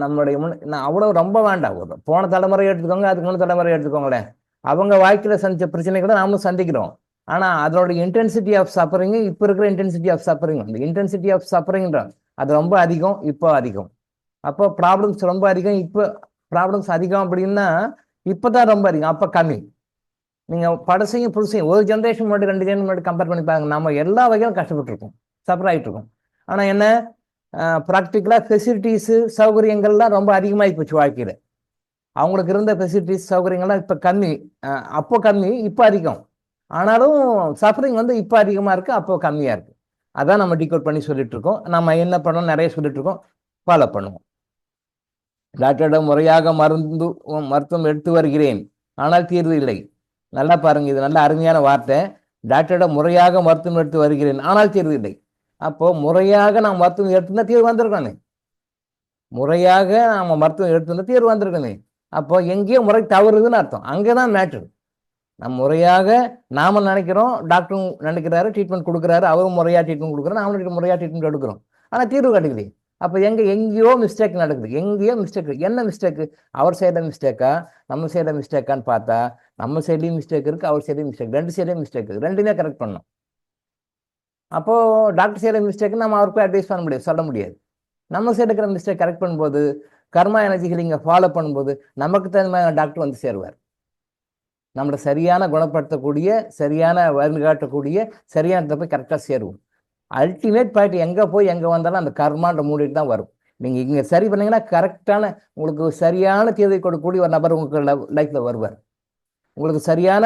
நம்மளுடைய நான் அவ்வளோ ரொம்ப வேண்டாம். போன தலைமுறை எடுத்துக்கோங்க, அதுக்கு முன்ன தலைமுறை எடுத்துக்கோங்களேன். அவங்க வாழ்க்கையில் சந்தித்த பிரச்சனைகளை நாமளும் சந்திக்கிறோம். ஆனால் அதோடைய இன்டென்சிட்டி ஆஃப் சஃபரிங்கு இப்போ இருக்கிற இன்டென்சிட்டி ஆஃப் சஃபரிங், இந்த இன்டென்சிட்டி ஆஃப் சஃபரிங்ன்ற அது ரொம்ப அதிகம், இப்போ அதிகம். அப்போ ப்ராப்ளம்ஸ் ரொம்ப அதிகம். இப்போ ப்ராப்ளம்ஸ் அதிகம் அப்படின்னா இப்போ தான் ரொம்ப அதிகம், அப்போ கம்மி. நீங்கள் படசையும் புதுசையும் ஒரு ஜென்ரேஷன் முன்னாடி 2 ஜென்ரேஷன் முன்னாடி கம்பேர் பண்ணி பாருங்க. நம்ம எல்லா வகையிலும் கஷ்டப்பட்டுருக்கோம், சஃபர் ஆகிட்டு இருக்கோம். ஆனால் என்ன ப்ராக்டிக்கலாக ஃபெசிலிட்டிஸு சௌகரியங்கள்லாம் ரொம்ப அதிகமாகி போச்சு வாழ்க்கையில். அவங்களுக்கு இருந்த ஃபெசிலிட்டிஸ் சௌகரியங்கள்லாம் இப்போ கம்மி, அப்போ கம்மி, இப்போ அதிகம். ஆனாலும் சஃபரிங் வந்து இப்போ அதிகமாக இருக்குது, அப்போ கம்மியாக இருக்குது. அதான் நம்ம டிகோட் பண்ணி சொல்லிட்டு இருக்கோம். நம்ம என்ன பண்ணோம், நிறைய சொல்லிட்டு இருக்கோம், ஃபாலோ பண்ணுவோம். டாக்டரிடம் முறையாக மருத்துவம் எடுத்து வருகிறேன், ஆனால் தீர்வு இல்லை. நல்லா பாருங்க, இது நல்ல அருமையான வார்த்தை. டாக்டரிடம் முறையாக மருத்துவம் எடுத்து வருகிறேன், ஆனால் தீர்வு இல்லை. அப்போ முறையாக நாம் மருத்துவம் எடுத்துருந்தா தீர்வு வந்திருக்கோமே. முறையாக நம்ம மருத்துவம் எடுத்துருந்தா தீர்வு வந்திருக்கோமே. அப்போ எங்கேயோ முறை தவறுதுன்னு அர்த்தம். அங்கேதான் மேட்ரு. நம்ம முறையாக நாம நினைக்கிறோம், டாக்டரும் நினைக்கிறாரு, ட்ரீட்மெண்ட் கொடுக்குறாரு, அவரும் முறையாக ட்ரீட்மெண்ட் கொடுக்குறாரு, நாமளும் முறையாக ட்ரீட்மெண்ட் எடுக்கிறோம். ஆனால் தீர்வு கிடைக்குது. அப்போ எங்கேயோ மிஸ்டேக் நடக்குது, எங்கேயோ மிஸ்டேக். என்ன மிஸ்டேக்கு? அவர் சைடில் மிஸ்டேக்கா, நம்ம சைடில் மிஸ்டேக்கான்னு பார்த்தா நம்ம சைட்லேயும் மிஸ்டேக் இருக்குது, அவர் சைட்லேயும் மிஸ்டேக், 2 சைட்லேயும் மிஸ்டேக் இருக்குது. ரெண்டுமே கரெக்ட் பண்ணோம். அப்போது டாக்டர் சைடில் மிஸ்டேக்கு நம்ம அவருக்கு அட்வைஸ் பண்ண முடியாது, சொல்ல முடியாது. நம்ம சைடு இருக்கிற மிஸ்டேக் கரெக்ட் பண்ணும்போது, கர்மா எனர்ஜி ஹீலிங்கை ஃபாலோ பண்ணும்போது நமக்கு தகுந்த டாக்டர் வந்து சேருவார். நம்மளை சரியான குணப்படுத்தக்கூடிய, சரியான வழிகாட்டக்கூடிய, சரியான போய் கரெக்டாக சேருவோம். அல்டிமேட் பாயிண்ட் எங்கே வந்தாலும் அந்த கர்மான்ற மூடிட்டு தான் வரும். நீங்கள் இங்கே சரி பண்ணீங்கன்னா கரெக்டான உங்களுக்கு சரியான தீர்வை கொடுக்கக்கூடிய ஒரு நபர் உங்களுக்கு லைஃப்பில் வருவார். உங்களுக்கு சரியான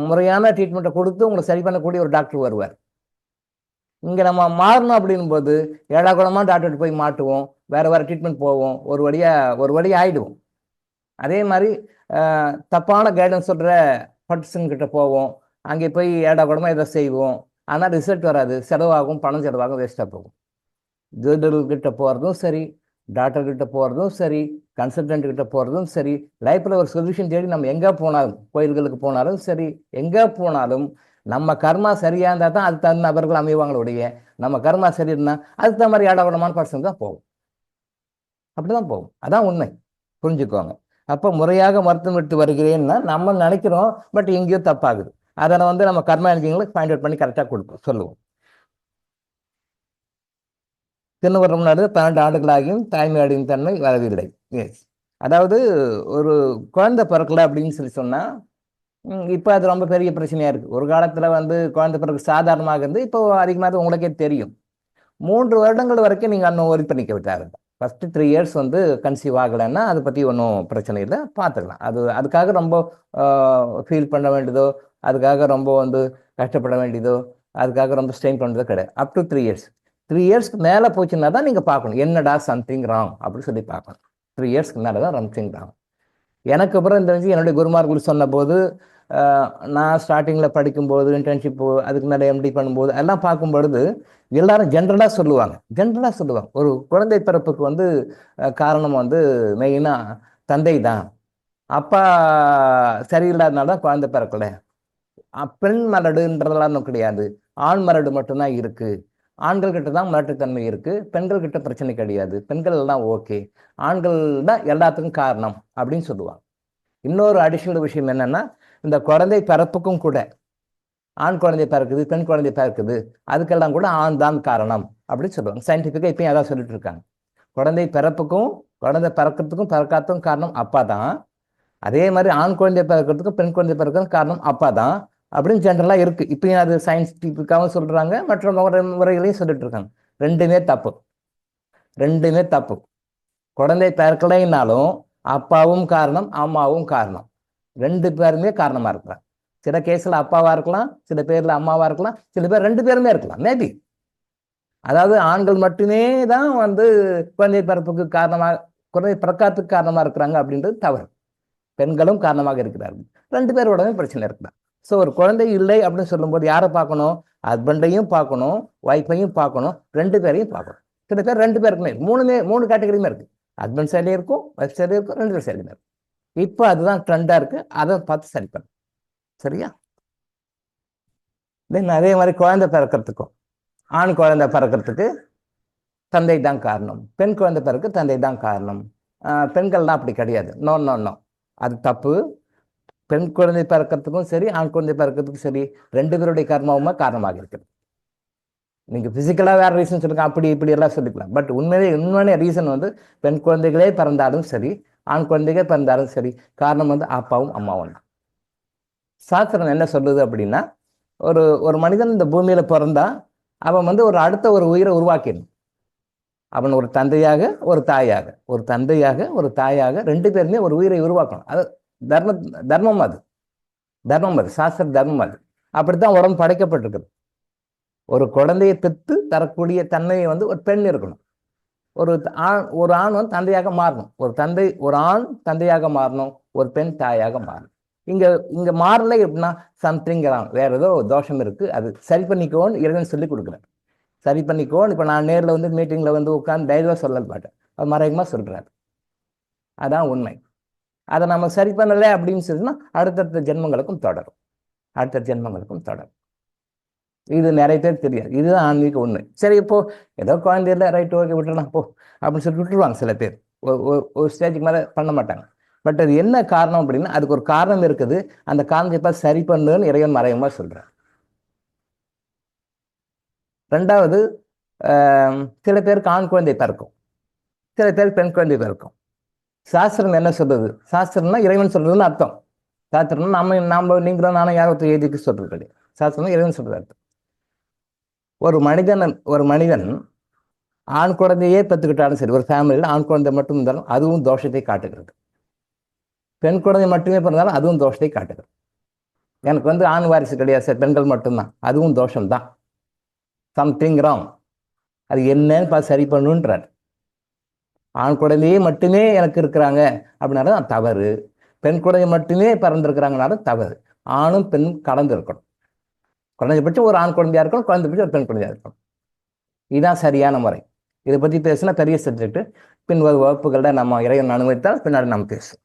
முறையான ட்ரீட்மெண்ட்டை கொடுத்து உங்களுக்கு சரி பண்ணக்கூடிய ஒரு டாக்டர் வருவார். இங்கே நம்ம மாறணும் அப்படின் போது ஏழாகுடமாக டாக்டர்கிட்ட போய் மாட்டுவோம், வேறு ட்ரீட்மெண்ட் போவோம், ஒரு வழி ஆகிடுவோம். அதே மாதிரி தப்பான கைடன்ஸ் சொல்கிற பர்சன்கிட்ட போவோம், அங்கே போய் ஏடாகுடமாக எதை செய்வோம், ஆனால் ரிசல்ட் வராது, செலவாகும், பணம் செலவாகும், வேஸ்ட்டாக போகும். ஜோதிடர்கிட்ட போகிறதும் சரி, டாக்டர்கிட்ட போகிறதும் சரி, கன்சல்டன்ட்கிட்ட போகிறதும் சரி, லைஃப்பில் ஒரு சொல்யூஷன் தேடி நம்ம எங்கே போனாலும், கோயில்களுக்கு போனாலும் சரி, எங்கே போனாலும் நம்ம கர்மா சரியாக இருந்தால் தான் அதுக்கு தகுந்த நபர்கள் அமைவாங்களுடைய. நம்ம கர்மா சரி இருந்தால் அதுக்கு தகுந்த மாதிரி ஏடாகுடமான பர்சன் தான் போகும். அப்படி தான் போகும். அதான் உண்மை, புரிஞ்சுக்கோங்க. அப்போ முறையாக மருத்துவம் எடுத்து வருகிறேன்னா நம்ம நினைக்கிறோம், பட் எங்கேயோ தப்பாகுது. அதை வந்து நம்ம கர்மா எனர்ஜிங்களுக்கு ஃபைண்ட் அவுட் பண்ணி கரெக்டாக கொடுப்போம், சொல்லுவோம். திருவரம் நாடு 12 ஆண்டுகளாகியும் தாய்மை அடையும் தன்மை வரவில்லை. எஸ், அதாவது ஒரு குழந்தை பிறக்கல அப்படின்னு சொன்னா இப்போ அது ரொம்ப பெரிய பிரச்சனையா இருக்கு. ஒரு காலத்துல வந்து குழந்தை பிறகு சாதாரணமாக இருந்து இப்போ அதிகமாக உங்களுக்கே தெரியும். 3 வருடங்கள் வரைக்கும் நீங்க இன்னும் ஒரி பண்ணிக்க விட்டாரு. ஃபர்ஸ்ட் 3 இயர்ஸ் வந்து கன்சீவ் ஆகலைன்னா அதை பத்தி ஒன்றும் பிரச்சனை இல்லை, பார்த்துக்கலாம். அதுக்காக ரொம்ப ஃபீல் பண்ண வேண்டியதோ, அதுக்காக ரொம்ப வந்து கஷ்டப்பட வேண்டியதோ, அதுக்காக ரொம்ப ஸ்ட்ரெயின் பண்ணுறதோ கிடையாது. Up to 3 years. 3 இயர்ஸ்க்கு மேலே போச்சுன்னா தான் நீங்கள் பார்க்கணும், என்னடா சம்திங் ராங் அப்படின்னு சொல்லி பார்க்கணும். 3 இயர்ஸ்க்கு மேலே தான் சம்திங் ராங். எனக்கு அப்புறம் இந்த என்னுடைய குருமார்கள் சொன்ன போது, நான் ஸ்டார்டிங்கில் படிக்கும்போது, இன்டர்ன்ஷிப், அதுக்கு மேலே எம்டி பண்ணும்போது எல்லாம் பார்க்கும் பொழுது எல்லாரும் ஜென்ரலாக சொல்லுவாங்க, ஒரு குழந்தை பிறப்புக்கு வந்து காரணம் வந்து மெயினாக தந்தை தான், அப்பா சரியில்லாதனால தான் குழந்தை பிறக்கல. பெண் மரடுன்றதெல்லாம் கிடையாது, ஆண் மரடு மட்டும்தான் இருக்கு. ஆண்கள் கிட்ட தான் மலட்டுத்தன்மை இருக்கு, பெண்கள் கிட்ட பிரச்சனை கிடையாது, பெண்கள் எல்லாம் ஓகே, ஆண்கள் தான் எல்லாத்துக்கும் காரணம் அப்படின்னு சொல்லுவாங்க. இன்னொரு அடிஷனல் விஷயம் என்னன்னா, இந்த குழந்தை பிறப்புக்கும் கூட ஆண் குழந்தை பிறக்குது, பெண் குழந்தை பிறக்குது, அதுக்கெல்லாம் கூட ஆண் தான் காரணம் அப்படின்னு சொல்லுவாங்க. சயின்டிஃபிக்காக இப்பயும் அதான் சொல்லிட்டு இருக்காங்க. குழந்தை பிறப்புக்கும் குழந்தை பிறக்கிறதுக்கும் பிறக்காததுக்கும் காரணம் அப்பா தான், அதே மாதிரி ஆண் குழந்தை பிறக்கிறதுக்கும் பெண் குழந்தை பிறக்கிறதுக்கும் காரணம் அப்பா தான் அப்படின்னு ஜென்ரலாக இருக்கு. இப்பயும் அது சயின்டிஃபிக்காகவும் சொல்றாங்க, மற்ற முறைகளையும் சொல்லிட்டு இருக்காங்க. ரெண்டுமே தப்பு. குழந்தை பிறக்கலைன்னாலும் அப்பாவும் காரணம், அம்மாவும் காரணம், 2 பேருமே காரணமா இருக்கலாம். சில கேஸ்ல அப்பாவா இருக்கலாம், சில பேர்ல அம்மாவா இருக்கலாம், சில பேர் 2 பேருமே இருக்கலாம் மேபி. அதாவது ஆண்கள் மட்டுமே தான் வந்து குழந்தை பிறப்புக்கு காரணமாக, குழந்தை பிறக்காத்துக்கு காரணமா இருக்கிறாங்க அப்படின்றது தவறு. பெண்களும் காரணமாக இருக்கிறார்கள், 2 பேரோடவே பிரச்சனை இருக்கலாம். ஸோ ஒரு குழந்தை இல்லை அப்படின்னு சொல்லும்போது யாரை பார்க்கணும்? ஹஸ்பண்டையும் பார்க்கணும், ஒய்ஃபையும் பார்க்கணும், 2 பேரையும் பார்க்கணும். சில பேர் 2 பேருக்குமே 3 கேட்டகரியுமே இருக்கு. ஹஸ்பண்ட் சைட்லேயும் இருக்கும், ஒய்ஃப் சைட்லேயும் இருக்கும், 2 பேர் சைட்லையுமே இருக்கும். இப்போ அதுதான் ட்ரெண்டா இருக்கு, அதை பார்த்து சரி பண்ணு. சரியா? தென் அதே மாதிரி குழந்தை பிறக்கிறதுக்கும், ஆண் குழந்தை பிறக்கிறதுக்கு தந்தை தான் காரணம், பெண் குழந்தை பிறகு தந்தை தான் காரணம். பெண்கள்லாம் அப்படி கிடையாது. நோ, அது தப்பு. பெண் குழந்தை பிறக்கிறதுக்கும் சரி, ஆண் குழந்தை பிறக்கிறதுக்கும் சரி, 2 பேருடைய கர்மாவுமே காரணமாக இருக்குது. நீங்க பிசிக்கலா வேற ரீசன் சொல்லுங்க, அப்படி இப்படி எல்லாம் சொல்லிக்கலாம். பட் உண்மையான ரீசன் வந்து பெண் குழந்தைகளே பிறந்தாலும் சரி, ஆண் குழந்தைகள் பிறந்தாலும் சரி, காரணம் வந்து அப்பாவும் அம்மாவும் தான். சாஸ்திரம் என்ன சொல்லுது அப்படின்னா, ஒரு மனிதன் இந்த பூமியில பிறந்தா அவன் வந்து அடுத்த ஒரு உயிரை உருவாக்கிடணும். அவன் ஒரு தந்தையாக ஒரு தாயாக 2 பேருமே ஒரு உயிரை உருவாக்கணும். அது தர்மம், அது சாஸ்திர தர்மம். அது அப்படித்தான் உடம்பு படைக்கப்பட்டிருக்குது. ஒரு குழந்தையை பெற்று தரக்கூடிய தன்மையை வந்து ஒரு பெண் இருக்கணும். ஒரு ஆண் வந்து தந்தையாக மாறணும், ஒரு ஆண் தந்தையாக மாறணும், ஒரு பெண் தாயாக மாறணும். இங்க மாறல எப்படின்னா சம்திங் வேற ஏதோ தோஷம் இருக்கு, அது சரி பண்ணிக்கோன்னு இறைவன் சொல்லி கொடுக்குறாரு. சரி பண்ணிக்கோன்னு இப்போ நான் நேரில் வந்து மீட்டிங்ல வந்து உட்காந்து தைரியமாக சொல்ல மாட்டேன், அது மறைமுகமா சொல்றாரு. அதான் உண்மை. அதை நம்ம சரி பண்ணலை அப்படின்னு சொன்னா அடுத்தடுத்த ஜென்மங்களுக்கும் தொடரும். இது நிறைய பேர் தெரியாது. இதுதான் ஆன்மீக உண்மை. சரி, இப்போ ஏதோ குழந்தையில ரைட், ஓகே, விட்டுலாம் போ அப்படின்னு சொல்லி விட்டுருவாங்க சில பேர். ஒரு ஸ்டேஜுக்கு மேலே பண்ண மாட்டாங்க. பட் அது என்ன காரணம் அப்படின்னா, அதுக்கு ஒரு காரணம் இருக்குது. அந்த காரணத்தை பார்த்து சரி பண்ணுன்னு இறைவன் மறைமுகமா சொல்றார். 2வது, சில பேருக்கு ஆண் குழந்தை பிறக்கும், சில பேருக்கு பெண் குழந்தை பிறக்கும். சாஸ்திரம் என்ன சொல்றது? சாஸ்திரம்னா இறைவன் சொல்றதுன்னு அர்த்தம். சாஸ்திரம்னா நீங்களும் நானும் யாரும் ஒருத்தர் எழுதிக்கு சொல்றது கிடையாது. சாஸ்திரம்னா இறைவன் சொல்றது அர்த்தம். ஒரு மனிதன் ஆண் குழந்தையே பெற்றுக்கிட்டாலும் சரி, ஒரு ஃபேமிலியில் ஆண் குழந்தை மட்டும் இருந்தாலும் அதுவும் தோஷத்தை காட்டுகிறது. பெண் குழந்தை மட்டுமே பிறந்தாலும் அதுவும் தோஷத்தை காட்டுகிறது. எனக்கு வந்து ஆண் வாரிசு கிடையாது சார், பெண்கள் மட்டும்தான், அதுவும் தோஷம்தான். Something wrong. அது என்னன்னு பார்த்து சரி பண்ணுன்றார். ஆண் குழந்தையே மட்டுமே எனக்கு இருக்கிறாங்க அப்படின்னாலும் தவறு, பெண் குழந்தை மட்டுமே பிறந்திருக்கிறாங்கனாலும் தவறு. ஆணும் பெண்ணும் கலந்து இருக்கணும். குழந்தைபட்சம் ஒரு ஆண் குழந்தையா இருக்கணும், குழந்தைபட்சம் ஒரு பெண் குழந்தையா இருக்கணும். இதுதான் சரியான முறை. இதை பற்றி பேசினா பெரிய சப்ஜெக்ட். பின்வரும் வகுப்புகளில் நம்ம இறைவன் அனுமதித்தால் பின்னாடி நம்ம பேசுவோம்.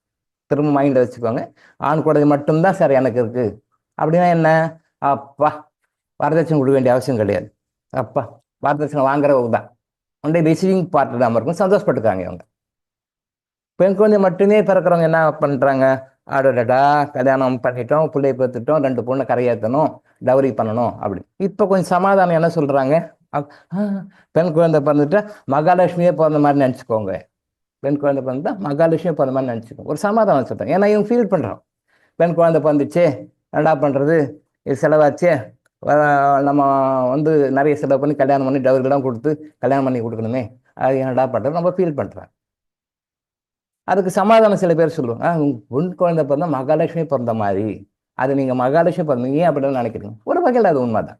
திரும்ப மைண்டை வச்சுக்கோங்க. ஆண் குழந்தை மட்டும்தான் சார் எனக்கு இருக்கு அப்படின்னா என்ன? அப்பா வரதட்சணை கொடுக்க வேண்டிய அவசியம் கிடையாது. அப்பா வரதட்சணை வாங்குறவங்க தான் ஒன்றை ரிசீவிங் பார்ட் தான் இருக்கும், சந்தோஷப்பட்டுக்காங்க இவங்க. பெண் குழந்தை மட்டுமே பிறக்கிறவங்க என்ன பண்றாங்க? ஆடோடா கல்யாணம் பண்ணிட்டோம், பிள்ளைய பெற்றுட்டோம், 2 பொண்ணை கரையேற்றணும், டவுரி பண்ணணும் அப்படி. இப்போ கொஞ்சம் சமாதானம் என்ன சொல்றாங்க, பெண் குழந்தை பிறந்துட்டா மகாலட்சுமியே பிறந்த மாதிரி நினச்சிக்கோங்க, பெண் குழந்தை பிறந்தா மகாலட்சுமியே பிறந்த மாதிரி நினச்சிக்கோங்க, ஒரு சமாதானம் சொல்றாங்க. ஏன்னா இவங்க ஃபீல் பண்றோம், பெண் குழந்தை பிறந்துச்சு, என்னடா பண்றது, இது செலவாச்சே, நம்ம வந்து நிறைய செலவு பண்ணி கல்யாணம் பண்ணி டவுரிலாம் கொடுத்து கல்யாணம் பண்ணி கொடுக்கணுமே, அது என்னடா பண்றது, நம்ம ஃபீல் பண்றோம். அதுக்கு சமாதானம் சில பேர் சொல்லுவாங்க, பொன் குழந்தை பிறந்தா மகாலட்சுமி பிறந்த மாதிரி, அது நீங்க மகாலட்சுமி பிறந்தீங்க ஏன் அப்படின்னு நினைக்கிறீங்க. ஒரு வகையில் அது உண்மைதான்.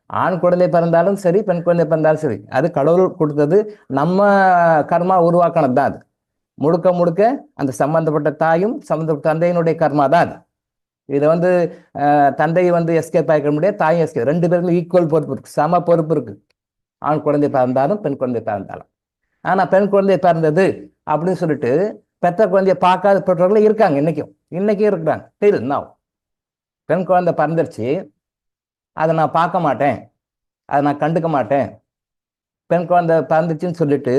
ஆண் குழந்தை பிறந்தாலும் சரி, பெண் குழந்தை பிறந்தாலும் சரி, அது கடவுள் கொடுத்தது, நம்ம கர்மா உருவாக்கினது தான். அது முழுக்க முழுக்க அந்த சம்பந்தப்பட்ட தாயும் சம்பந்தப்பட்ட தந்தையினுடைய கர்மா தான் அது. இதை வந்து தந்தை வந்து எஸ்கேப் ஆகிக்க முடியாது, தாயும் எஸ்கேப், 2 பேருக்கும் ஈக்குவல் பொறுப்பு இருக்கு, சம பொறுப்பு இருக்கு. ஆண் குழந்தை பிறந்தாலும் பெண் குழந்தை பிறந்தாலும். ஆனா பெண் குழந்தை பிறந்தது அப்படின்னு சொல்லிட்டு பெற்ற குழந்தைய பார்க்காத பெற்றோர்கள் இருக்காங்க, இன்னைக்கும் இருக்கிறாங்க. தெரியல நான் பெண் குழந்தை பிறந்துருச்சு, அதை நான் பார்க்க மாட்டேன், அதை நான் கண்டுக்க மாட்டேன், பெண் குழந்தை பிறந்துச்சுன்னு சொல்லிட்டு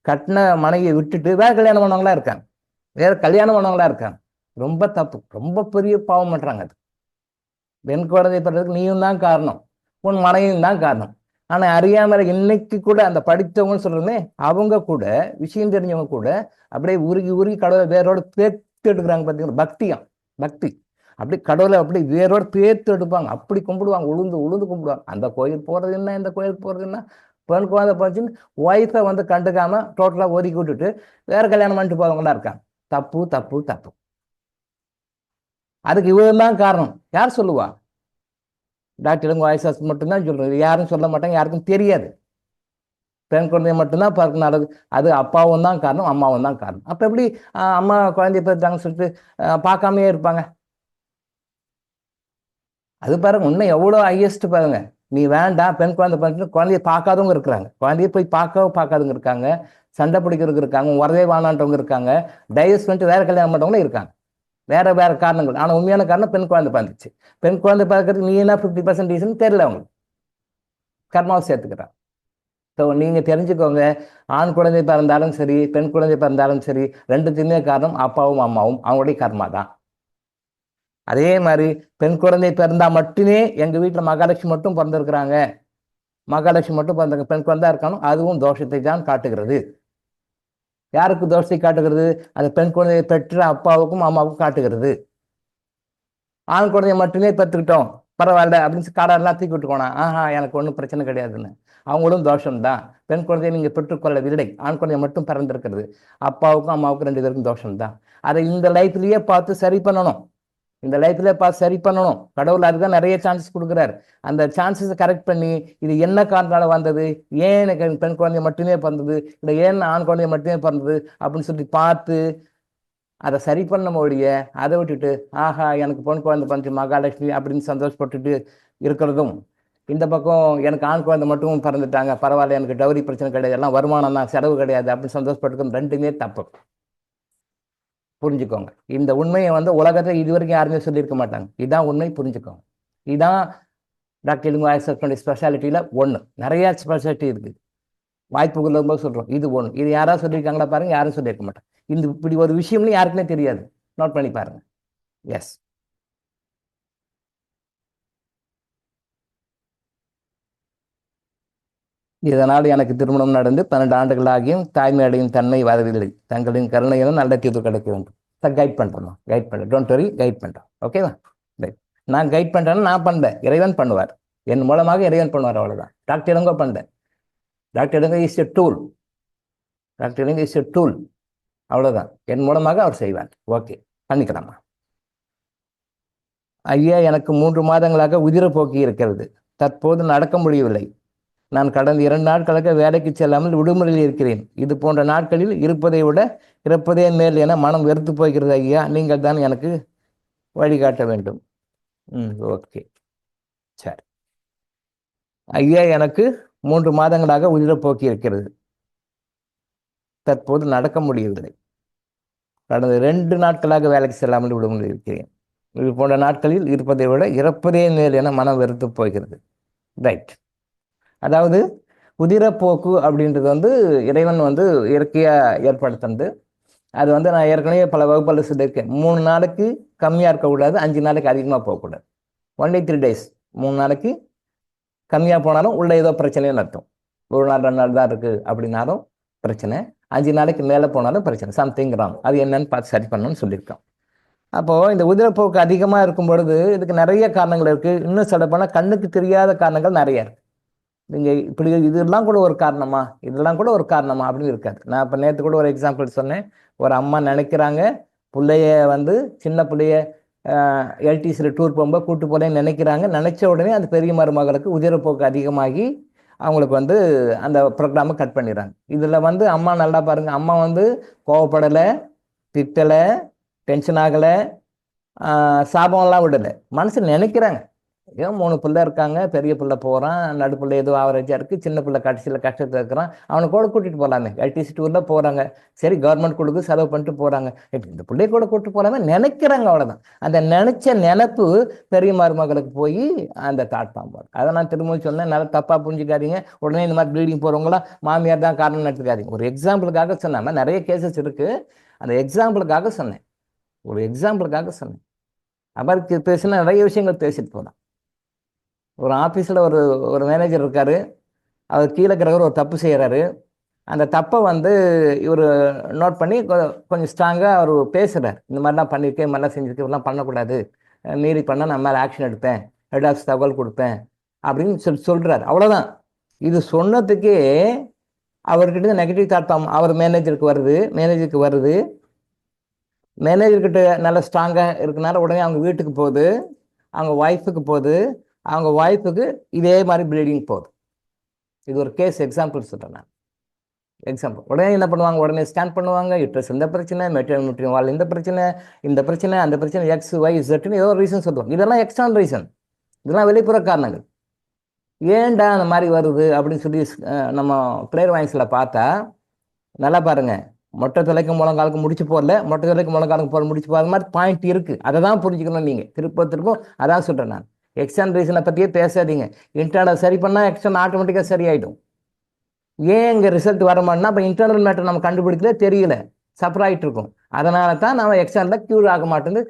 கட்டின மனைவியை விட்டுட்டு வேற கல்யாணம் பண்ணவங்களா இருக்காங்க, வேற கல்யாணம் பண்ணவங்களா இருக்காங்க. ரொம்ப தப்பு, ரொம்ப பெரிய பாவம் பண்றாங்க. அது பெண் குழந்தை பிறந்ததுக்கு நீயும் தான் காரணம், உன் மனைவியும் தான் காரணம். ஆனா அறியாமல இன்னைக்கு கூட அந்த படித்தவங்கன்னு சொல்றோமே, அவங்க கூட விஷயம் தெரிஞ்சவங்க கூட அப்படியே உருகி கடவுளை வேரோட பேர்த்து எடுக்கிறாங்க. பார்த்தீங்கன்னா பக்தி அப்படி கடவுளை அப்படி வேரோட பேர்த்து எடுப்பாங்க, அப்படி கும்பிடுவாங்க, உளுந்து கும்பிடுவாங்க. அந்த கோயில் போறது என்ன, இந்த கோயில் போறது என்ன, பெண் குழந்தை போச்சுன்னு ஒய்ஃபை வந்து கண்டுக்காம டோட்டலா ஒதுக்கி விட்டுட்டு வேற கல்யாணம் பண்ணிட்டு போறவங்களா இருக்காங்க. தப்பு தப்பு தப்பு. அதுக்கு இவன் தான் காரணம். யார் சொல்லுவா? டாக்டர் வாய்ஸ் மட்டும்தான் சொல்றது, யாரும் சொல்ல மாட்டாங்க, யாருக்கும் தெரியாது. பெண் குழந்தைய மட்டும்தான் பார்க்கணும், அது அப்பாவும் தான் காரணம், அம்மாவும் தான் காரணம். அப்ப எப்படி அம்மா குழந்தைய பெற்றாங்கன்னு சொல்லிட்டு பார்க்காமையே இருப்பாங்க? அது பாருங்க, இன்னும் எவ்வளோ ஹையஸ்ட் பாருங்க. நீ வேண்டாம் பெண் குழந்தை பண்ணிட்டு குழந்தைய பார்க்காதவங்க இருக்கிறாங்க, குழந்தைய போய் பார்க்காதவங்க இருக்காங்க, சண்டை பிடிக்கிறதுக்கு இருக்காங்க, வரவே வாழான்றவங்க இருக்காங்க, டைவர்ஸ் பண்ணிட்டு வேற கல்யாணம் பண்ணுறவங்களும் இருக்காங்க, வேற காரணங்கள். ஆனால் உண்மையான காரணம் பெண் குழந்தை பிறந்துச்சு. பெண் குழந்தை பார்க்கறதுக்கு நீ என்ன 50% ரீசன் தெரியல, அவங்களுக்கு கர்மாவை சேர்த்துக்கிறான். ஸோ நீங்க தெரிஞ்சுக்கோங்க, ஆண் குழந்தை பிறந்தாலும் சரி, பெண் குழந்தை பிறந்தாலும் சரி, 2த்துக்குமே காரணம் அப்பாவும் அம்மாவும், அவங்களுடைய கர்மா தான். அதே மாதிரி பெண் குழந்தை பிறந்தா மட்டுமே எங்க வீட்டுல மகாலட்சுமி மட்டும் பிறந்திருக்கிறாங்க, மகாலட்சுமி மட்டும் பிறந்த பெண் குழந்தை இருக்கானும், அதுவும் தோஷத்தை தான் காட்டுகிறது. யாருக்கு தோஷத்தை காட்டுகிறது? அந்த பெண் குழந்தையை பெற்ற அப்பாவுக்கும் அம்மாவுக்கும் காட்டுகிறது. ஆண் குழந்தைய மட்டுமே பெற்றுக்கிட்டோம் பரவாயில்ல அப்படின்னு காடெல்லாம் தூக்கி விட்டுக்கோனா, எனக்கு ஒன்றும் பிரச்சனை கிடையாதுன்னு, அவங்களும் தோஷம்தான். பெண் குழந்தையை நீங்க பெற்றுக்கொள்ளவில்லை, ஆண் குழந்தைய மட்டும் பிறந்திருக்கிறது, அப்பாவுக்கும் அம்மாவுக்கும் 2 பேருக்கும் தோஷம்தான். அதை இந்த லைஃப்லயே பார்த்து சரி பண்ணணும், கடவுள் அதுதான் நிறைய சான்சஸ் கொடுக்குறாரு. அந்த சான்சஸை கரெக்ட் பண்ணி இது என்ன காரணத்தால வந்தது, ஏன் எனக்கு பெண் குழந்தைய மட்டுமே பிறந்தது, இல்லை ஏன் ஆண் குழந்தைய மட்டுமே பிறந்தது அப்படின்னு சொல்லி பார்த்து அதை சரி பண்ண முடிய, அதை விட்டுட்டு எனக்கு பொன் குழந்தை பிறந்து மகாலட்சுமி அப்படின்னு சந்தோஷப்பட்டுட்டு இருக்கிறதும், இந்த பக்கம் எனக்கு ஆண் குழந்தை மட்டும் பிறந்துட்டாங்க பரவாயில்ல, எனக்கு டவுரி பிரச்சனை கிடையாது, எல்லாம் வருமானம் தான், செலவு கிடையாது அப்படின்னு சந்தோஷப்பட்டுக்கும், 2மே தப்பு. புரிஞ்சுக்கோங்க. இந்த உண்மையை வந்து உலகத்தை இதுவரைக்கும் யாருமே சொல்லியிருக்க மாட்டாங்க. இதுதான் உண்மை, புரிஞ்சுக்கோங்க. இதுதான் டாக்டர் இளங்கோ ஸ்பெஷாலிட்டியில ஒன்று. நிறைய ஸ்பெஷாலிட்டி இருக்கு, வாய்ப்புகள் ரொம்ப சொல்றோம், இது ஒன்று. இது யாராவது சொல்லியிருக்காங்களா பாருங்க, யாரும் சொல்லியிருக்க மாட்டாங்க. இப்படி ஒரு விஷயம்னு யாருக்குமே தெரியாது, நோட் பண்ணி பாருங்க. எஸ், இதனால் எனக்கு திருமணம் நடந்து 12 ஆண்டுகளாகியும் தாய்மை அடையும் தன்மை வரவில்லை, தங்களின் கருணையிலும் நல்ல தீர்வு கிடைக்க வேண்டும். கைட் பண்றோம், டோன்ட் வரி, கைட் பண்றோம். ஓகேவா? நான் கைட் பண்றேன்னு நான் பண்ணேன், இறைவன் பண்ணுவார், என் மூலமாக இறைவன் பண்ணுவார், அவ்வளவுதான். டாக்டர் இளங்கோ பண்ணேன், doctor Ilango is a tool, அவ்வளவுதான். என் மூலமாக அவர் செய்வார். ஓகே, பண்ணிக்கலாமா? ஐயா, எனக்கு 3 மாதங்களாக உதிரப்போக்கி இருக்கிறது, தற்போது நடக்க முடியவில்லை. நான் கடந்த 2 நாட்களாக வேலைக்கு செல்லாமல் விடுமுறையில் இருக்கிறேன். இது போன்ற நாட்களில் இருப்பதை விட இறப்பதே மேல் என மனம் வெறுத்து போகிறது. ஐயா, நீங்கள் தான் எனக்கு வழிகாட்ட வேண்டும். ஓகே, சரி. ஐயா, எனக்கு 3 மாதங்களாக உதிரப்போக்கி இருக்கிறது, தற்போது நடக்க முடியவில்லை. கடந்த 2 நாட்களாக வேலைக்கு செல்லாமல் விடுமுறையில் இருக்கிறேன். இது போன்ற நாட்களில் இருப்பதை விட இறப்பதே மேல் என மனம் வெறுத்து போகிறது. ரைட். அதாவது உதிரப்போக்கு அப்படின்றது வந்து இறைவன் வந்து இயற்கையா ஏற்படுத்தினது. அது வந்து நான் ஏற்கனவே பல வகுப்புகள் சொல்லியிருக்கேன். 3 நாளைக்கு கம்மியாக இருக்கக்கூடாது, 5 நாளைக்கு அதிகமாக போகக்கூடாது. Only 3 days. 3 நாளைக்கு கம்மியாக போனாலும் உள்ள ஏதோ பிரச்சனைன்னு அர்த்தம். 1 நாள் 2 நாள் தான் இருக்குது அப்படின்னாலும் பிரச்சனை, 5 நாளைக்கு மேலே போனாலும் பிரச்சனை, சம்திங் ராங். அது என்னன்னு பார்த்து சரி பண்ணணும்னு சொல்லியிருக்கோம். அப்போது இந்த உதிரப்போக்கு அதிகமாக இருக்கும் பொழுது இதுக்கு நிறைய காரணங்கள் இருக்குது. இன்னும் சொல்ல போனால் கண்ணுக்கு தெரியாத காரணங்கள் நிறைய இருக்குது. நீங்கள் இப்படி இதெல்லாம் கூட ஒரு காரணமா, இதெல்லாம் கூட ஒரு காரணமா அப்படின்னு இருக்காது. நான் இப்போ நேற்று கூட ஒரு எக்ஸாம்பிள் சொன்னேன். ஒரு அம்மா நினைக்கிறாங்க பிள்ளைய வந்து சின்ன பிள்ளைய எல்டிசியில் டூர் போகும்போது கூட்டு போகிறேன்னு நினைக்கிறாங்க. நினச்ச உடனே அந்த பெரிய மருமகளுக்கு உதிரப்போக்கு அதிகமாகி அவங்களுக்கு வந்து அந்த ப்ரோக்ராமை கட் பண்ணிடுறாங்க. இதில் வந்து அம்மா நல்லா பாருங்கள், அம்மா வந்து கோவப்படலை, திட்டலை, டென்ஷன் ஆகலை, சாபம்லாம் விடலை. மனசு நினைக்கிறாங்க. ஏன் 3 பிள்ளை இருக்காங்க, பெரிய பிள்ளை போகிறான், நடு பிள்ளை ஏதோ ஆவரேஜாக இருக்குது, சின்ன பிள்ளை கடைசியில் கஷ்டத்தில் இருக்கிறான், அவனை கூட கூட்டிகிட்டு போகலாமே. எல்டிசி டூரில் போகிறாங்க, சரி கவர்மெண்ட் கொடுக்கு செலவு பண்ணிட்டு போகிறாங்க, இப்போ இந்த பிள்ளைய கூட கூப்பிட்டு போகலாமே நினைக்கிறாங்க. அவ்வளோதான். அந்த நினச்ச நினப்பு பெரிய மருமகளுக்கு போய் அந்த தாட் பாம்பாடு. அதை நான் திரும்ப சொன்னேன், நல்லா தப்பாக புரிஞ்சுக்காதீங்க. உடனே இந்த மாதிரி ப்ளீடிங் போகிறவங்களாம் மாமியார் தான் காரணம்னு எடுத்துக்காதீங்க. ஒரு எக்ஸாம்பிளுக்காக சொன்னாங்க, நிறைய கேசஸ் இருக்குது, அந்த எக்ஸாம்பிளுக்காக சொன்னேன், ஒரு எக்ஸாம்பிளுக்காக சொன்னேன். அவருக்கு பேசினா நிறைய விஷயங்கள் பேசிட்டு போகலாம். ஒரு ஆஃபீஸில் ஒரு மேனேஜர் இருக்கார், அவர் கீழே இருக்கிறவர் ஒரு தப்பு செய்கிறாரு. அந்த தப்பை வந்து இவர் நோட் பண்ணி கொஞ்சம் ஸ்ட்ராங்காக அவர் பேசுகிறார். இந்த மாதிரிலாம் பண்ணியிருக்கேன், இந்த மாதிரிலாம் செஞ்சுருக்கேன், இதெல்லாம் பண்ணக்கூடாது, மீறி பண்ணால் நான் மேலே ஆக்ஷன் எடுப்பேன், ஹெட் ஆஃபீஸ் தகவல் கொடுப்பேன் அப்படின்னு சொல்கிறார். அவ்வளோதான். இது சொன்னதுக்கே அவர்கிட்ட நெகட்டிவ் தாட் அவர் மேனேஜருக்கு வருது. மேனேஜர்கிட்ட நல்லா ஸ்ட்ராங்காக இருக்கனால உடனே அவங்க வீட்டுக்கு போகுது, அவங்க ஒய்ஃபுக்கு போகுது, அவங்க ஒய்ஃபுக்கு இதே மாதிரி ப்ளீடிங் போகுது. இது ஒரு கேஸ் எக்ஸாம்பிள் சொல்கிறேன் நான். எக்ஸாம்பிள் உடனே என்ன பண்ணுவாங்க, உடனே ஸ்கேன் பண்ணுவாங்க, யூட்ரஸ் இந்த பிரச்சனை, மெட்டர்னிட்டி வால் இந்த பிரச்சனை, அந்த பிரச்சனை, எக்ஸ் ஒய் இசட்னு ஏதோ ரீசன் சொல்லுவாங்க. இதெல்லாம் எக்ஸ்டர்னல் ரீசன், இதெல்லாம் வெளிப்புற காரணங்கள். ஏன்டா அந்த மாதிரி வருது அப்படின்னு சொல்லி நம்ம பிளேயர் வாய்ஸில் பார்த்தா நல்லா பாருங்கள், மொட்டை தலைக்கும் முழங்காலுக்கு முடிச்சு போடல, மொட்டை தலைக்கும் முழங்காலுக்கு போட முடிச்சு போகிற மாதிரி பாயிண்ட் இருக்குது. அதை தான் புரிஞ்சுக்கணும் நீங்கள். திருப்பம் அதான் சொல்கிறேன் நான். எக்ஸ்டர்னல் ரீசனை பற்றியே பேசாதீங்க. இன்டர்னல் சரி பண்ணால் எக்ஸ்டர்னல் ஆட்டோமேட்டிக்காக சரியாயிடும். ஏன் இங்கே ரிசல்ட் வரமாட்டேன்னா இப்போ இன்டர்னல் மேட்டர் நம்ம கண்டுபிடிக்கல, தெரியல, சஃபர் ஆகிட்டு இருக்கும். அதனால தான் நம்ம எக்ஸ்டர்னலில் க்யூர் ஆக மாட்டேன்னு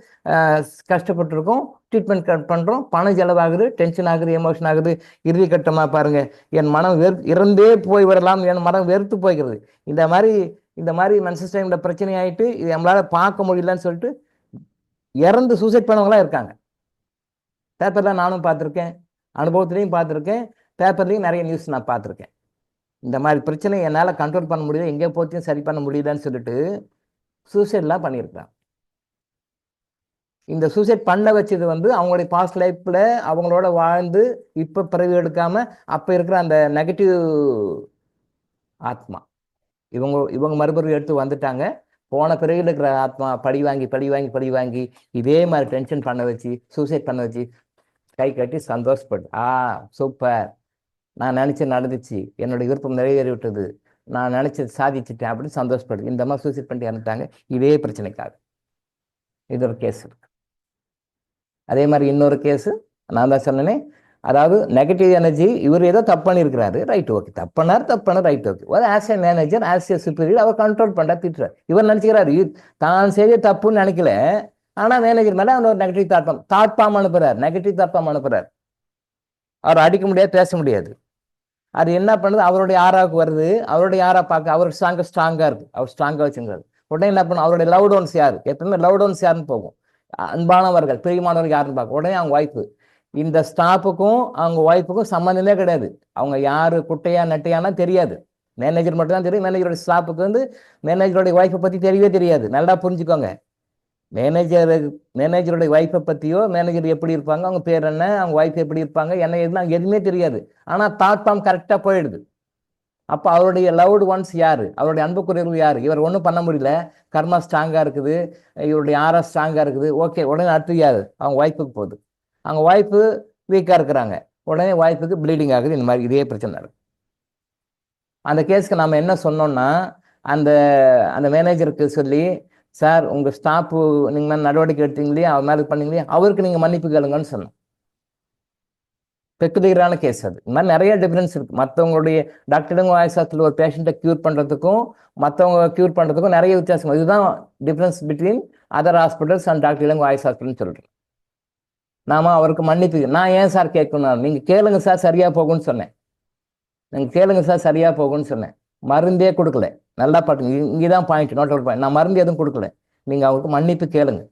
கஷ்டப்பட்டுருக்கோம், ட்ரீட்மெண்ட் கட் பண்ணுறோம், பணம் செலவாகுது, டென்ஷன் ஆகுது, எமோஷன் ஆகுது. இறுதி கட்டமாக பாருங்கள், என் மனம் இறந்தே போய் வரலாம், என் மனம் வெறுத்து போய்கிறது. இந்த மாதிரி மென்சஸ் டைமில் பிரச்சனை ஆகிட்டு இது நம்மளால் பார்க்க முடியலன்னு சொல்லிட்டு இறந்து சூசைட் பண்ணவங்களாம் இருக்காங்க. பேப்பரில் நானும் பார்த்துருக்கேன், அனுபவத்துலேயும் பார்த்துருக்கேன், பேப்பர்லேயும் நிறைய நியூஸ் நான் பார்த்துருக்கேன். இந்த மாதிரி பிரச்சனை என்னால் கண்ட்ரோல் பண்ண முடியல, எங்கே போச்சும் சரி பண்ண முடியலன்னு சொல்லிட்டு சூசைட்லாம் பண்ணியிருக்காங்க. இந்த சூசைட் பண்ண வச்சது வந்து அவங்களுடைய பாஸ்ட் லைஃப்பில் அவங்களோட வாழ்ந்து இப்போ பிறகு எடுக்காமல் அப்போ இருக்கிற அந்த நெகட்டிவ் ஆத்மா இவங்க மறுபடியும் எடுத்து வந்துட்டாங்க. போன பிறகு இருக்கிற ஆத்மா படி வாங்கி இதே மாதிரி டென்ஷன் பண்ண வச்சு, சூசைட் பண்ண வச்சு, கை கட்டி சந்தோஷப்படு, சூப்பர், நான் நினச்சது நடந்துச்சு, என்னோட விருப்பம் நிறைவேறி விட்டது, நான் நினச்சது சாதிச்சுட்டேன் அப்படின்னு சந்தோஷப்படு. இந்த மாதிரி சூசைட் பண்ணிட்டு இறந்துட்டாங்க இதே பிரச்சனைக்காக. இது ஒரு கேஸ் இருக்கு. அதே மாதிரி இன்னொரு கேஸு நான் தான் சொன்னேனே, அதாவது நெகட்டிவ் எனர்ஜி, இவர் ஏதோ தப்பு பண்ணியிருக்கிறாரு, ரைட் ஓகே, தப்பான right okay. As a manager, as a superior அவர் கண்ட்ரோல் பண்ண திட்டுறாரு. இவர் நினச்சிக்கிறாரு தான் செய்ய தப்புன்னு நினைக்கல, ஆனால் மேனேஜர் மேலே அவர் ஒரு நெகட்டிவ் தாட் ஃபார்ம் அனுப்புறாரு, நெகட்டிவ் தாட் ஃபார்ம் அனுப்புறாரு. அவர் அடிக்க முடியாது, பேச முடியாது. அது என்ன பண்ணுது, அவருடைய ஆறாவுக்கு வருது, அவருடைய ஆறா பார்க்க அவர் ஸ்ட்ராங்காக இருக்குது, அவர் ஸ்ட்ராங்காக வச்சுங்கிறாரு. உடனே என்ன பண்ணும், அவருடைய லவ் டவுன்ஸ் யார், எப்பவுமே லவ் டவுன்ஸ் யாருன்னு போகும், அன்பானவர்கள் பிரியமானவர்கள் யாருன்னு பார்க்கும். உடனே அவங்க ஒய்ஃபு, இந்த ஸ்டாஃபுக்கும் அவங்க ஒய்ஃபுக்கும் சம்மந்தமே கிடையாது. அவங்க யார் குட்டையா நட்டையானா தெரியாது, மேனேஜர் மட்டும் தான் தெரியும். மேனேஜரோட ஸ்டாஃபுக்கு வந்து மேனேஜரோடைய ஒய்ஃபை பற்றி தெரியவே தெரியாது. நல்லா புரிஞ்சுக்கோங்க, மேனேஜருடைய ஒய்ஃபை பற்றியோ, மேனேஜர் எப்படி இருப்பாங்க, அவங்க பேர் என்ன, அவங்க ஒய்ஃப் எப்படி இருப்பாங்க, என்ன எதுவுமே தெரியாது. ஆனால் தாட் ஃபார்ம் கரெக்டாக போயிடுது. அப்போ அவருடைய லவ்டு ஒன்ஸ் யார், அவருடைய அன்புக்குரியவர்கள் யார், இவர் ஒன்றும் பண்ண முடியல, கர்மா ஸ்ட்ராங்காக இருக்குது, இவருடைய ஆரா ஸ்ட்ராங்காக இருக்குது, ஓகே. உடனே அடுத்து யார், அவங்க ஒய்ஃபுக்கு போகுது. அவங்க ஒய்ஃபு வீக்காக இருக்கிறாங்க, உடனே ஒய்ஃபுக்கு ப்ளீடிங் ஆகுது. இந்த மாதிரி இதே பிரச்சனை இருக்குது. அந்த கேஸுக்கு நம்ம என்ன சொன்னோம்னா, அந்த மேனேஜருக்கு சொல்லி, சார் உங்கள் ஸ்டாஃபு நீங்கள் மேலே நடவடிக்கை எடுத்தீங்களே, அவர் மேலே பண்ணீங்களே, அவருக்கு நீங்கள் மன்னிப்பு கேளுங்கன்னு சொன்னோம். பெக்குலியரான கேஸ் அது. இந்த மாதிரி நிறைய டிஃபரன்ஸ் இருக்கு. மற்றவங்களுடைய டாக்டருங்க வாய்ஸ் ஒரு பேஷண்ட்டை க்யூர் பண்ணுறதுக்கும் மற்றவங்க க்யூர் பண்ணுறதுக்கும் நிறைய வித்தியாசம். இதுதான் difference between other hospitals and doctor Ilango voice ஹாஸ்பிட்டல்னு சொல்கிறேன். நாம அவருக்கு மன்னிப்பு நான் ஏன் சார் கேட்கணும், நீங்கள் கேளுங்க சார் சரியாக போகும்னு சொன்னேன். நீங்கள் கேளுங்க சார் சரியாக போகும்னு சொன்னேன். மருந்தே கொடுக்கல. நல்லா பாட்டுங்க, இங்கே தான் பாயிண்ட், நோட் அவுட் பாயிண்ட். நான் மருந்து எதுவும் கொடுக்கல. நீங்கள் அவருக்கு மன்னிப்பு கேளுங்க.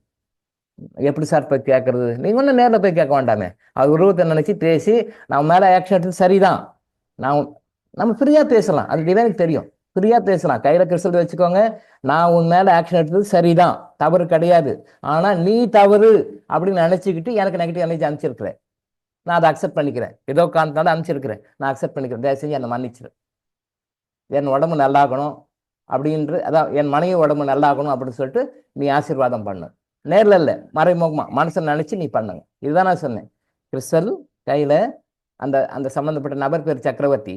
எப்படி சார் போய் கேட்கறது? நீங்கள் ஒன்றும் நேரில் போய் கேட்க வேண்டாமே. அது உருவத்தை நினச்சி பேசி நம்ம மேலே ஆக்ஷன் எடுத்து சரிதான். நம்ம ஃப்ரீயாக பேசலாம். அது டிவைனுக்கு தெரியும். ஃப்ரீயாக பேசலாம். கையில் கிறிஸ்டல் வச்சுக்கோங்க. நான் உன் மேலே ஆக்ஷன் எடுத்தது சரிதான், தவறு கிடையாது. ஆனால் நீ தவறு அப்படின்னு நினச்சிக்கிட்டு எனக்கு நெகட்டிவ் எனர்ஜி அனுப்பிச்சிருக்கிறேன். நான் அதை அக்செப்ட் பண்ணிக்கிறேன். ஏதோ காரணத்தால அனுப்பிச்சிருக்கிறேன். நான் அக்செப்ட் பண்ணிக்கிறேன். தயவு செஞ்சு என்னை மன்னிச்சிரு. என் உடம்பு நல்லாகணும் அப்படின்று, அதான் என் மனைவி உடம்பு நல்லாகணும் அப்படின்னு சொல்லிட்டு நீ ஆசீர்வாதம் பண்ணு. நேரில் இல்லை, மறைமுகமாக மனசை நினச்சி நீ பண்ணுங்க. இதுதான் நான் சொன்னேன். கிறிஸ்டல் கையில் அந்த அந்த சம்மந்தப்பட்ட நபர் பேர் சக்கரவர்த்தி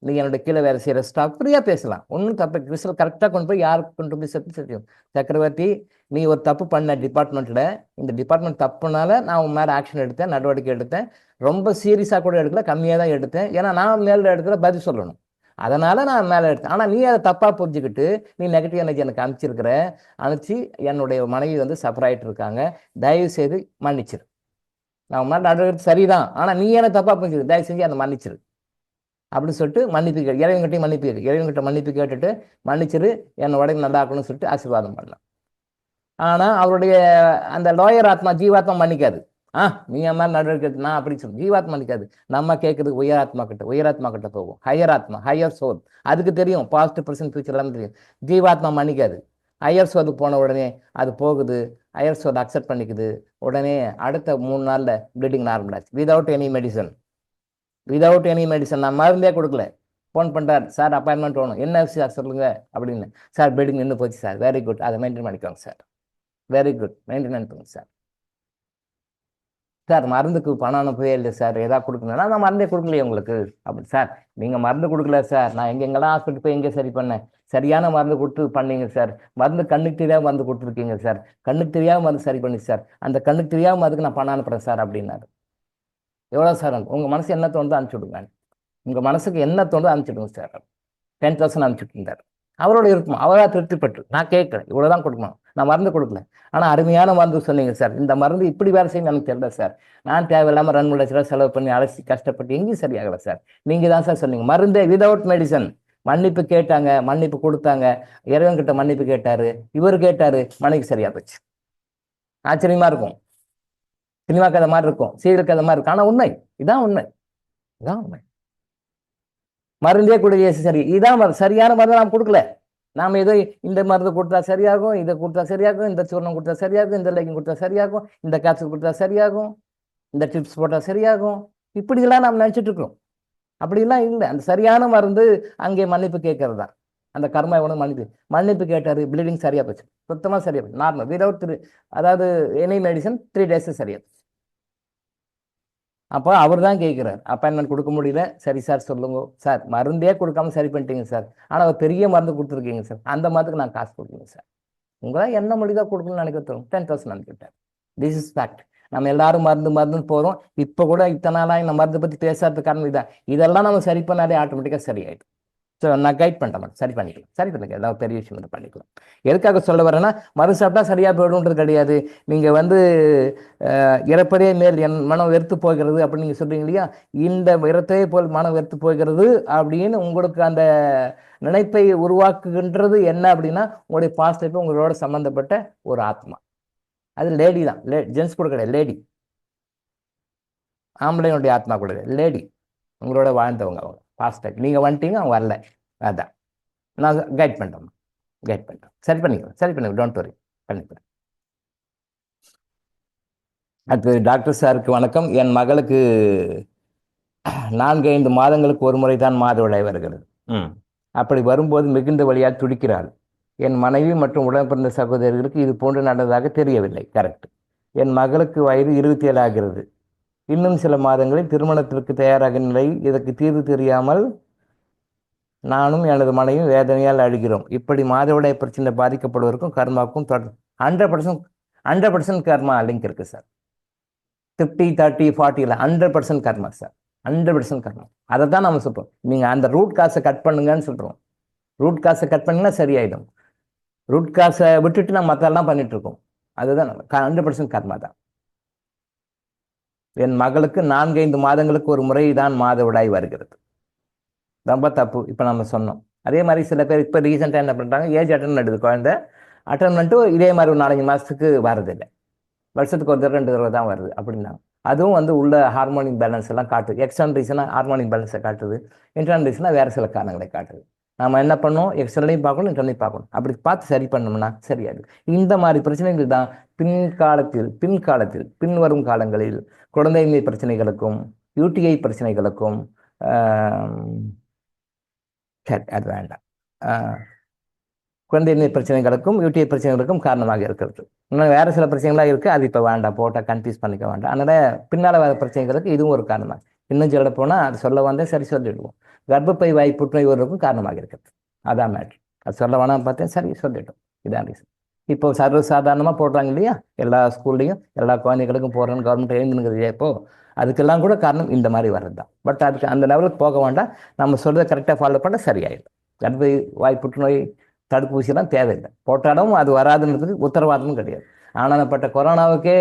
நீ என்னோட கீழே வேலை செய்கிற ஸ்டாஃப் ஃப்ரீயாக பேசலாம். ஒன்றும் தப்பு. கிறிஸ்டல் கரெக்டாக கொண்டு போய் யாருக்கு கொண்டு போய் தெரியும். சக்கரவர்த்தி நீ ஒரு தப்பு பண்ண டிபார்ட்மெண்ட்டில், இந்த டிபார்ட்மெண்ட் தப்புனால நான் உன் மேலே ஆக்ஷன் எடுத்தேன், நடவடிக்கை எடுத்தேன். ரொம்ப சீரியஸாக கூட எடுக்கல, கம்மியாக தான் எடுத்தேன். ஏன்னா நான் மேலே எடுக்கிற பதில் சொல்லணும். அதனால நான் மேலே எடுத்தேன். ஆனால் நீ அதை தப்பாக புரிஞ்சுக்கிட்டு நீ நெகட்டிவ் எனர்ஜி எனக்கு அனுப்பிச்சு என்னுடைய மனைவி வந்து சஃபர் ஆகிட்டு இருக்காங்க. தயவு செய்து மன்னிச்சிரு. நான் மேலே நடவடிக்கை சரிதான், ஆனால் நீ என்ன தப்பாக புரிஞ்சுக்கிட்டு தயவு செஞ்சு அதை மன்னிச்சிரு அப்படின்னு சொல்லிட்டு மன்னிப்பு இறைவன்கிட்டையும் இறைவன்கிட்ட மன்னிப்பு கேட்டுட்டு மன்னிச்சிரு, என்னை உடம்பு நல்லாக்கணும்னு சொல்லிட்டு ஆசீர்வாதம் பண்ணலாம். ஆனால் அவருடைய அந்த லோயர் ஆத்மா ஜீவாத்மா மன்னிக்காது. நீ என் மேலே நடவடிக்கை நான் அப்படி சொல்லு. ஜீவாத்மா மன்னிக்காது. நம்ம கேட்குறது உயராத்மா கிட்ட போகும். Higher soul. அதுக்கு தெரியும் பாஸ்ட் ப்ரெசன்ட் ஃபியூச்சர் எல்லாமே தெரியும். ஜீவாத்மா மன்னிக்காது. ஹையர் சோலுக்கு போன உடனே அது போகுது. ஹையர் சோல் அக்செப்ட் பண்ணிக்குது. உடனே அடுத்த 3 நாளில் ப்ளீடிங் நார்மல் ஆச்சு. Without any medicine. நான் மருந்தே கொடுக்கல. ஃபோன் பண்ணுறார், சார் அப்பாயின்மெண்ட் வேணும். என்ன சார் சொல்லுங்க அப்படின்னு. சார் ப்ளீடிங் நின்று போச்சு சார். வெரி குட், அதை மெயின்டைன் பண்ணிக்கோங்க சார். வெரி குட், மெயின்டைன் பண்ணுங்க சார். சார் மருந்துக்கு பணம் அனுப்பவே இல்லை சார், ஏதாவது கொடுக்கணும்னா நான் மருந்தே கொடுக்கலையே உங்களுக்கு அப்படி. சார் நீங்கள் மருந்து கொடுக்கல சார், நான் எங்கெங்கெல்லாம் ஹாஸ்பிட்டல் போய் எங்கே சரி பண்ணேன், சரியான மருந்து கொடுத்து பண்ணீங்க சார். மருந்து கண்ணுக்கு தெரியாமல் மருந்து கொடுத்துருக்கீங்க சார். கண்ணுக்கு தெரியாமல் மருந்து சரி பண்ணி சார். அந்த கண்ணுக்கு தெரியாமல் மருந்துக்கு நான் பணம் அனுப்புகிறேன் சார் அப்படின்னாரு. எவ்வளோ சார்? உங்கள் மனசு என்ன தோணுதோ அனுப்பிச்சுடுங்க. உங்கள் மனசுக்கு என்ன தோணுதோ அனுப்பிச்சுடுங்க சார். 10,000 அனுப்பிச்சுட்டார். அவரோட இருக்கும். அவராக திருப்திப்பட்டு நான் கேட்குறேன், இவ்வளோதான் கொடுக்கணும், நான் மருந்து கொடுக்கல. ஆனால் அருமையான மருந்து சொன்னீங்க சார். இந்த மருந்து இப்படி வேலை செய்யணும் எனக்கு தெரியல சார். நான் தேவையில்லாமல் 2-3 லட்ச ரூபா செலவு பண்ணி அலசி கஷ்டப்பட்டு எங்கேயும் சரியாகலை சார். நீங்கள் தான் சார் சொன்னீங்க மருந்தே விதவுட் மெடிசன். மன்னிப்பு கேட்டாங்க, மன்னிப்பு கொடுத்தாங்க. இறைவன்கிட்ட மன்னிப்பு கேட்டார், இவர் கேட்டார், மனைவி சரியாக போச்சு. ஆச்சரியமாக இருக்கும். சினிமா கதை மாதிரி இருக்கும், சீரியல் கதை மாதிரி இருக்கும். ஆனால் உண்மை இதான் உண்மை. மருந்தே கொடுக்க சரி, இதான் சரியான மருந்து நாம் கொடுக்கல. நாம் ஏதோ இந்த மருந்து கொடுத்தா சரியாகும், இதை கொடுத்தா சரியாகும், இந்த சூர்ணம் கொடுத்தா சரியாகும், இந்த லேக்கிங் கொடுத்தா சரியாகும், இந்த கேப்சூல் கொடுத்தா சரியாகும், இந்த டிப்ஸ் போட்டால் சரியாகும், இப்படிலாம் நாம் நினச்சிட்டு இருக்கிறோம். அப்படிலாம் இல்லை. அந்த சரியான மருந்து அங்கே மன்னிப்பு கேட்கறது தான். அந்த கர்மா எவனும் மன்னிப்பு கேட்டார், ப்ளீடிங் சரியாக போச்சு, சுத்தமாக சரியாக போச்சு, நார்மல் விதவுட் அதாவது எனி மெடிசன் 3 days சரியாக போச்சு. அப்போ அவர் தான் கேட்குறார், அப்பாயின்மெண்ட் கொடுக்க முடியல, சரி சார் சொல்லுங்க சார், மருந்தே கொடுக்காம சரி பண்ணிட்டீங்க சார், ஆனால் ஒரு பெரிய மருந்து கொடுத்துருக்கீங்க சார், அந்த மருந்துக்கு நான் காசு கொடுக்குங்க சார், உங்களால் என்ன முடியுதோ கொடுக்கணும்னு நினைக்கிறோம். 10,000 அனுப்பிவிட்டார். This is fact. நம்ம எல்லாரும் மருந்துன்னு போகிறோம். இப்போ கூட இத்தனை நாளாக இந்த மருந்தை பற்றி பேசாததுக்கு காரணம் இதான். இதெல்லாம் நம்ம சரி பண்ணாலே ஆட்டோமேட்டிக்காக சரியாயிடும். ஸோ நான் கைட் பண்ணுறேன், சரி பண்ணிக்கலாம் ஏதாவது பெரிய விஷயம் வந்து பண்ணிக்கலாம். எதுக்காக சொல்ல வரேன்னா, மருந்து சாப்பிட்டா சரியாக போய்டுன்றது கிடையாது. நீங்கள் வந்து இறப்பதே மேல் என் மனம் வெறுத்து போகிறது அப்படின்னு நீங்கள் சொல்கிறீங்க இல்லையா, இந்த இறத்தையே போல் மனம் வெறுத்து போகிறது அப்படின்னு உங்களுக்கு அந்த நினைப்பை உருவாக்குகின்றது என்ன அப்படின்னா, உங்களுடைய பாஸ்ட் லைஃப் உங்களோட சம்மந்தப்பட்ட ஒரு ஆத்மா. அது லேடி தான், ஜென்ஸ் கூட கிடையாது, லேடி. ஆம்பளைனுடைய ஆத்மா கூட லேடி, உங்களோட வாழ்ந்தவங்க. அவங்க பாஸ்ட் லைஃப் நீங்கள் வந்துட்டீங்க, அவங்க வரல. அதான் நான் கைட் பண்ணுறேன். சரி பண்ணிக்கலாம். டோன்ட் வரி, பண்ணிக்கிறேன். அடுத்து டாக்டர் சாருக்கு வணக்கம். என் மகளுக்கு 4-5 மாதங்களுக்கு ஒரு முறை தான் மாதவிடாய் வருகிறது. அப்படி வரும்போது மிகுந்த வழியாக துடிக்கிறாள். என் மனைவி மற்றும் உடன் பிறந்த சகோதரர்களுக்கு இது போன்று நடந்ததாக தெரியவில்லை. கரெக்ட். என் மகளுக்கு வயது 27 ஆகிறது. இன்னும் சில மாதங்களில் திருமணத்திற்கு தயாராக நிலை. இதற்கு தீர்வு தெரியாமல் நானும் எனது மனைவியும் வேதனையால் அழுகிறோம். இப்படி மாதவிடாய் பிரச்சனை பாதிக்கப்படுவதற்கும் கர்மாவுக்கும் 100% கர்மா லிங்க் இருக்கு சார். 50, 30, 40 இல்லை, 100% கர்மா சார். 100% கர்மா. அதை தான் நம்ம சொல்கிறோம். நீங்கள் அந்த ரூட் காசை கட் பண்ணுங்கன்னு சொல்கிறோம். ரூட் காசை கட் பண்ணிங்கன்னா சரியாயிடும். ரூட் காசை விட்டுட்டு நம்ம மற்றெல்லாம் பண்ணிட்டு இருக்கோம். அதுதான் 100% கர்மா தான். என் மகளுக்கு 4-5 மாதங்களுக்கு ஒரு முறை தான் மாதவிடாய் வருகிறது. ரொம்ப தப்பு. இப்போ நம்ம சொன்னோம். அதே மாதிரி சில பேர் இப்போ ரீசெண்டாக என்ன பண்ணுறாங்க, ஏஜ் அட்டன் பண்ணுது குழந்தை, அட்டன் பண்ணிட்டு இதே மாதிரி ஒரு 4-5 மாதத்துக்கு வரதில்லை, வருஷத்துக்கு ஒரு தடவை 2 தடவை தான் வருது அப்படின்னாங்க. அதுவும் வந்து உள்ள ஹார்மோனிக் பேலன்ஸ் எல்லாம் காட்டுது. எக்ஸ்டர்னல் ரீசனாக ஹார்மோனிக் பேலன்ஸை காட்டுது, இன்டர்னல் ரீசனாக வேறு சில காரணங்களை காட்டுது. நம்ம என்ன பண்ணோம், எக்ஸ்டர்னலையும் பார்க்கணும், இன்டர்னலையும் பார்க்கணும். அப்படி பார்த்து சரி பண்ணோம்னா சரியாது. இந்த மாதிரி பிரச்சனைகள் தான் பின்காலத்தில் பின்வரும் காலங்களில் குழந்தைமை பிரச்சனைகளுக்கும் யூடிஐ பிரச்சனைகளுக்கும் சரி அது வேண்டாம், குழந்தைமை பிரச்சனைகளுக்கும் யூடிஐ பிரச்சனைகளுக்கும் காரணமாக இருக்கிறது. இன்னும் வேறு சில பிரச்சனைகளாக இருக்குது, அது இப்போ வேண்டாம், போட்டால் கன்ஃபியூஸ் பண்ணிக்க வேண்டாம். அதனால் பின்னால் வர பிரச்சனைகளுக்கு இதுவும் ஒரு காரணமாக. இன்னும் சொல்ல போனால் அது சொல்ல வந்தே சரி சொல்லிடுவோம். கர்ப்பப்பை வாய் புற்றுநோய் வருவதற்கும் காரணமாக இருக்கிறது. அதான் மேட்ரு. அது சொல்ல வேணாம் பார்த்தேன், சரி சொல்லிட்டோம். இதான் ரீசன். இப்போ சர்வசாதாரணமாக போடுறாங்க இல்லையா, எல்லா ஸ்கூல்லையும் எல்லா குழந்தைகளுக்கும் போடுறேன்னு கவர்மெண்ட் எழுந்துனுங்கிறது. இப்போது அதுக்கெல்லாம் கூட காரணம் இந்த மாதிரி வர்றது தான். பட் அதுக்கு அந்த லெவலுக்கு போக வேண்டாம். நம்ம சொல்கிறத கரெக்டாக ஃபாலோ பண்ண சரியாயிடும். கர்ப்பப்பை வாய் புற்றுநோய் தடுப்பூசியெல்லாம் தேவையில்லை. போட்டாலும் அது வராதுன்றதுக்கு உத்தரவாதமும் கிடையாது. ஆனாப்பட்ட கொரோனாவுக்கே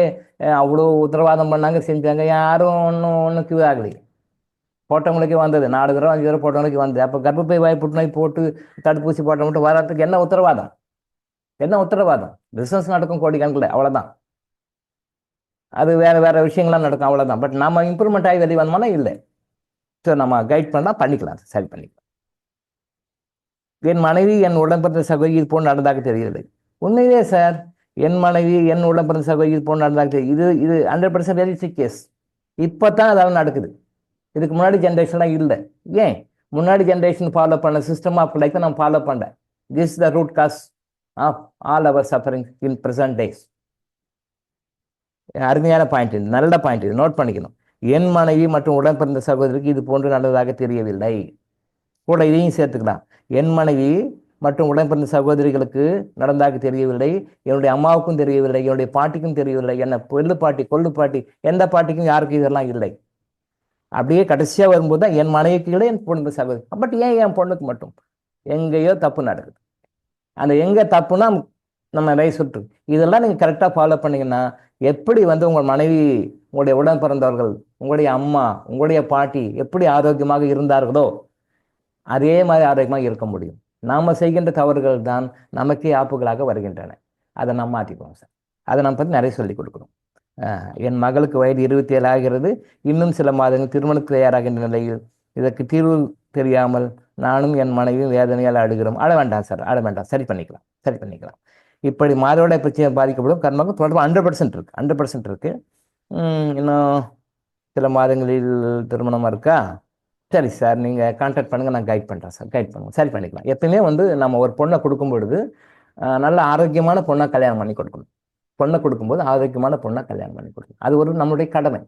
அவ்வளோ உத்தரவாதம் பண்ணாங்க, செஞ்சாங்க, யாரும் ஒன்றும் கியூ ஆகலையே. போட்டவங்களுக்கே வந்தது, 4 தடவை 5 தடவை போட்டவங்களுக்கு வந்தது. அப்போ கர்ப்பப்பை வாய் புற்றுநோய் போட்டு தடுப்பூசி போட்ட மட்டும் வராதுக்கு என்ன உத்தரவாதம்? என்ன உத்தரவாதம்? பிஸ்னஸ் நடக்கும் கோடிக்கணக்கில், அவ்வளோதான். அது வேறு விஷயங்கள்லாம் நடக்கும், அவ்வளோதான். பட் நம்ம இம்ப்ரூவ்மெண்ட் ஆகி வெளியே வந்தோம்னா இல்லை. ஸோ நம்ம கைட் பண்ணால் பண்ணிக்கலாம், சரி பண்ணிக்கலாம். என் மனைவி என் உடன்பிறந்த சகோதரி இது போன்று நடந்தாக தெரியவில்லை. உண்மையிலே சார், என் மனைவி என் உடன்பிறந்த சகோதரி இது போன்று நடந்தாக தெரியும். இது 100% ரியலிஸ்டிக் கேஸ். இப்போ தான் அதெல்லாம் நடக்குது. இதுக்கு முன்னாடி ஜென்ரேஷன்லாம் இல்லை. ஏன் முன்னாடி ஜென்ரேஷன் ஃபாலோ பண்ண சிஸ்டம் ஆஃப் லைஃப் நம்ம ஃபாலோ பண்ண. This the root cause of all our suffering in present days. அருமையான பாயிண்ட் இது, நல்ல பாயிண்ட் இது, நோட் பண்ணிக்கணும். என் மனைவி மற்றும் உடன்பிறந்த சகோதரிக்கு இது போன்று நல்லதாக தெரியவில்லை. கூட இதையும் சேர்த்துக்கலாம். என் மனைவி மற்றும் உடன்பிறந்த சகோதரிகளுக்கு நடந்தாக தெரியவில்லை, என்னுடைய அம்மாவுக்கும் தெரியவில்லை, என்னுடைய பாட்டிக்கும் தெரியவில்லை, என்ன பொல்லு பாட்டி கொள்ளு பாட்டி எந்த பாட்டிக்கும் யாருக்கும் இதெல்லாம் இல்லை. அப்படியே கடைசியாக வரும்போது தான் என் மனைவிக்கு இல்லை, என் பொண்ணு சகோதரி. பட் ஏன் என் பொண்ணுக்கு மட்டும் எங்கேயோ தப்பு நடக்குது. அந்த எங்கே தப்புனா நம்ம நிறைய சொல்லிட்டு இதெல்லாம் நீங்கள் கரெக்டாக ஃபாலோ பண்ணிங்கன்னா எப்படி வந்து உங்கள் மனைவி, உங்களுடைய உடன் பிறந்தவர்கள், உங்களுடைய அம்மா, உங்களுடைய பாட்டி எப்படி ஆரோக்கியமாக இருந்தார்களோ அதே மாதிரி ஆரோக்கியமாக இருக்க முடியும். நாம் செய்கின்ற தவறுகள் தான் நமக்கே ஆப்புகளாக வருகின்றன. அதை நம்ம மாற்றிக்குவோம் சார். அதை நம்ம பற்றி நிறைய சொல்லிக் கொடுக்குறோம். என் மகளுக்கு வயது 27 ஆகிறது. இன்னும் சில மாதங்கள் திருமணத்துக்கு தயாராகின்ற நிலையில் இதற்கு தீர்வு தெரியாமல் நானும் என் மனைவியும் வேதனையால் அழுகிறோம். அழ வேண்டாம் சார், அழ வேண்டாம், சரி பண்ணிக்கலாம். இப்படி மாதவிடாய் பிரச்சனை பாதிக்கப்படும் கர்மாவுக்கு தொடர்பு 100% இருக்குது. 100% இருக்குது. இன்னும் சில மாதங்களில் திருமணமாக இருக்கா? சரி சார், நீங்கள் கான்டாக்ட் பண்ணுங்கள், நான் கைட் பண்ணுறேன் சார். கைட் பண்ணுங்கள், சரி பண்ணிக்கலாம். எப்பயுமே வந்து நம்ம ஒரு பொண்ணை கொடுக்கும் பொழுது நல்ல ஆரோக்கியமான பொண்ணை கல்யாணம் பண்ணி கொடுக்கணும். பொண்ணை கொடுக்கும்போது ஆரோக்கியமான பொண்ணை கல்யாணம் பண்ணி கொடுக்கணும். அது ஒரு நம்மளுடைய கடமை.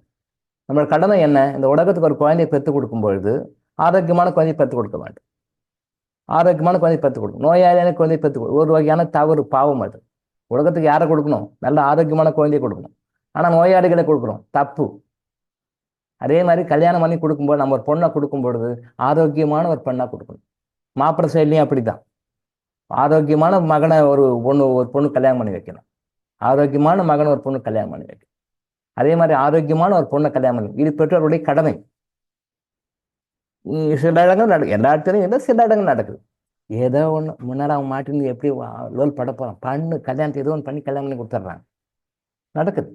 நம்மளோட கடமை என்ன? இந்த உலகத்துக்கு ஒரு குழந்தையை பெற்றுக் கொடுக்கும் பொழுது ஆரோக்கியமான குழந்தையை பெற்றுக் கொடுக்க வேண்டும். ஆரோக்கியமான குழந்தையை பெற்றுக் கொடுக்கணும். நோயாளியான குழந்தையை பெற்றுக் ஒரு வகையான தவறு, பாவம். அது உலகத்துக்கு யாரை கொடுக்கணும்? நல்ல ஆரோக்கியமான குழந்தையை கொடுக்கணும். ஆனால் நோயாளிகளை கொடுக்கணும், தப்பு. அதே மாதிரி கல்யாணம் பண்ணி கொடுக்கும்போது நம்ம ஒரு பொண்ணை கொடுக்கும் பொழுது ஆரோக்கியமான ஒரு பெண்ணாக கொடுக்கணும். மாப்பிள்ளை சைட்லையும் அப்படிதான். ஆரோக்கியமான மகனை ஒரு பொண்ணு கல்யாணம் பண்ணி வைக்கணும். ஆரோக்கியமான மகனை ஒரு பொண்ணு கல்யாணம் பண்ணி வைக்கணும். அதே மாதிரி ஆரோக்கியமான ஒரு பொண்ணை கல்யாணம் பண்ணி, இது பெற்றோருடைய கடமை. சில இடங்கள் எல்லா இடத்துலையும் இல்லை, சில இடங்கள் நடக்குது. ஏதோ ஒன்று முன்னாடி அவன் மாட்டின்னு எப்படி லோல் பட போகிறான், பண்ணு கல்யாணத்தை ஏதோ ஒன்று பண்ணி கல்யாணம் பண்ணி கொடுத்துட்றாங்க. நடக்குது.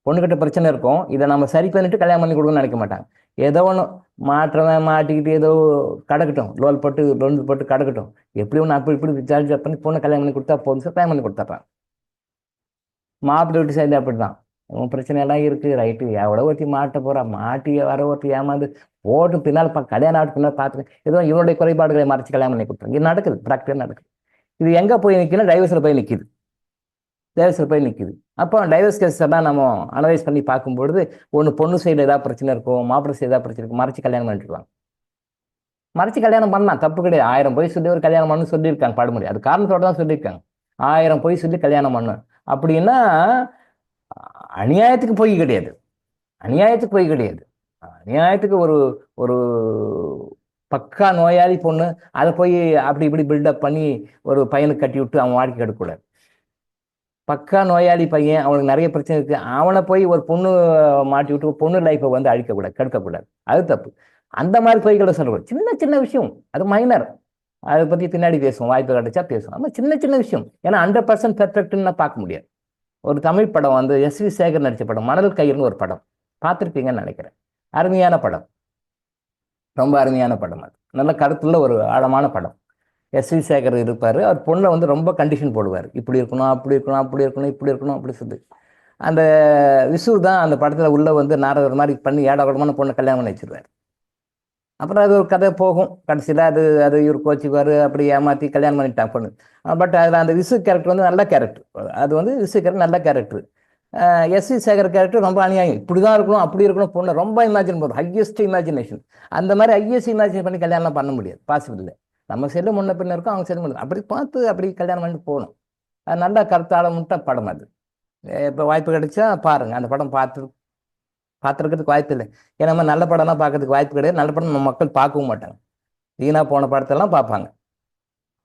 பொண்ணுக்கிட்ட பிரச்சனை இருக்கும், இதை நம்ம சரி பண்ணிட்டு கல்யாணம் பண்ணி கொடுக்கணும்னு நினைக்க மாட்டாங்க. ஏதோ ஒன்று மாட்டிக்கிட்டு ஏதோ கிடக்கட்டும், லோல் போட்டு கிடக்கட்டும், எப்படி ஒன்று அப்படி இப்படி விசாரிச்சு பண்ணி பொண்ணை கல்யாணம் பண்ணி கொடுத்தா போதும் சார், கல்யாணம் பண்ணி கொடுத்துட்றாங்க. மாப்பிள்ளை வீட்டு சைடு அப்படி தான். உன் பிரச்சனையெல்லாம் இருக்குது, ரைட்டு, எவ்வளோ ஒருத்தி மாட்ட போகிறா, மாட்டி வர ஒருத்தி ஏமாந்து போட்டு பின்னால் கல்யாணம் ஆட்டு பின்னால் பார்த்துக்க, ஏதோ இவனுடைய குறைபாடுகளை மறைச்சு கல்யாணம் பண்ணி கொடுத்தாங்க. இது நடக்குது, ப்ராக்டிக்கலாக நடக்குது. இது எங்கே போய் நிற்கணும்? டைவர்ஸில் போய் நிற்கிது. அப்போ டைவர்ஸ் கேஸ் எல்லாம் நம்ம அனலைஸ் பண்ணி பார்க்கும்பொழுது ஒன்று பொண்ணு சைடு ஏதாவது பிரச்சனை இருக்கும், மாப்பிள்ளை சைடு ஏதாவது பிரச்சனை இருக்கும், மறைச்சு கல்யாணம் பண்ணிட்டுருவாங்க. மறைச்சு கல்யாணம் பண்ணலாம், தப்பு கிடையாது. 1000 பொய் சொல்லி ஒரு கல்யாணம் பண்ணு சொல்லியிருக்காங்க பழமொழி. அது காரணத்தோட தான் சொல்லியிருக்காங்க. 1000 பொய் சொல்லி கல்யாணம் பண்ணு அப்படின்னா அநியாயத்துக்கு பொய் கிடையாது, அநியாயத்துக்கு போய் கிடையாது. அநியாயத்துக்கு ஒரு ஒரு பக்கா நோயாளி பொண்ணு அதை போய் அப்படி இப்படி பில்டப் பண்ணி ஒரு பையனுக்கு கட்டி விட்டு அவன் வாழ்க்கை கெடுக்கக்கூடாது. பக்கா நோயாளி பையன், அவனுக்கு நிறைய பிரச்சனை இருக்கு, அவனை போய் ஒரு பொண்ணு மாட்டி விட்டு பொண்ணு லைஃப்பை வந்து அழிக்கக்கூடாது, கெடுக்கக்கூடாது. அது தப்பு. அந்த மாதிரி பொய்களை சொல்லக்கூடாது. சின்ன சின்ன விஷயம், அது மைனர், அதை பற்றி பின்னாடி பேசுவோம், வாய்ப்பு கிடைச்சா பேசுவோம். ஆனால் சின்ன சின்ன விஷயம், ஏன்னா 100% பெர்ஃபெக்ட்னு பார்க்க முடியாது. ஒரு தமிழ் படம் வந்து எஸ்.வி. சேகர் நடித்த படம் மணல் கயிறுன்னு ஒரு படம், பார்த்துருப்பீங்கன்னு நினைக்கிறேன். அருமையான படம், ரொம்ப அருமையான படம். அது நல்ல கருத்துள்ள ஒரு ஆழமான படம். எஸ்.வி. சேகர் இருப்பார், அவர் பொண்ணை வந்து ரொம்ப கண்டிஷன் போடுவார், இப்படி இருக்கணும், அப்படி இருக்கணும், அப்படி இருக்கணும், இப்படி இருக்கணும், அப்படி சொல்லி. அந்த விசு தான் அந்த படத்தில் உள்ள வந்து நாரதர் மாதிரி பண்ணி ஏடாகூடமான பொண்ணை கல்யாணம் பண்ணி வச்சிருவார். அப்புறம் அது ஒரு கதை போகும், கடைசியில் அது இவர் கோச்சிக்குவார், அப்படி ஏமாற்றி கல்யாணம் பண்ணிட்டான் பொண்ணு. பட் அதில் அந்த விசு கேரக்டர் வந்து நல்ல கேரக்டர், அது வந்து விசு கேரக்டர் நல்ல கேரக்டர். எஸ்.வி. சேகர் கேரக்டர் ரொம்ப அநியாயம், இப்படி தான் இருக்கணும், அப்படி இருக்கணும், பொண்ணு ரொம்ப இமேஜின் போதும், ஹையஸ்ட் இமேஜினேஷன். அந்த மாதிரி ஹையஸ்ட் இமேஜின் பண்ணி கல்யாணம் பண்ண முடியாது, பாசிபிள் இல்லை. நம்ம செல்லு முன்ன பின்ன இருக்கும், அவங்க செல்லு முன்ன அப்படி பார்த்து அப்படி கல்யாணம் பண்ணிட்டு போகணும். அது நல்ல கருத்தாட முட்ட படம் அது. இப்போ வாய்ப்பு கிடைச்சா பாருங்கள், அந்த படம் பார்த்துருக்கிறதுக்கு வாய்ப்பு இல்லை. ஏன்னா நம்ம நல்ல படம்லாம் பார்க்கறதுக்கு வாய்ப்பு கிடையாது. நல்ல படம் நம்ம மக்கள் பார்க்கவும் மாட்டாங்க. வீணாக போன படத்தெல்லாம் பார்ப்பாங்க,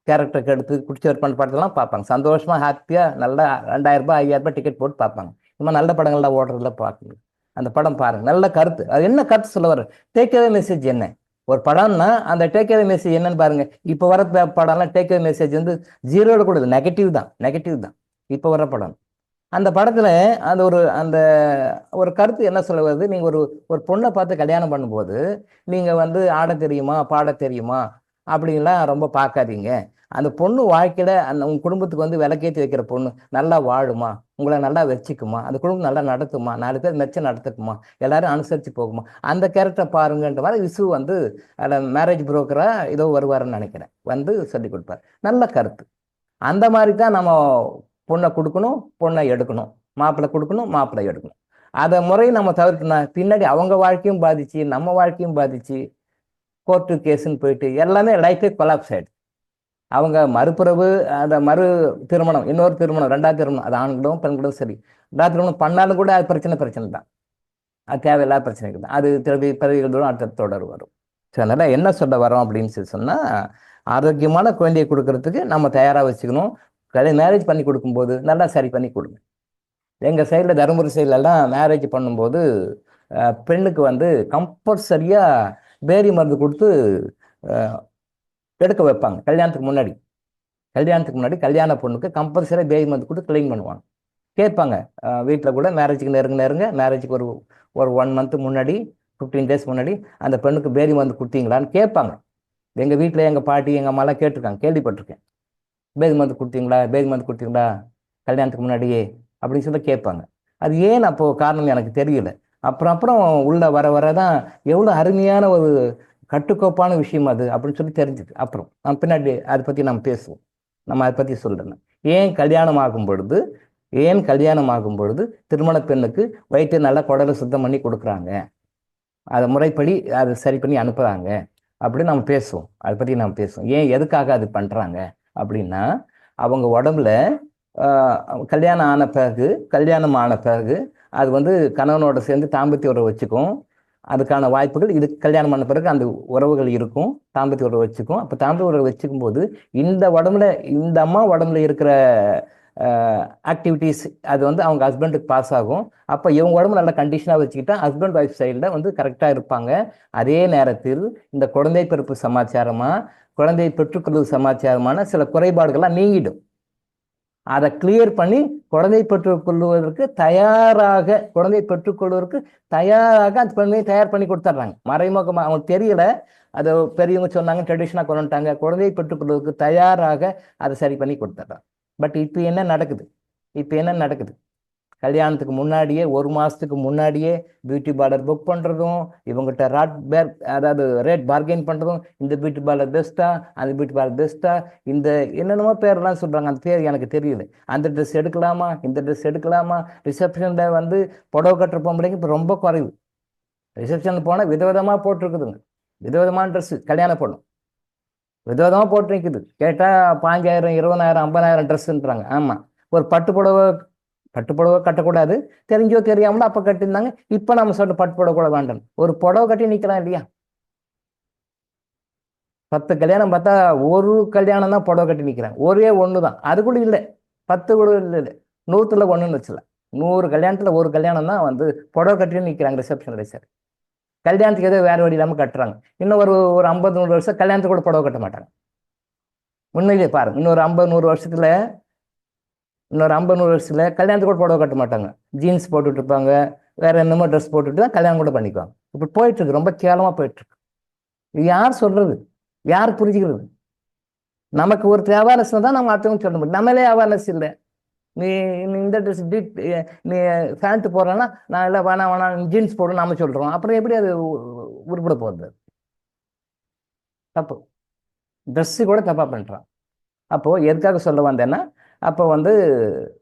கேரக்டருக்கு எடுத்து குடிச்சவர் பண்ண படத்தெல்லாம் பார்ப்பாங்க, சந்தோஷமாக ஹாப்பியாக நல்லா 2000 ரூபாய் 5000 ரூபாய் டிக்கெட் போட்டு பார்ப்பாங்க. இந்த நல்ல படங்கள்லாம் ஓடுறதுல பார்க்குங்க, அந்த படம் பாருங்கள், நல்ல கருத்து. அது என்ன கருத்து சொல்ல வர, டேக்அவே மெசேஜ் என்ன? ஒரு படம்னா அந்த டேக்அவே மெசேஜ் என்னன்னு பாருங்க. இப்போ வர படம்லாம் டேக்அவே மெசேஜ் வந்து 0 கூட நெகட்டிவ் தான். இப்போ வர படம், அந்த படத்துல அந்த ஒரு கருத்து என்ன சொல்ல வருது, நீங்க ஒரு பொண்ணை பார்த்து கல்யாணம் பண்ணும்போது நீங்க வந்து ஆட தெரியுமா, பாட தெரியுமா அப்படின்லாம் ரொம்ப பார்க்காதீங்க. அந்த பொண்ணு வாழ்க்கையில உங்க குடும்பத்துக்கு வந்து விளக்கேற்றி வைக்கிற பொண்ணு நல்லா வாழுமா, உங்களை நல்லா வச்சுக்குமா, அந்த குடும்பம் நல்லா நடத்துமா, 4 பேர் மெச்சம் நடத்துக்குமா, எல்லாரும் அனுசரித்து போகுமா, அந்த கேரக்டரை பாருங்கன்ற மாதிரி விசு வந்து அதில் மேரேஜ் புரோக்கரா ஏதோ வருவாருன்னு நினைக்கிறேன், வந்து சொல்லி கொடுப்பார். நல்ல கருத்து. அந்த மாதிரி தான் நம்ம பொண்ணை கொடுக்கணும், பொண்ணை எடுக்கணும், மாப்பிள்ளை கொடுக்கணும், மாப்பிள்ளை எடுக்கணும். அதை முறையை நம்ம தவிர்க்கணும். பின்னாடி அவங்க வாழ்க்கையும் பாதிச்சு, நம்ம வாழ்க்கையும் பாதிச்சு, கோர்ட்டு கேஸுன்னு போயிட்டு எல்லாமே லைஃபே கொலாப்ஸ் ஆயிடுது. அவங்க மறுபிறவு, அந்த மறு திருமணம், இன்னொரு திருமணம், 2வது திருமணம், அது ஆண்களும் பெண்களும் சரி, 2வது திருமணம் பண்ணாலும் கூட அது பிரச்சனை தான், அது தேவையில்லாத பிரச்சனைகள் தான். அது பிறவிகள் தூரம் அடுத்த தொடர் வரும். ஸோ அதனால் என்ன சொல்ல வரோம் அப்படின்னு சொல்லி சொன்னால், ஆரோக்கியமான குழந்தையை கொடுக்கறதுக்கு நம்ம தயாராக வச்சுக்கணும். மேரேஜ் பண்ணி கொடுக்கும்போது நல்லா சரி பண்ணி கொடுங்க. எங்கள் சைடில் தருமபுரி சைட்லலாம் மேரேஜ் பண்ணும்போது பெண்ணுக்கு வந்து கம்பல்சரியாக பேரி மருந்து கொடுத்து எடுக்க வைப்பாங்க. கல்யாணத்துக்கு முன்னாடி கல்யாண பொண்ணுக்கு கம்பல்சரியாக பேரி மருந்து கொடுத்து கிளீன் பண்ணுவாங்க. கேட்பாங்க வீட்டில் கூட, மேரேஜுக்கு நெருங்க மேரேஜுக்கு ஒரு 1 மந்த் முன்னாடி, 15 டேஸ் முன்னாடி அந்த பெண்ணுக்கு பேரி மருந்து கொடுத்தீங்களான்னு கேட்பாங்க. எங்கள் வீட்டில் எங்கள் பாட்டி எங்கள் அம்மாலாம் கேட்டிருக்காங்க, கேள்விப்பட்டிருக்கேன். பேரி மருந்து கொடுத்தீங்களா கல்யாணத்துக்கு முன்னாடியே அப்படின்னு சொல்லி கேட்பாங்க. அது ஏன் அப்போது காரணம் எனக்கு தெரியல. அப்புறம் உள்ள வர தான் எவ்வளோ அருமையான ஒரு கட்டுக்கோப்பான விஷயம் அது அப்படின்னு சொல்லி தெரிஞ்சுது. அப்புறம் பின்னாடி அதை பற்றி நம்ம பேசுவோம். நம்ம அதை பற்றி சொல்கிறேன். ஏன் கல்யாணம் ஆகும் பொழுது திருமண பெண்ணுக்கு வயிற்று நல்லா குடலை சுத்தம் பண்ணி கொடுக்குறாங்க, அதை முறைப்படி அதை சரி பண்ணி அனுப்புகிறாங்க அப்படின்னு நம்ம பேசுவோம். அதை பற்றி நம்ம பேசுவோம். ஏன் எதுக்காக அது பண்ணுறாங்க அப்படின்னா, அவங்க உடம்புல கல்யாணம் ஆன பிறகு அது வந்து கணவனோட சேர்ந்து தாம்பத்திய உறவு வச்சுக்கும். அதுக்கான வாய்ப்புகள் இது கல்யாணம் பண்ண பிறகு அந்த உறவுகள் இருக்கும், தாம்பத்திய உறவு வச்சுக்கும். அப்போ தாம்பத்திய உறவு வச்சுக்கும் போது இந்த அம்மா உடம்புல இருக்கிற ஆக்டிவிட்டீஸ் அது வந்து அவங்க ஹஸ்பண்டுக்கு பாஸ் ஆகும். அப்போ இவங்க உடம்பு நல்ல கண்டிஷனாக வச்சுக்கிட்டா ஹஸ்பண்ட் ஒய்ஃப் சைடில் வந்து கரெக்டாக இருப்பாங்க. அதே நேரத்தில் இந்த குழந்தை பிறப்பு சமாச்சாரமாக, குழந்தையை பெற்றுக்கொள்வது சமாச்சாரமான சில குறைபாடுகள்லாம் நீங்கிடும். அதை கிளியர் பண்ணி குழந்தை பெற்றுக்கொள்வதற்கு தயாராக அந்த பெண்ணையை தயார் பண்ணி கொடுத்துட்றாங்க. மறைமுகமாக அவங்களுக்கு தெரியல, அதை பெரியவங்க சொன்னாங்க, ட்ரெடிஷனாக கொண்டு வந்துட்டாங்க. குழந்தையை பெற்றுக்கொள்வதற்கு தயாராக அதை சரி பண்ணி கொடுத்துட்றாங்க. பட் இப்போ என்ன நடக்குது, கல்யாணத்துக்கு முன்னாடியே 1 மாதத்துக்கு முன்னாடியே பியூட்டி பார்லர் புக் பண்ணுறதும், இவங்ககிட்ட ரேட் பார்கெயின் பண்ணுறதும், இந்த பியூட்டி பார்லர் பெஸ்ட்டா, அந்த பியூட்டி பார்லர் பெஸ்ட்டா, இந்த என்னென்னமோ பேர்லாம் சொல்கிறாங்க, அந்த பேர் எனக்கு தெரியல. அந்த ட்ரெஸ் எடுக்கலாமா, இந்த ட்ரெஸ் எடுக்கலாமா. ரிசப்ஷனில் வந்து புடவை கட்டுற பொம்பளைங்க இப்போ ரொம்ப குறைவு. ரிசப்ஷனில் போனால் விதவிதமாக போட்டிருக்குதுங்க, விதவிதமான ட்ரெஸ்ஸு. கல்யாண பொண்ணு விதவிதமாக போட்டு நிற்குது. கேட்டால் 5000 20,000 50,000 ட்ரெஸ்ஸுன்றாங்க. ஆமாம், ஒரு பட்டு புடவை பட்டுப்புடவை கட்டக்கூடாது, தெரிஞ்சோ தெரியாமலோ அப்ப கட்டியிருந்தாங்க. இப்ப நம்ம சொல்ற பட்டுப்புடவை கூட வேண்டாம். ஒரு புடவை கட்டி நிக்கலாம் இல்லையா? 10 கல்யாணம் பார்த்தா ஒரு கல்யாணம் தான் புடவை கட்டி நிக்கிறாங்க. ஒரே ஒண்ணுதான், அது கூட இல்லை, 10 கூட இல்லை, 100ல 1ன்னு வச்சுல. 100 கல்யாணத்துல ஒரு கல்யாணம் தான் வந்து புடவை கட்டி நிக்கிறாங்க ரிசப்ஷன்ல. சரி, கல்யாணத்துக்கு ஏதோ வேற வழி இல்லாம கட்டுறாங்க. இன்னும் ஒரு 50-100 வருஷம் கல்யாணத்துக்கு கூட புடவை கட்ட மாட்டாங்க. உண்மையிலேயே பாருங்க, இன்னொரு 50-100 வருஷத்துல கல்யாணத்துக்கு கூட புடவை கட்ட மாட்டாங்க. ஜீன்ஸ் போட்டுட்டு இருப்பாங்க, வேற என்னமோ ட்ரெஸ் போட்டுட்டு தான் கல்யாணம் கூட பண்ணிக்குவாங்க. இப்படி போயிட்டு இருக்கு, ரொம்ப கேவலமா போயிட்டு இருக்கு. இது யார் சொல்றது, யார் புரிஞ்சுக்கிறது? நமக்கு ஒரு அவேர்னஸ் தான் நம்ம அடுத்தவங்க சொல்ல முடியும். நம்மளே அவேர்னஸ் இல்லை. நீ இந்த ட்ரெஸ் நீ பேண்ட் போடுறேன்னா நான் இல்லை வேணாம் ஜீன்ஸ் போடணும் நாம சொல்றோம். அப்புறம் எப்படி அது உருப்பட போகுது? தப்பு. ட்ரெஸ்ஸு கூட தப்பா பண்றான். அப்போ எதுக்காக சொல்ல வந்தேன்னா, அப்போ வந்து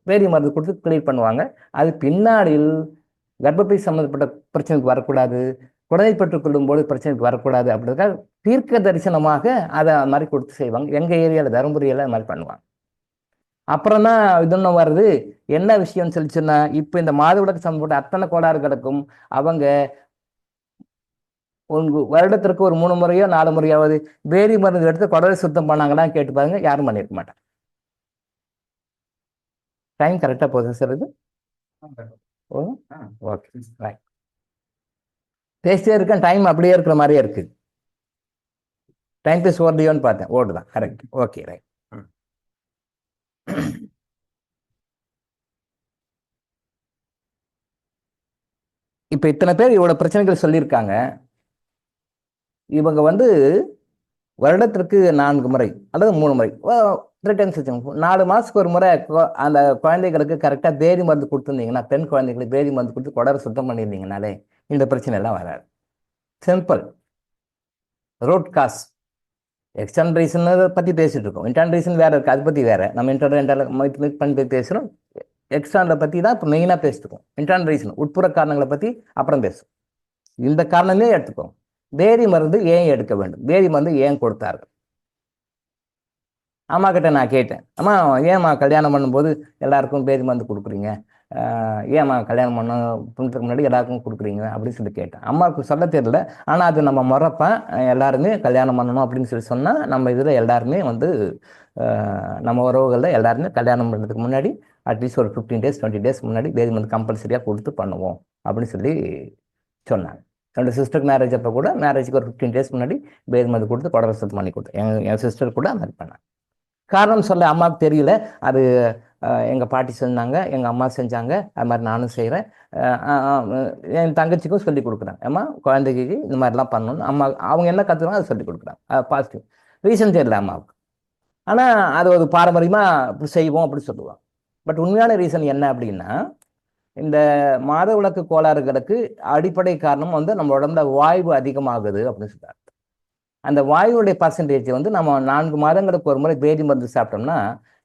வேதி மருந்து கொடுத்து கிளியர் பண்ணுவாங்க. அது பின்னாடியில் கர்ப்பப்பை சம்மந்தப்பட்ட பிரச்சனைக்கு வரக்கூடாது, குழந்தை பெற்றுக் கொள்ளும் போது பிரச்சனைக்கு வரக்கூடாது அப்படின்றதுக்காக தீர்க்க தரிசனமாக அதை அது மாதிரி கொடுத்து செய்வாங்க. எங்க ஏரியாவில் தருமபுரியில அது மாதிரி பண்ணுவாங்க. அப்புறம் தான் இது வருது. என்ன விஷயம்னு சொல்லி சொன்னா, இப்போ இந்த மாதவிலக்கு சம்பந்தப்பட்ட அத்தனை கோளாறுகளுக்கும் அவங்க வருடத்திற்கு ஒரு 3 முறையோ 4 முறையாவது வேதி மருந்து எடுத்து குடலை சுத்தம் பண்ணாங்கன்னா கேட்டு பாருங்க, யாரும் பண்ணியிருக்க மாட்டாங்க. டைம் கரெக்டா போகுது சார் இது? Okay, right. பேசிட்டே இருக்கேன், டைம் அப்படியே இருக்கிற மாதிரியே இருக்கு. டைம் பேஸ் ஓடுதியோன்னு பார்த்தேன், ஓடுதான். Correct, okay, right. இப்ப இத்தனை பேர் இவ்வளவு பிரச்சனைகள் சொல்லியிருக்காங்க. இவங்க வந்து வருடத்திற்கு 4 முறை அல்லது 3 முறை ரிட்டர்ன்ஸ் 4 மாசத்துக்கு ஒரு முறை அந்த குழந்தைகளுக்கு கரெக்டா வேதி மருந்து கொடுத்துருந்தீங்கன்னா, பெண் குழந்தைகளுக்கு வேதி மருந்து கொடுத்து குடலை சுத்தம் பண்ணியிருந்தீங்கனாலே இந்த பிரச்சனை எல்லாம் வராது. Simple. Root cause. External reason பத்தி பேசிட்டு இருக்கோம், இன்டர்னல் ரீசன் வேற இருக்கு, அதை பத்தி வேற. நம்ம இன்டர்னல் பண்ணி பேசுறோம். எக்ஸ்டர்னலை பத்தி தான் இப்போ மெயினா பேசிட்டுக்கோம். இன்டர்னல் ரீசன், உட்புற காரணங்களை பத்தி அப்புறம் பேசும். இந்த காரணமே எடுத்துக்கோம். வேதி மருந்து ஏன் எடுக்க வேண்டும், வேதி மருந்து ஏன் கொடுத்தார்கள்? அம்மா கிட்ட நான் கேட்டேன், அம்மா ஏம்மா கல்யாணம் பண்ணும்போது எல்லாருக்கும் வேதி மருந்து கொடுக்குறீங்க, ஏம்மா கல்யாணம் பண்ணுறதுக்கு முன்னாடி எல்லாருக்கும் கொடுக்குறீங்க அப்படின்னு சொல்லி கேட்டேன். அம்மாவுக்கு சொல்ல தெரியல, ஆனால் அது நம்ம முறைப்பேன். எல்லாருமே கல்யாணம் பண்ணணும் அப்படின்னு சொல்லி சொன்னால் நம்ம இதில் எல்லாருமே வந்து நம்ம உறவுகளில் எல்லாருமே கல்யாணம் பண்ணுறதுக்கு முன்னாடி அட்லீஸ்ட் ஒரு 15 days 20 days முன்னாடி வேதி மருந்து கம்பல்சரியாக கொடுத்து பண்ணுவோம் அப்படின்னு சொல்லி சொன்னாங்க. என்னோட சிஸ்டருக்கு மேரேஜ் அப்போ கூட மேரேஜுக்கு ஒரு 15 days முன்னாடி வேதி மருந்து கொடுத்து குடலை சுத்தம் பண்ணி கொடுத்தேன். என் சிஸ்டர் கூட அந்த மாதிரி பண்ணாங்க. காரணம் சொல்ல அம்மாவுக்கு தெரியல, அது எங்கள் பாட்டி செஞ்சாங்க, எங்கள் அம்மா செஞ்சாங்க, அது மாதிரி நானும் செய்கிறேன். என் தங்கச்சிக்கும் சொல்லி கொடுக்குறாங்க, அம்மா குழந்தைக்கு இந்த மாதிரிலாம் பண்ணணும். அம்மா அவங்க என்ன கற்றுக்கிறாங்க அதை சொல்லி கொடுக்குறாங்க. பாசிட்டிவ் ரீசன் தெரியல அம்மாவுக்கு, ஆனால் அது ஒரு பாரம்பரியமாக இப்படி செய்வோம் அப்படி சொல்லுவாங்க. பட் உண்மையான ரீசன் என்ன அப்படின்னா, இந்த மாதவிலக்கு கோளாறுகளுக்கு அடிப்படை காரணம் வந்து நம்ம உடம்புல வாய்வு அதிகமாகுது அப்படின்னு சொல்றாங்க. அந்த வாயுடைய பர்சன்டேஜ் வந்து நம்ம 4 மாதங்களுக்கு ஒரு முறை வேதி மருந்து சாப்பிட்டோம்னா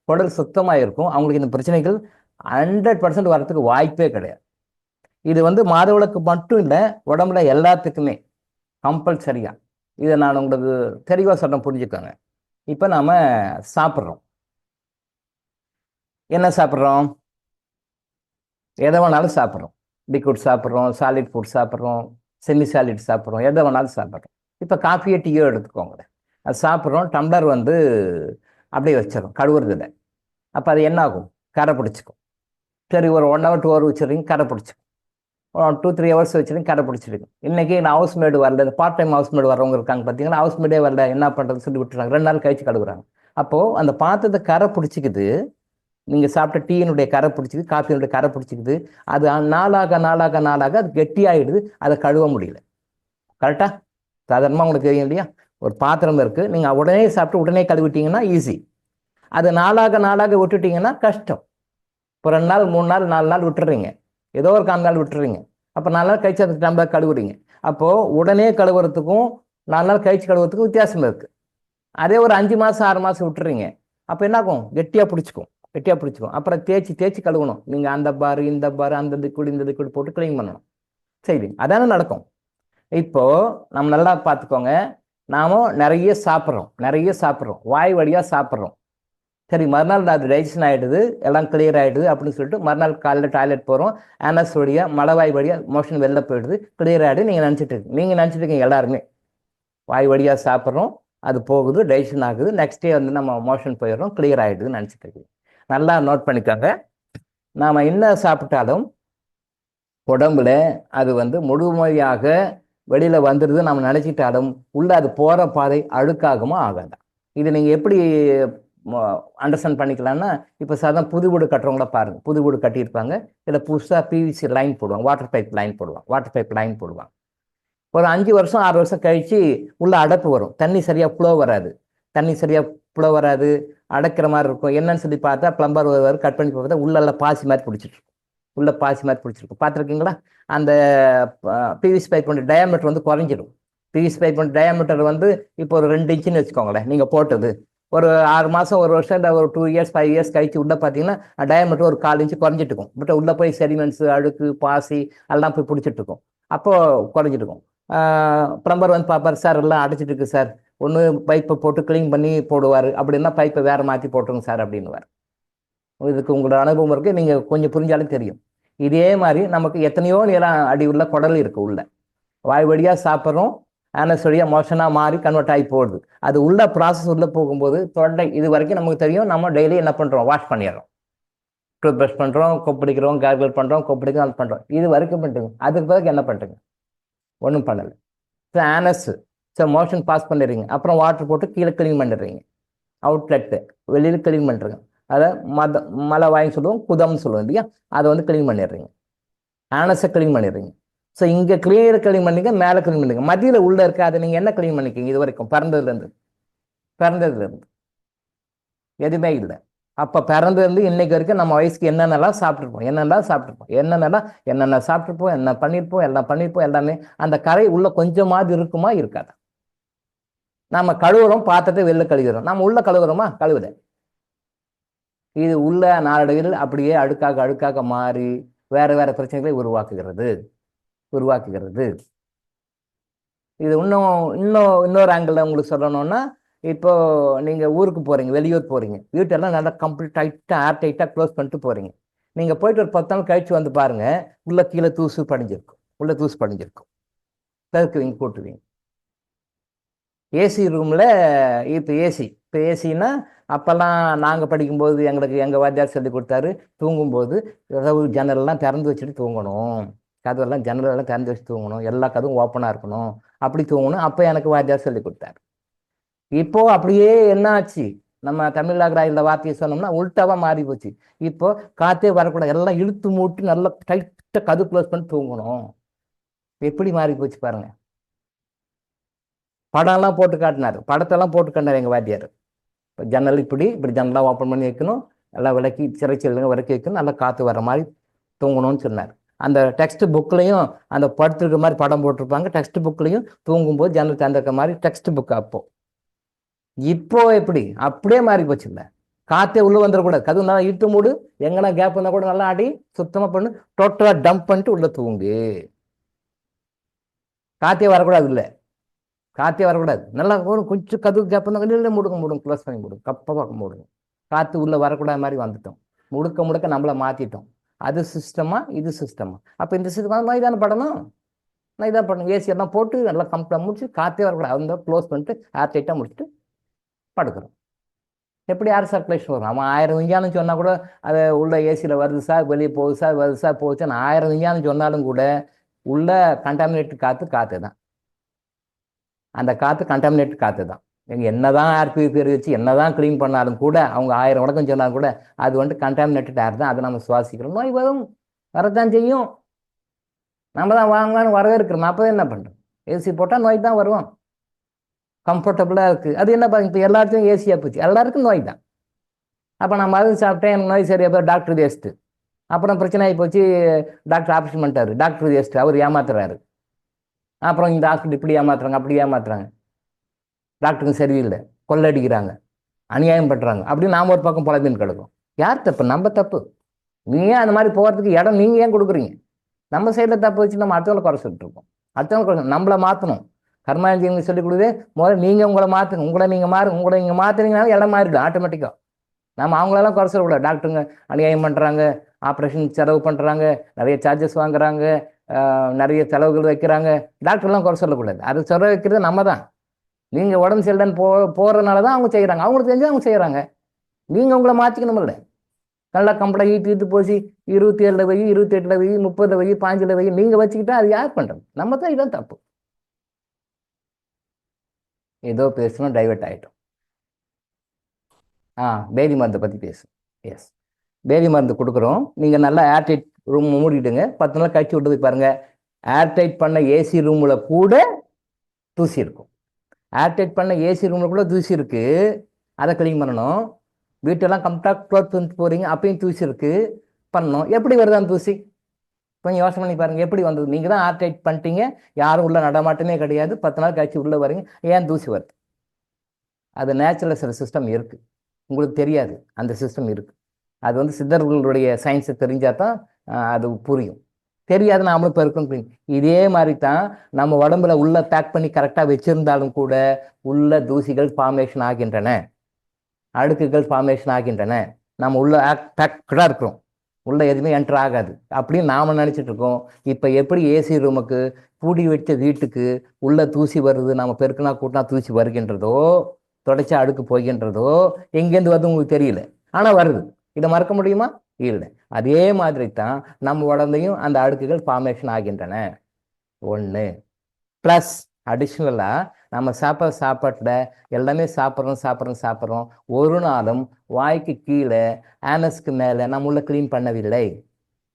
குடல் சுத்தமாக இருக்கும். அவங்களுக்கு இந்த பிரச்சனைகள் 100% வரத்துக்கு வாய்ப்பே கிடையாது. இது வந்து மாதவிலக்கு மட்டும் இல்லை, உடம்புல எல்லாத்துக்குமே கம்பல்சரியா. இதை நான் உங்களுக்கு தெளிவாக சொல்றேன், புரிஞ்சுக்கோங்க. இப்போ நாம சாப்பிட்றோம், என்ன சாப்பிட்றோம்? எதை வேணாலும் சாப்பிட்றோம். லிக்விட் சாப்பிட்றோம், சாலிட் ஃபுட் சாப்பிட்றோம், செமி சாலிட் சாப்பிட்றோம், எதை வேணாலும் சாப்பிட்றோம். இப்போ காஃபியோ டீயோ எடுத்துக்கோங்க, அது சாப்பிட்றோம், டம்ளர் வந்து அப்படியே வச்சிடறோம், கழுவுறது இல்லை. அப்போ அது என்ன ஆகும்? கரை பிடிச்சிக்கும். சரி, ஒரு 1 hour 2 hour வச்சுருக்கீங்க, கரை பிடிச்சிக்கும். 2-3 hours வச்சுருக்கீங்க, கரை பிடிச்சிருக்கு. இன்றைக்கி நான் ஹவுஸ் மேடு வரல, இந்த பார்ட் டைம் ஹவுஸ் மேடு வரவங்க இருக்காங்க பார்த்தீங்கன்னா, ஹவுஸ் மேடே வரல, என்ன பண்ணுறது சொல்லி விட்டுறாங்க. 2 நாள் கழிச்சு கழுவுறாங்க. அப்போது அந்த பாத்திரத்தை கரை பிடிச்சிக்குது, நீங்கள் சாப்பிட்ட டீயினுடைய கரை பிடிச்சிக்குது, காஃபியினுடைய கரை பிடிச்சிக்குது. அது நாளாக நாளாக நாளாக அது கெட்டியாகிடுது, அதை கழுவ முடியல. கரெக்டாக சாதாரணமாக உங்களுக்கு தெரியும் இல்லையா? ஒரு பாத்திரம் இருக்குது, நீங்கள் உடனே சாப்பிட்டு உடனே கழுவிட்டீங்கன்னா ஈஸி. அது நாளாக நாளாக விட்டுட்டீங்கன்னா கஷ்டம். இப்போ 2 நாள் 3 நாள் 4 நாள் விட்டுறீங்க, ஏதோ ஒரு 4 நாள் விட்டுறீங்க. அப்போ 4 நாள் கழிச்சு அதுக்கு டம்ளர் கழுவுறீங்க. அப்போது உடனே கழுவுறதுக்கும் 4 நாள் கழிச்சு கழுவுறதுக்கும் வித்தியாசம் இருக்குது. அதே ஒரு 5 மாதம் 6 மாதம் விட்டுறீங்க, அப்போ என்ன ஆகும்? கெட்டியாக பிடிச்சிக்கும். அப்புறம் தேய்ச்சி கழுவணும். நீங்கள் அந்த பார் இந்த பார் அந்த லிக்விட் இந்த லிக்விட் போட்டு க்ளீன் பண்ணணும். சரி, அதானே நடக்கும். இப்போ நம்ம நல்லா பார்த்துக்கோங்க, நாம நிறைய சாப்பிட்றோம், வாய் வழியாக சாப்பிட்றோம். சரி மறுநாள் அது டைஜஷன் ஆகிடுது, எல்லாம் கிளியர் ஆகிடுது அப்படின்னு சொல்லிட்டு மறுநாள் காலையில் டாய்லெட் போகிறோம், ஆனஸ் வழியாக மலவாய் வழியாக மோஷன் வெளில போயிடுது, கிளியர் ஆகிடுது. நீங்கள் நினச்சிட்டு இருக்கீங்க எல்லாருமே வாய் வழியாக சாப்பிட்றோம், அது போகுது, டைஜஷன் ஆகுது, நெக்ஸ்ட் டே வந்து நம்ம மோஷன் போயிடுறோம், கிளியர் ஆகிடுதுன்னு நினச்சிட்டு இருக்கீங்க. நல்லா நோட் பண்ணிக்கோங்க. நாம் என்ன சாப்பிட்டாலும் உடம்புல அது வந்து முழுமையாக வெளியில் வந்துடுது நம்ம நினச்சிட்டாலும் உள்ள அது போகிற பாதை அழுக்காகுமா ஆகாதா? இது நீங்கள் எப்படி அண்டர்ஸ்டாண்ட் பண்ணிக்கலாம்னா, இப்போ சாதாரண புது வீடு கட்டுறவங்கள பாருங்க, புது வீடு கட்டியிருப்பாங்க, இதில் புதுசாக பிவிசி லைன் போடுவாங்க, வாட்டர் பைப் லைன் போடுவாங்க. ஒரு 5 வருஷம் 6 வருஷம் கழிச்சு உள்ள அடைப்பு வரும், தண்ணி சரியாக ஃப்ளோ வராது, அடைக்கிற மாதிரி இருக்கும். என்னன்னு சொல்லி பார்த்தா பிளம்பர் வருவார், கட் பண்ணி பார்த்தா உள்ளெல்லாம் பாசி மாதிரி பிடிச்சிருக்கும். பார்த்துருக்கீங்களா? அந்த பிவிசி பைப்போட டயாமீட்டர் வந்து குறைஞ்சிடும். பிவிசி பைப்போட டயாமீட்டர் வந்து இப்போ ஒரு 2 இன்ச்சுன்னு வச்சுக்கோங்களேன், நீங்கள் போட்டது ஒரு 6 மாதம் 1 வருஷம் இல்லை ஒரு 2 இயர்ஸ் 5 இயர்ஸ் கழிச்சு உள்ள பார்த்தீங்கன்னா டயாமீட்டர் ஒரு 1/4 இன்ச்சு குறைஞ்சிட்டு இருக்கும். பட் உள்ளே போய் செடிமெண்ட்ஸு, அழுக்கு, பாசி எல்லாம் போய் பிடிச்சிட்டு இருக்கும், அப்போது குறைஞ்சிட்டு இருக்கும். பிளம்பர் வந்து பார்ப்பார், சார் எல்லாம் அடைச்சிட்டு இருக்கு சார், ஒன்று பைப்பை போட்டு க்ளீன் பண்ணி போடுவார், அப்படின்னா பைப்பை வேறு மாற்றி போட்டுருங்க சார் அப்படின்னுவார். இதுக்கு உங்களோட அனுபவம் இருக்குது, நீங்கள் கொஞ்சம் புரிஞ்சாலும் தெரியும். இதே மாதிரி நமக்கு எத்தனையோ நீளம் அடி உள்ள குடல் இருக்குது, உள்ள வாய் வழியாக சாப்பிட்றோம், ஆனஸ் வழியாக மோஷனாக மாறி கன்வெர்ட் ஆகி போடுது. அது உள்ள ப்ராசஸ் உள்ளே போகும்போது தொண்டை இது வரைக்கும் நமக்கு தெரியும். நம்ம டெய்லி என்ன பண்ணுறோம், வாஷ் பண்ணிடுறோம், டூத் ப்ரஷ் பண்ணுறோம், கொப்படிக்கிறோம், கார்கிள் பண்ணுறோம், கொப்படிக்கிறோம், அது பண்ணுறோம். இது வரைக்கும் பண்ணிட்டுங்க. அதுக்கு பிறகு என்ன பண்ணுறீங்க? ஒன்றும் பண்ணலை. ஸோ ஆனஸ் மோஷன் பாஸ் பண்ணிடுறீங்க, அப்புறம் வாட்டர் போட்டு கீழே க்ளீன் பண்ணிடுறீங்க, அவுட்லெட்டு வெளியில் க்ளீன் பண்ணுறீங்க. அதை மலை வாயின்னு சொல்லுவோம், குதம்னு சொல்லுவோம் இல்லையா, அதை வந்து க்ளீன் பண்ணிடுறீங்க, ஆனஸை க்ளீன் பண்ணிடுறீங்க. ஸோ இங்கே க்ளீன் பண்ணிங்க, மேலே க்ளீன் பண்ணிங்க, மத்தியில் உள்ளே இருக்க அதை நீங்கள் என்ன க்ளீன் பண்ணிக்கிங்க? இது வரைக்கும் பிறந்ததுலேருந்து எதுவுமே இல்லை. அப்போ பிறந்ததுலேருந்து இன்னைக்கு வரைக்கும் நம்ம வயசுக்கு என்னென்னலாம் சாப்பிட்ருப்போம், என்னென்ன சாப்பிட்ருப்போம், என்ன பண்ணியிருப்போம், எல்லாமே அந்த கரை உள்ள கொஞ்சமாவது இருக்குமா இருக்காதா? நம்ம கழுவுறோம், பாத்திரத்தை வெளில கழுவுறோம், நம்ம உள்ள கழுவுறோமா? கழுவுத. இது உள்ள நாளடைவில் அப்படியே அழுக்காக மாறி வேறு பிரச்சனைகளை உருவாக்குகிறது. இது இன்னொரு ஆங்கிள் உங்களுக்கு சொல்லணும்னா, இப்போ நீங்கள் ஊருக்கு போகிறீங்க, வெளியூர் போகிறீங்க, வீட்டெல்லாம் நல்லா கம்ப்ளீட் ஏர் டைட்டாக க்ளோஸ் பண்ணிட்டு போகிறீங்க. நீங்கள் போயிட்டு ஒரு 10 நாள் கழிச்சு வந்து பாருங்கள், உள்ள கீழே தூசு படிஞ்சிருக்கும், தவிர்க்குவீங்க, கூட்டுவீங்க. ஏசி ரூமில் இப்போ ஏசின்னா அப்போல்லாம் நாங்கள் படிக்கும்போது எங்கள் வாத்தியார் சொல்லி கொடுத்தாரு, தூங்கும்போது ஏதாவது ஜன்னலெல்லாம் திறந்து வச்சுட்டு தூங்கணும், கதவெல்லாம் ஜன்னலெல்லாம் திறந்து வச்சு தூங்கணும், எல்லா கதவும் ஓப்பனாக இருக்கணும், அப்படி தூங்கணும். அப்போ எனக்கு வாத்தியார் சொல்லி கொடுத்தாரு. இப்போ அப்படியே என்ன ஆச்சு, நம்ம தமிழாகிற இந்த வார்த்தையை சொன்னோம்னா உள்டாவா மாறி போச்சு. இப்போ காற்றே வரக்கூடாது, எல்லாம் இழுத்து மூட்டி நல்லா டைட்டாக கதவு க்ளோஸ் பண்ணி தூங்கணும். எப்படி மாறி போச்சு பாருங்க. படம்லாம் போட்டு காட்டினார், படத்தெல்லாம் போட்டு காட்டினார் எங்கள் வாத்தியார். இப்போ ஜன்னல் இப்படி ஜன்னலாம் ஓப்பன் பண்ணி வைக்கணும், எல்லாம் விளக்கி சிறைச்சல் விளக்கி வைக்கணும், நல்லா காற்று வர மாதிரி தூங்கணும்னு சொன்னார். அந்த டெக்ஸ்ட் புக்லையும் அந்த படுத்துருக்க மாதிரி படம் போட்டிருப்பாங்க, டெக்ஸ்ட் புக்லையும் தூங்கும்போது ஜன்னல் திறந்திருக்க மாதிரி டெக்ஸ்ட் புக். இப்போ எப்படி அப்படியே மாறி போச்சு. இல்லை, காற்றே உள்ளே வந்துடக்கூடாது, கதவு நல்லா இட்டு மூடு, எங்கன்னா கேப் இருந்தால் கூட நல்லா ஆடி சுத்தமாக பண்ணு, டோட்டலாக டம்ப் பண்ணிட்டு உள்ளே தூங்கு, காற்றே வரக்கூடாது. இல்லை, காற்றே வரக்கூடாது, நல்லா கொஞ்சம் கதவு கேப் இருந்தால் இல்லை, முடுங்க க்ளோஸ் பண்ணி மூடுங்க, கப்ப மூடுங்க, காற்று உள்ளே வரக்கூடாது மாதிரி வந்துட்டோம், முழுக்க நம்மளை மாற்றிட்டோம். அது சிஸ்டமா, இது சிஸ்டமா? அப்போ இந்த சிஸ்டம் நான் இதான படணும், ஏசி எல்லாம் போட்டு நல்லா கம்ப்ளீட்டாக முடிச்சு காற்றே வரக்கூடாது, அந்த க்ளோஸ் பண்ணிட்டு ஏர் டைட்டாக முடிச்சுட்டு படுக்கிறோம். எப்படி ஏர் சர்க்குலேஷன் வரும்? அவன் 1000 விஞ்ஞானம் சொன்னால் கூட அதை உள்ள ஏசியில் வருது சார், வெளியே போகுது சார், போச்சுன்னு 1000 விஞ்ஞானம் சொன்னாலும் கூட உள்ள கண்டாமினேட் காற்று தான். அந்த காற்று கண்டாமினேட் காற்று தான். எங்கள் என்னதான் ஏர் பியூரிஃபையர் வச்சு என்னதான் க்ளீன் பண்ணாலும் கூட, அவங்க 1000 வழக்கம் சொன்னாலும் கூட அது வந்துட்டு கண்டாமினேட்டட் ஏர் தான். அதை நம்ம சுவாசிக்கிறோம், நோய் வரத்தான் செய்யும். நம்ம தான் வாங்கலான்னு வரவே இருக்கிறோம். அப்போ என்ன பண்ணுறோம்? ஏசி போட்டால் நோய் தான் வருவோம். கம்ஃபர்டபுளாக இருக்குது, அது என்ன இப்போ எல்லாத்தையும் ஏசியாக போச்சு, எல்லாருக்கும் நோய் தான். அப்போ நான் மருந்து சாப்பிட்டேன், எனக்கு நோய் சரியாக போய் டாக்டர் வேஸ்ட்டு, அப்புறம் பிரச்சனை ஆகி போச்சு, டாக்டர் ஆப்ரேஷன் பண்ணிட்டாரு, டாக்டர் வேஸ்ட்டு, அவர் ஏமாத்துறாரு. அப்புறம் இந்த ஹாஸ்பிட்டல் இப்படி ஏமாத்துறாங்க, அப்படி ஏமாத்துறாங்க, டாக்டருங்க சரியில்லை, கொள்ளடிக்கிறாங்க, அநியாயம் பண்ணுறாங்க, அப்படின்னு நாம் ஒரு பக்கம் புலம்பின்னு கிடக்கும். யார் தப்பு? நம்ம தப்பு. நீங்கள் அந்த மாதிரி போகிறதுக்கு இடம் நீங்கள் ஏன் கொடுக்குறீங்க? நம்ம சைடில் தப்பு வச்சு நம்ம அடுத்தவங்களை குறை சொல்லிட்டு இருக்கோம். அடுத்தவங்களை நம்மளை மாற்றணும். கர்மாந்தியங்க சொல்லிக் கொடுக்குது, முதல்ல நீங்கள் உங்களை மாற்றுங்க, உங்களை நீங்கள் மாற்றுனீங்கனாலும் இடம் மாறிடும் ஆட்டோமேட்டிக்காக. நம்ம அவங்களெல்லாம் குறை சொல்லக்கூடாது. டாக்டருங்க அநியாயம் பண்ணுறாங்க, ஆப்ரேஷன் செலவு பண்ணுறாங்க, நிறைய சார்ஜஸ் வாங்குறாங்க, நிறைய செலவுகள் வைக்கிறாங்க. டாக்டர்லாம் குறை சொல்லக்கூடாது. அது சொல்ல வைக்கிறது நம்ம தான். நீங்கள் உடம்பு சரியில்லைன்னு போகிறதுனால தான் அவங்க செய்கிறாங்க. அவங்களுக்கு தெரிஞ்சு அவங்க செய்கிறாங்க. நீங்கள் உங்களை மாற்றிக்கணுமில்ல. நல்லா கம்பளை ஈட்டு போச்சு 27 வை, 28 வை, 30 வை, 15 வை நீங்கள் வச்சுக்கிட்டா அது யார் பண்ணுறது? நம்ம தான். இதான் தப்பு. ஏதோ பேசணும், டைவெர்ட் ஆகிட்டோம். பேதி மருந்தை பற்றி பேசு. எஸ், பேதி மருந்து கொடுக்குறோம். நீங்கள் நல்லா ஏர்டைட் ரூம் மூடிடுங்க. 10 நாள் கழிச்சு விட்டு போய் பாருங்கள். ஏர்டைட் பண்ண ஏசி ரூமில் கூட தூசி இருக்கும். ஏர்டைட் பண்ண ஏசி ரூமில் கூட தூசி இருக்குது. அதை க்ளீன் பண்ணணும். வீட்டெல்லாம் கம்ப்ளீட்டாக க்ளோத் பண்ணிட்டு போகிறீங்க, அப்பயும் தூசி இருக்குது, பண்ணணும். எப்படி வருது அந்த தூசி? கொஞ்சம் யோசனை பண்ணி பாருங்கள். எப்படி வந்தது? நீங்கள் தான் ஏர்டைட் பண்ணிட்டீங்க, யாரும் உள்ள நடமாட்டமே கிடையாது. 10 நாள் கழிச்சு உள்ளே வரீங்க, ஏன் தூசி வருது? அது நேச்சுரல் சில சிஸ்டம் இருக்குது, உங்களுக்கு தெரியாது. அந்த சிஸ்டம் இருக்குது. அது வந்து சித்தர்களுடைய சயின்ஸை தெரிஞ்சால் தான் அது புரியும். தெரியாது, நாமளும் இப்போ இருக்கணும். இதே மாதிரி தான் நம்ம உடம்புல உள்ள பேக் பண்ணி கரெக்டாக வச்சுருந்தாலும் கூட உள்ள தூசிகள் ஃபார்மேஷன் ஆகின்றன, அழுக்குகள் ஃபார்மேஷன் ஆகின்றன. நம்ம உள்ள பேக்கடாக இருக்கிறோம், உள்ள எதுவுமே என்டர் ஆகாது அப்படின்னு நாம் நினச்சிட்டு இருக்கோம். இப்போ எப்படி ஏசி ரூமுக்கு பூடி வச்ச வீட்டுக்கு உள்ள தூசி வருது, நம்ம பெருக்கினா கூட்டினா தூசி வருகின்றதோ, தொடச்சா அடுக்கு போகின்றதோ, எங்கேருந்து வருது உங்களுக்கு தெரியல, ஆனால் வருது. இதை மறக்க முடியுமா? இல்லை. அதே மாதிரி தான் நம்ம உடம்பையும் அந்த அடுக்குகள் ஃபார்மேஷன் ஆகின்றன. ஒன்று ப்ளஸ் அடிஷ்னலாக நம்ம சாப்பாட்டில் எல்லாமே சாப்பிட்றோம். ஒரு நாளும் வாய்க்கு கீழே ஆனஸ்க்கு மேலே நம்ம உள்ள க்ளீன் பண்ணவில்லை.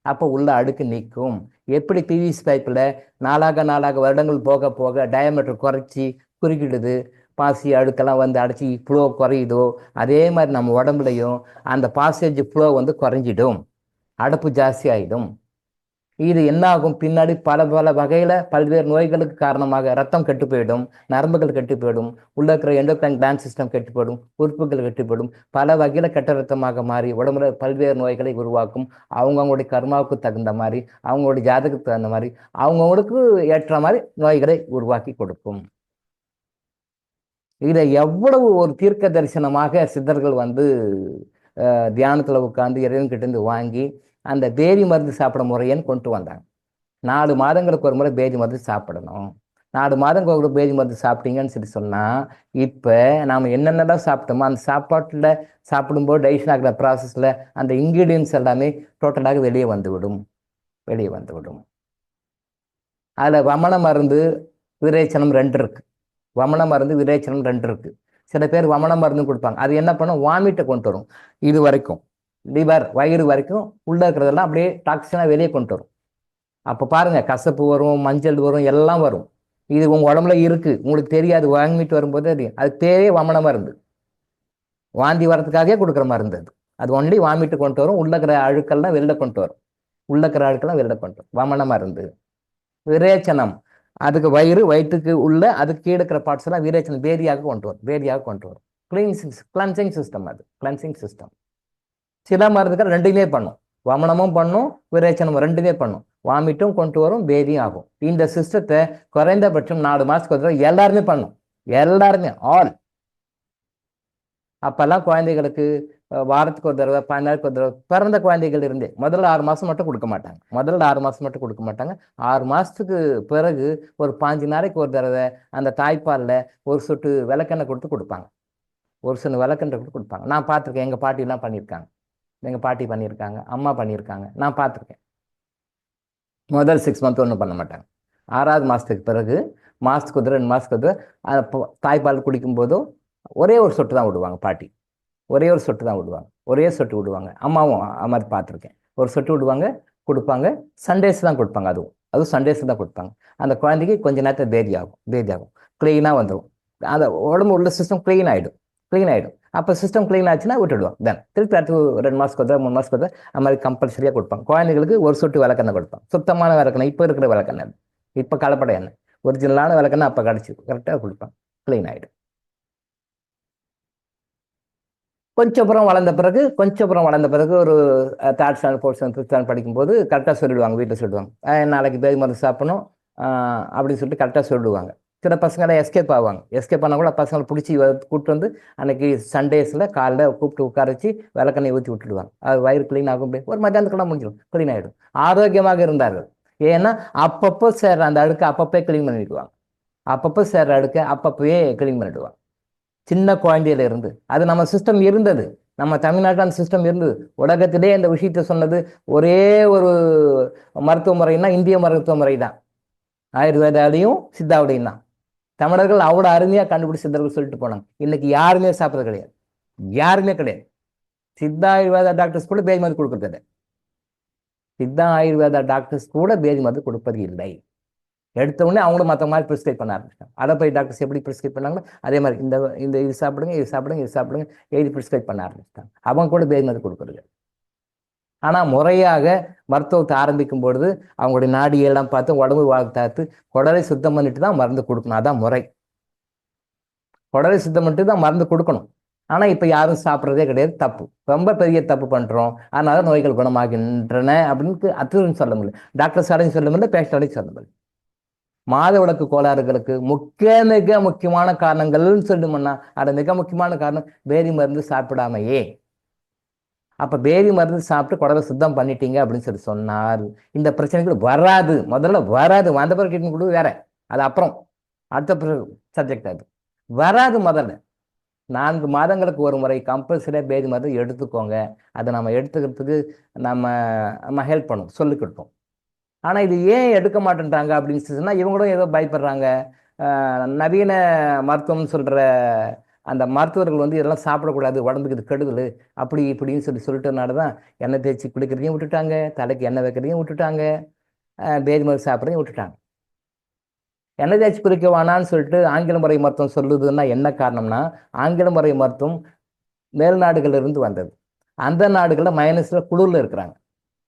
அப்போ உள்ள அடுக்கு நீக்கும். எப்படி பிவிசி பைப்பில் நாளாக வருடங்கள் போக போக டயாமீட்டர் குறைச்சி குறுக்கிடுது, பாசி அடுக்கெல்லாம் வந்து அடைச்சி ஃப்ளோ குறையுதோ, அதே மாதிரி நம்ம உடம்புலையும் அந்த பாசேஜ் ஃப்ளோ வந்து குறைஞ்சிடும், அடப்பு ஜாஸ்தி ஆகிடும். இது என்ன ஆகும்? பின்னாடி பல வகையில் பல்வேறு நோய்களுக்கு காரணமாக ரத்தம் கெட்டு போயிடும், நரம்புகள் கெட்டு போயிடும், உள்ள இருக்கிற எண்டோக்ரைன் கிளாண்ட் சிஸ்டம் கெட்டு போயிடும், உறுப்புகள் கெட்டு போயிடும். பல வகையில் கெட்ட ரத்தமாக மாறி உடம்புல பல்வேறு நோய்களை உருவாக்கும். அவங்கவுங்களுடைய கர்மாவுக்கு தகுந்த மாதிரி, அவங்களுடைய ஜாதகத்துக்கு தகுந்த மாதிரி, அவங்கவுங்களுக்கு ஏற்ற மாதிரி நோய்களை உருவாக்கி கொடுக்கும். இதை எவ்வளவு ஒரு தீர்க்க தரிசனமாக சித்தர்கள் வந்து தியானத்தில் உட்காந்து இறைவன்கிட்டேருந்து வாங்கி அந்த பேதி மருந்து சாப்பிட முறையன்னு கொண்டு வந்தாங்க. 4 மாதங்களுக்கு ஒரு முறை பேதி மருந்து சாப்பிடணும். 4 மாதங்களுக்கு ஒரு பேதி மருந்து சாப்பிட்டீங்கன்னு சொல்லி சொன்னால், இப்போ நாம் என்னென்னலாம் சாப்பிட்டோமோ அந்த சாப்பாட்டில் சாப்பிடும்போது டைஜஷன் ஆகிற ப்ராசஸில் அந்த இன்க்ரீடியன்ஸ் எல்லாமே டோட்டலாக வெளியே வந்துவிடும். அதில் வமன மருந்து விரேச்சனம் 2 இருக்குது. வமன மருந்து விரேச்சனம் 2 இருக்குது. சில பேர் வமன மருந்து கொடுப்பாங்க. அது என்ன பண்ணும்? வாமிட்டை கொண்டு வரும். இது வரைக்கும் லிவர் வயிறு வரைக்கும் உள்ளே இருக்கிறதெல்லாம் அப்படியே டாக்ஸினாக வெளியே கொண்டு வரும். அப்போ பாருங்கள், கசப்பு வரும், மஞ்சள் வரும், எல்லாம் வரும். இது உங்கள் உடம்புல இருக்குது, உங்களுக்கு தெரியாது. வாமிட்டு வரும்போது அது பேரே வமன மருந்து. வாந்தி வரத்துக்காகவே கொடுக்குற மருந்து அது. அது ஒன்லி வாமிட்டு கொண்டு வரும். உள்ள இருக்கிற அழுக்கெல்லாம் வெளில கொண்டு வரும். வமன மருந்து. விரேச்சனம் அதுக்கு வயிற்றுக்கு உள்ள அதுக்கு கீழே இருக்கிற பார்ட்ஸ் எல்லாம் விரேச்சனம் பேதியாக கொண்டு வரும். Cleansing system. அது கிளன்சிங் சிஸ்டம். சில மருந்துகள் 2மே பண்ணும். வமனமும் பண்ணும், விரேச்சனமும் 2மே பண்ணும். வாமிட்டும் கொண்டு வரும், பேதியும் ஆகும். இந்த சிஸ்டத்தை குறைந்தபட்சம் 4 மாதத்துக்கு எல்லாருமே பண்ணும். எல்லாருமே ஆல். அப்பெல்லாம் குழந்தைகளுக்கு வாரத்துக்கு ஒரு தடவை, 15 நாளுக்கு ஒரு தடவை, பிறந்த குழந்தைகள் இருந்தே முதல்ல 6 மாதம் மட்டும் கொடுக்க மாட்டாங்க. 6 மாதத்துக்கு பிறகு ஒரு 15 நாளைக்கு ஒரு தடவை அந்த தாய்ப்பாலில் ஒரு சொட்டு விளக்கெண்ணெய் கொடுப்பாங்க. நான் பார்த்துருக்கேன். எங்கள் பாட்டிலாம் பண்ணியிருக்காங்க. அம்மா பண்ணியிருக்காங்க. நான் பார்த்துருக்கேன். முதல் 6 மந்த் ஒன்றும் பண்ண மாட்டாங்க. 6ஆவது மாதத்துக்கு பிறகு மாதத்துக்கு ஒரு 2 மாதத்துக்கு ஒரு தாய்ப்பால் குடிக்கும்போதும் ஒரே ஒரு சொட்டு தான் விடுவாங்க. பாட்டி ஒரே சொட்டு விடுவாங்க. அம்மாவும் அது மாதிரி பார்த்துருக்கேன். ஒரு சொட்டு விடுவாங்க, கொடுப்பாங்க. சண்டேஸ் தான் கொடுப்பாங்க. அதுவும் சண்டேஸ் தான் கொடுப்பாங்க. அந்த குழந்தைக்கு கொஞ்சம் நேரத்தில் பேதி ஆகும், க்ளீனாக வந்துடும். அந்த உடம்பு உள்ள சிஸ்டம் க்ளீன் ஆகிடும். அப்போ சிஸ்டம் க்ளீன் ஆச்சுன்னா விட்டுடுவாங்க. தென் திருப்பி அடுத்து 2 மாதத்துக்கு 3 மாதத்துக்கு அது மாதிரி கம்பல்சரியாக கொடுப்பாங்க. குழந்தைகளுக்கு ஒரு சொட்டு விளக்கெண்ணெய் கொடுப்பாங்க. சுத்தமான விளக்கெண்ணெய், இப்போ இருக்கிற விளக்கெண்ணெய், இப்போ கலப்படை எண்ணெய், ஒரிஜினலான விளக்கெண்ணெய் அப்போ கிடச்சி கரெக்டாக கொடுப்பாங்க. க்ளீன் ஆகிடும். கொஞ்சம் அப்புறம் வளர்ந்த பிறகு ஒரு 3rd standard 4th standard 5th standard படிக்கும்போது கரெக்டாக சொல்லிடுவாங்க. வீட்டில் சொல்லிடுவாங்க, நாளைக்கு பேதி மருந்து சாப்பிடணும் அப்படின்னு சொல்லிட்டு கரெக்டாக சொல்லிடுவாங்க. சில பசங்களை எஸ்கேப் ஆவாங்க. எஸ்கேப் ஆனால் கூட பசங்களை பிடிச்சி கூப்பிட்டு வந்து அன்னைக்கு சண்டேஸில் காலைல கூப்பிட்டு உட்கார வச்சு விளக்கெண்ணெய் ஊற்றி விட்டுடுவாங்க. அது வயிறு க்ளீன் ஆகும். ஒரு மத்தியானத்துக்குலாம் முடிஞ்சிடும், க்ளீன் ஆகிடும். ஆரோக்கியமாக இருந்தார்கள். ஏன்னா அப்பப்போ சேர்ற அந்த அழுக்கு அப்பப்போ க்ளீன் பண்ணிடுவாங்க. அப்பப்போ சேர்ற அழுக்க அப்பப்போயே க்ளீன் பண்ணிடுவாங்க. சின்ன குழந்தையில இருந்து அது நம்ம சிஸ்டம் இருந்தது. நம்ம தமிழ்நாட்டில் அந்த சிஸ்டம் இருந்தது. உலகத்திலே இந்த விஷயத்த சொன்னது ஒரே ஒரு மருத்துவ முறைன்னா இந்திய மருத்துவ முறை தான். ஆயுர்வேதாலையும் சித்தாவுடையும் தான். தமிழர்கள் அவ்வளோ அருமையாக கண்டுபிடிச்சி சித்தர்கள் சொல்லிட்டு போனாங்க. இன்னைக்கு யாருமே சாப்பிட்றது கிடையாது, யாருமே கிடையாது. சித்தா ஆயுர்வேதா டாக்டர்ஸ் கூட பேதி மருந்து கொடுக்கறது இல்லை. சித்தா ஆயுர்வேதா டாக்டர்ஸ் கூட பேதி மருந்து கொடுப்பது இல்லை. எடுத்த உடனே அவங்களும் மற்ற மாதிரி ப்ரிஸ்கிரைப் பண்ண ஆரம்பிச்சிட்டாங்க. அதை போய் டாக்டர்ஸ் எப்படி ப்ரிஸ்கிரைப் பண்ணாங்களோ அதே மாதிரி இந்த இது சாப்பிடுங்க, இது சாப்பிடுங்க, இது சாப்பிடுங்க, எழுதி ப்ரிஸ்கிரைப் பண்ண ஆரம்பிச்சிட்டாங்க. அவங்க கூட பேதி மருந்து கொடுக்குறது. ஆனால் முறையாக மருத்துவத்தை ஆரம்பிக்கும் பொழுது அவங்களுடைய நாடியெல்லாம் பார்த்து உடம்பு பார்த்து குடலை சுத்தம் பண்ணிட்டு தான் மருந்து கொடுக்கணும். அதான் முறை. குடலை சுத்தம் பண்ணிட்டு தான் மருந்து கொடுக்கணும். ஆனால் இப்போ யாரும் சாப்பிட்றதே கிடையாது. தப்பு, ரொம்ப பெரிய தப்பு பண்ணுறோம். அதனால நோய்கள் குணமாகின்றன அப்படின்னு அத்துன்னு சொல்ல முடியல. டாக்டர் சாரையும் சொல்ல முடியல, பேஷண்டையும் சொல்ல முடியல. மாதவிலக்கு கோளாறுகளுக்கு மிக முக்கியமான காரணங்கள்னு சொல்லணும்னா அது மிக முக்கியமான காரணம் பேதி மருந்து சாப்பிடாமையே. அப்போ பேதி மருந்து சாப்பிட்டு குடலை சுத்தம் பண்ணிட்டீங்க அப்படின்னு சொன்னார் இந்த பிரச்சனைகள் வராது. முதல்ல வராது. வந்த பிறகு ட்ரீட்மெண்ட் கொடுத்து வேற, அது அப்புறம் அடுத்த சப்ஜெக்ட். அது வராது. முதல்ல 4 மாதங்களுக்கு ஒரு முறை கம்பல்சரியாக பேதி மருந்து எடுத்துக்கோங்க. அதை நம்ம எடுத்துக்கிறதுக்கு நம்ம ஹெல்ப் பண்ணும், சொல்லிக் கொடுப்போம். ஆனால் இது ஏன் எடுக்க மாட்டேன்றாங்க அப்படின்னு சொன்னால் இவங்களும் ஏதோ பயப்படுறாங்க. நவீன மருத்துவம்னு சொல்கிற அந்த மருத்துவர்கள் இதெல்லாம் சாப்பிடக்கூடாது, உடம்புக்கு இது கெடுதல், அப்படி இப்படின்னு சொல்லிட்டனால தான் எண்ணெய் தேய்ச்சி குளிக்கிறதையும் விட்டுட்டாங்க, தலைக்கு எண்ணெய் வைக்கிறதையும் விட்டுட்டாங்க, பேதி மருந்து சாப்பிட்றதையும் விட்டுட்டாங்க. எண்ணெய் தேய்ச்சி குளிக்க வேணான்னு சொல்லிட்டு ஆங்கில முறை மருத்துவம் சொல்லுதுன்னா என்ன காரணம்னா, ஆங்கில முறை மருத்துவம் மேல் நாடுகளிலிருந்து வந்தது. அந்த நாடுகளில் மைனஸில் குளிரில் இருக்கிறாங்க,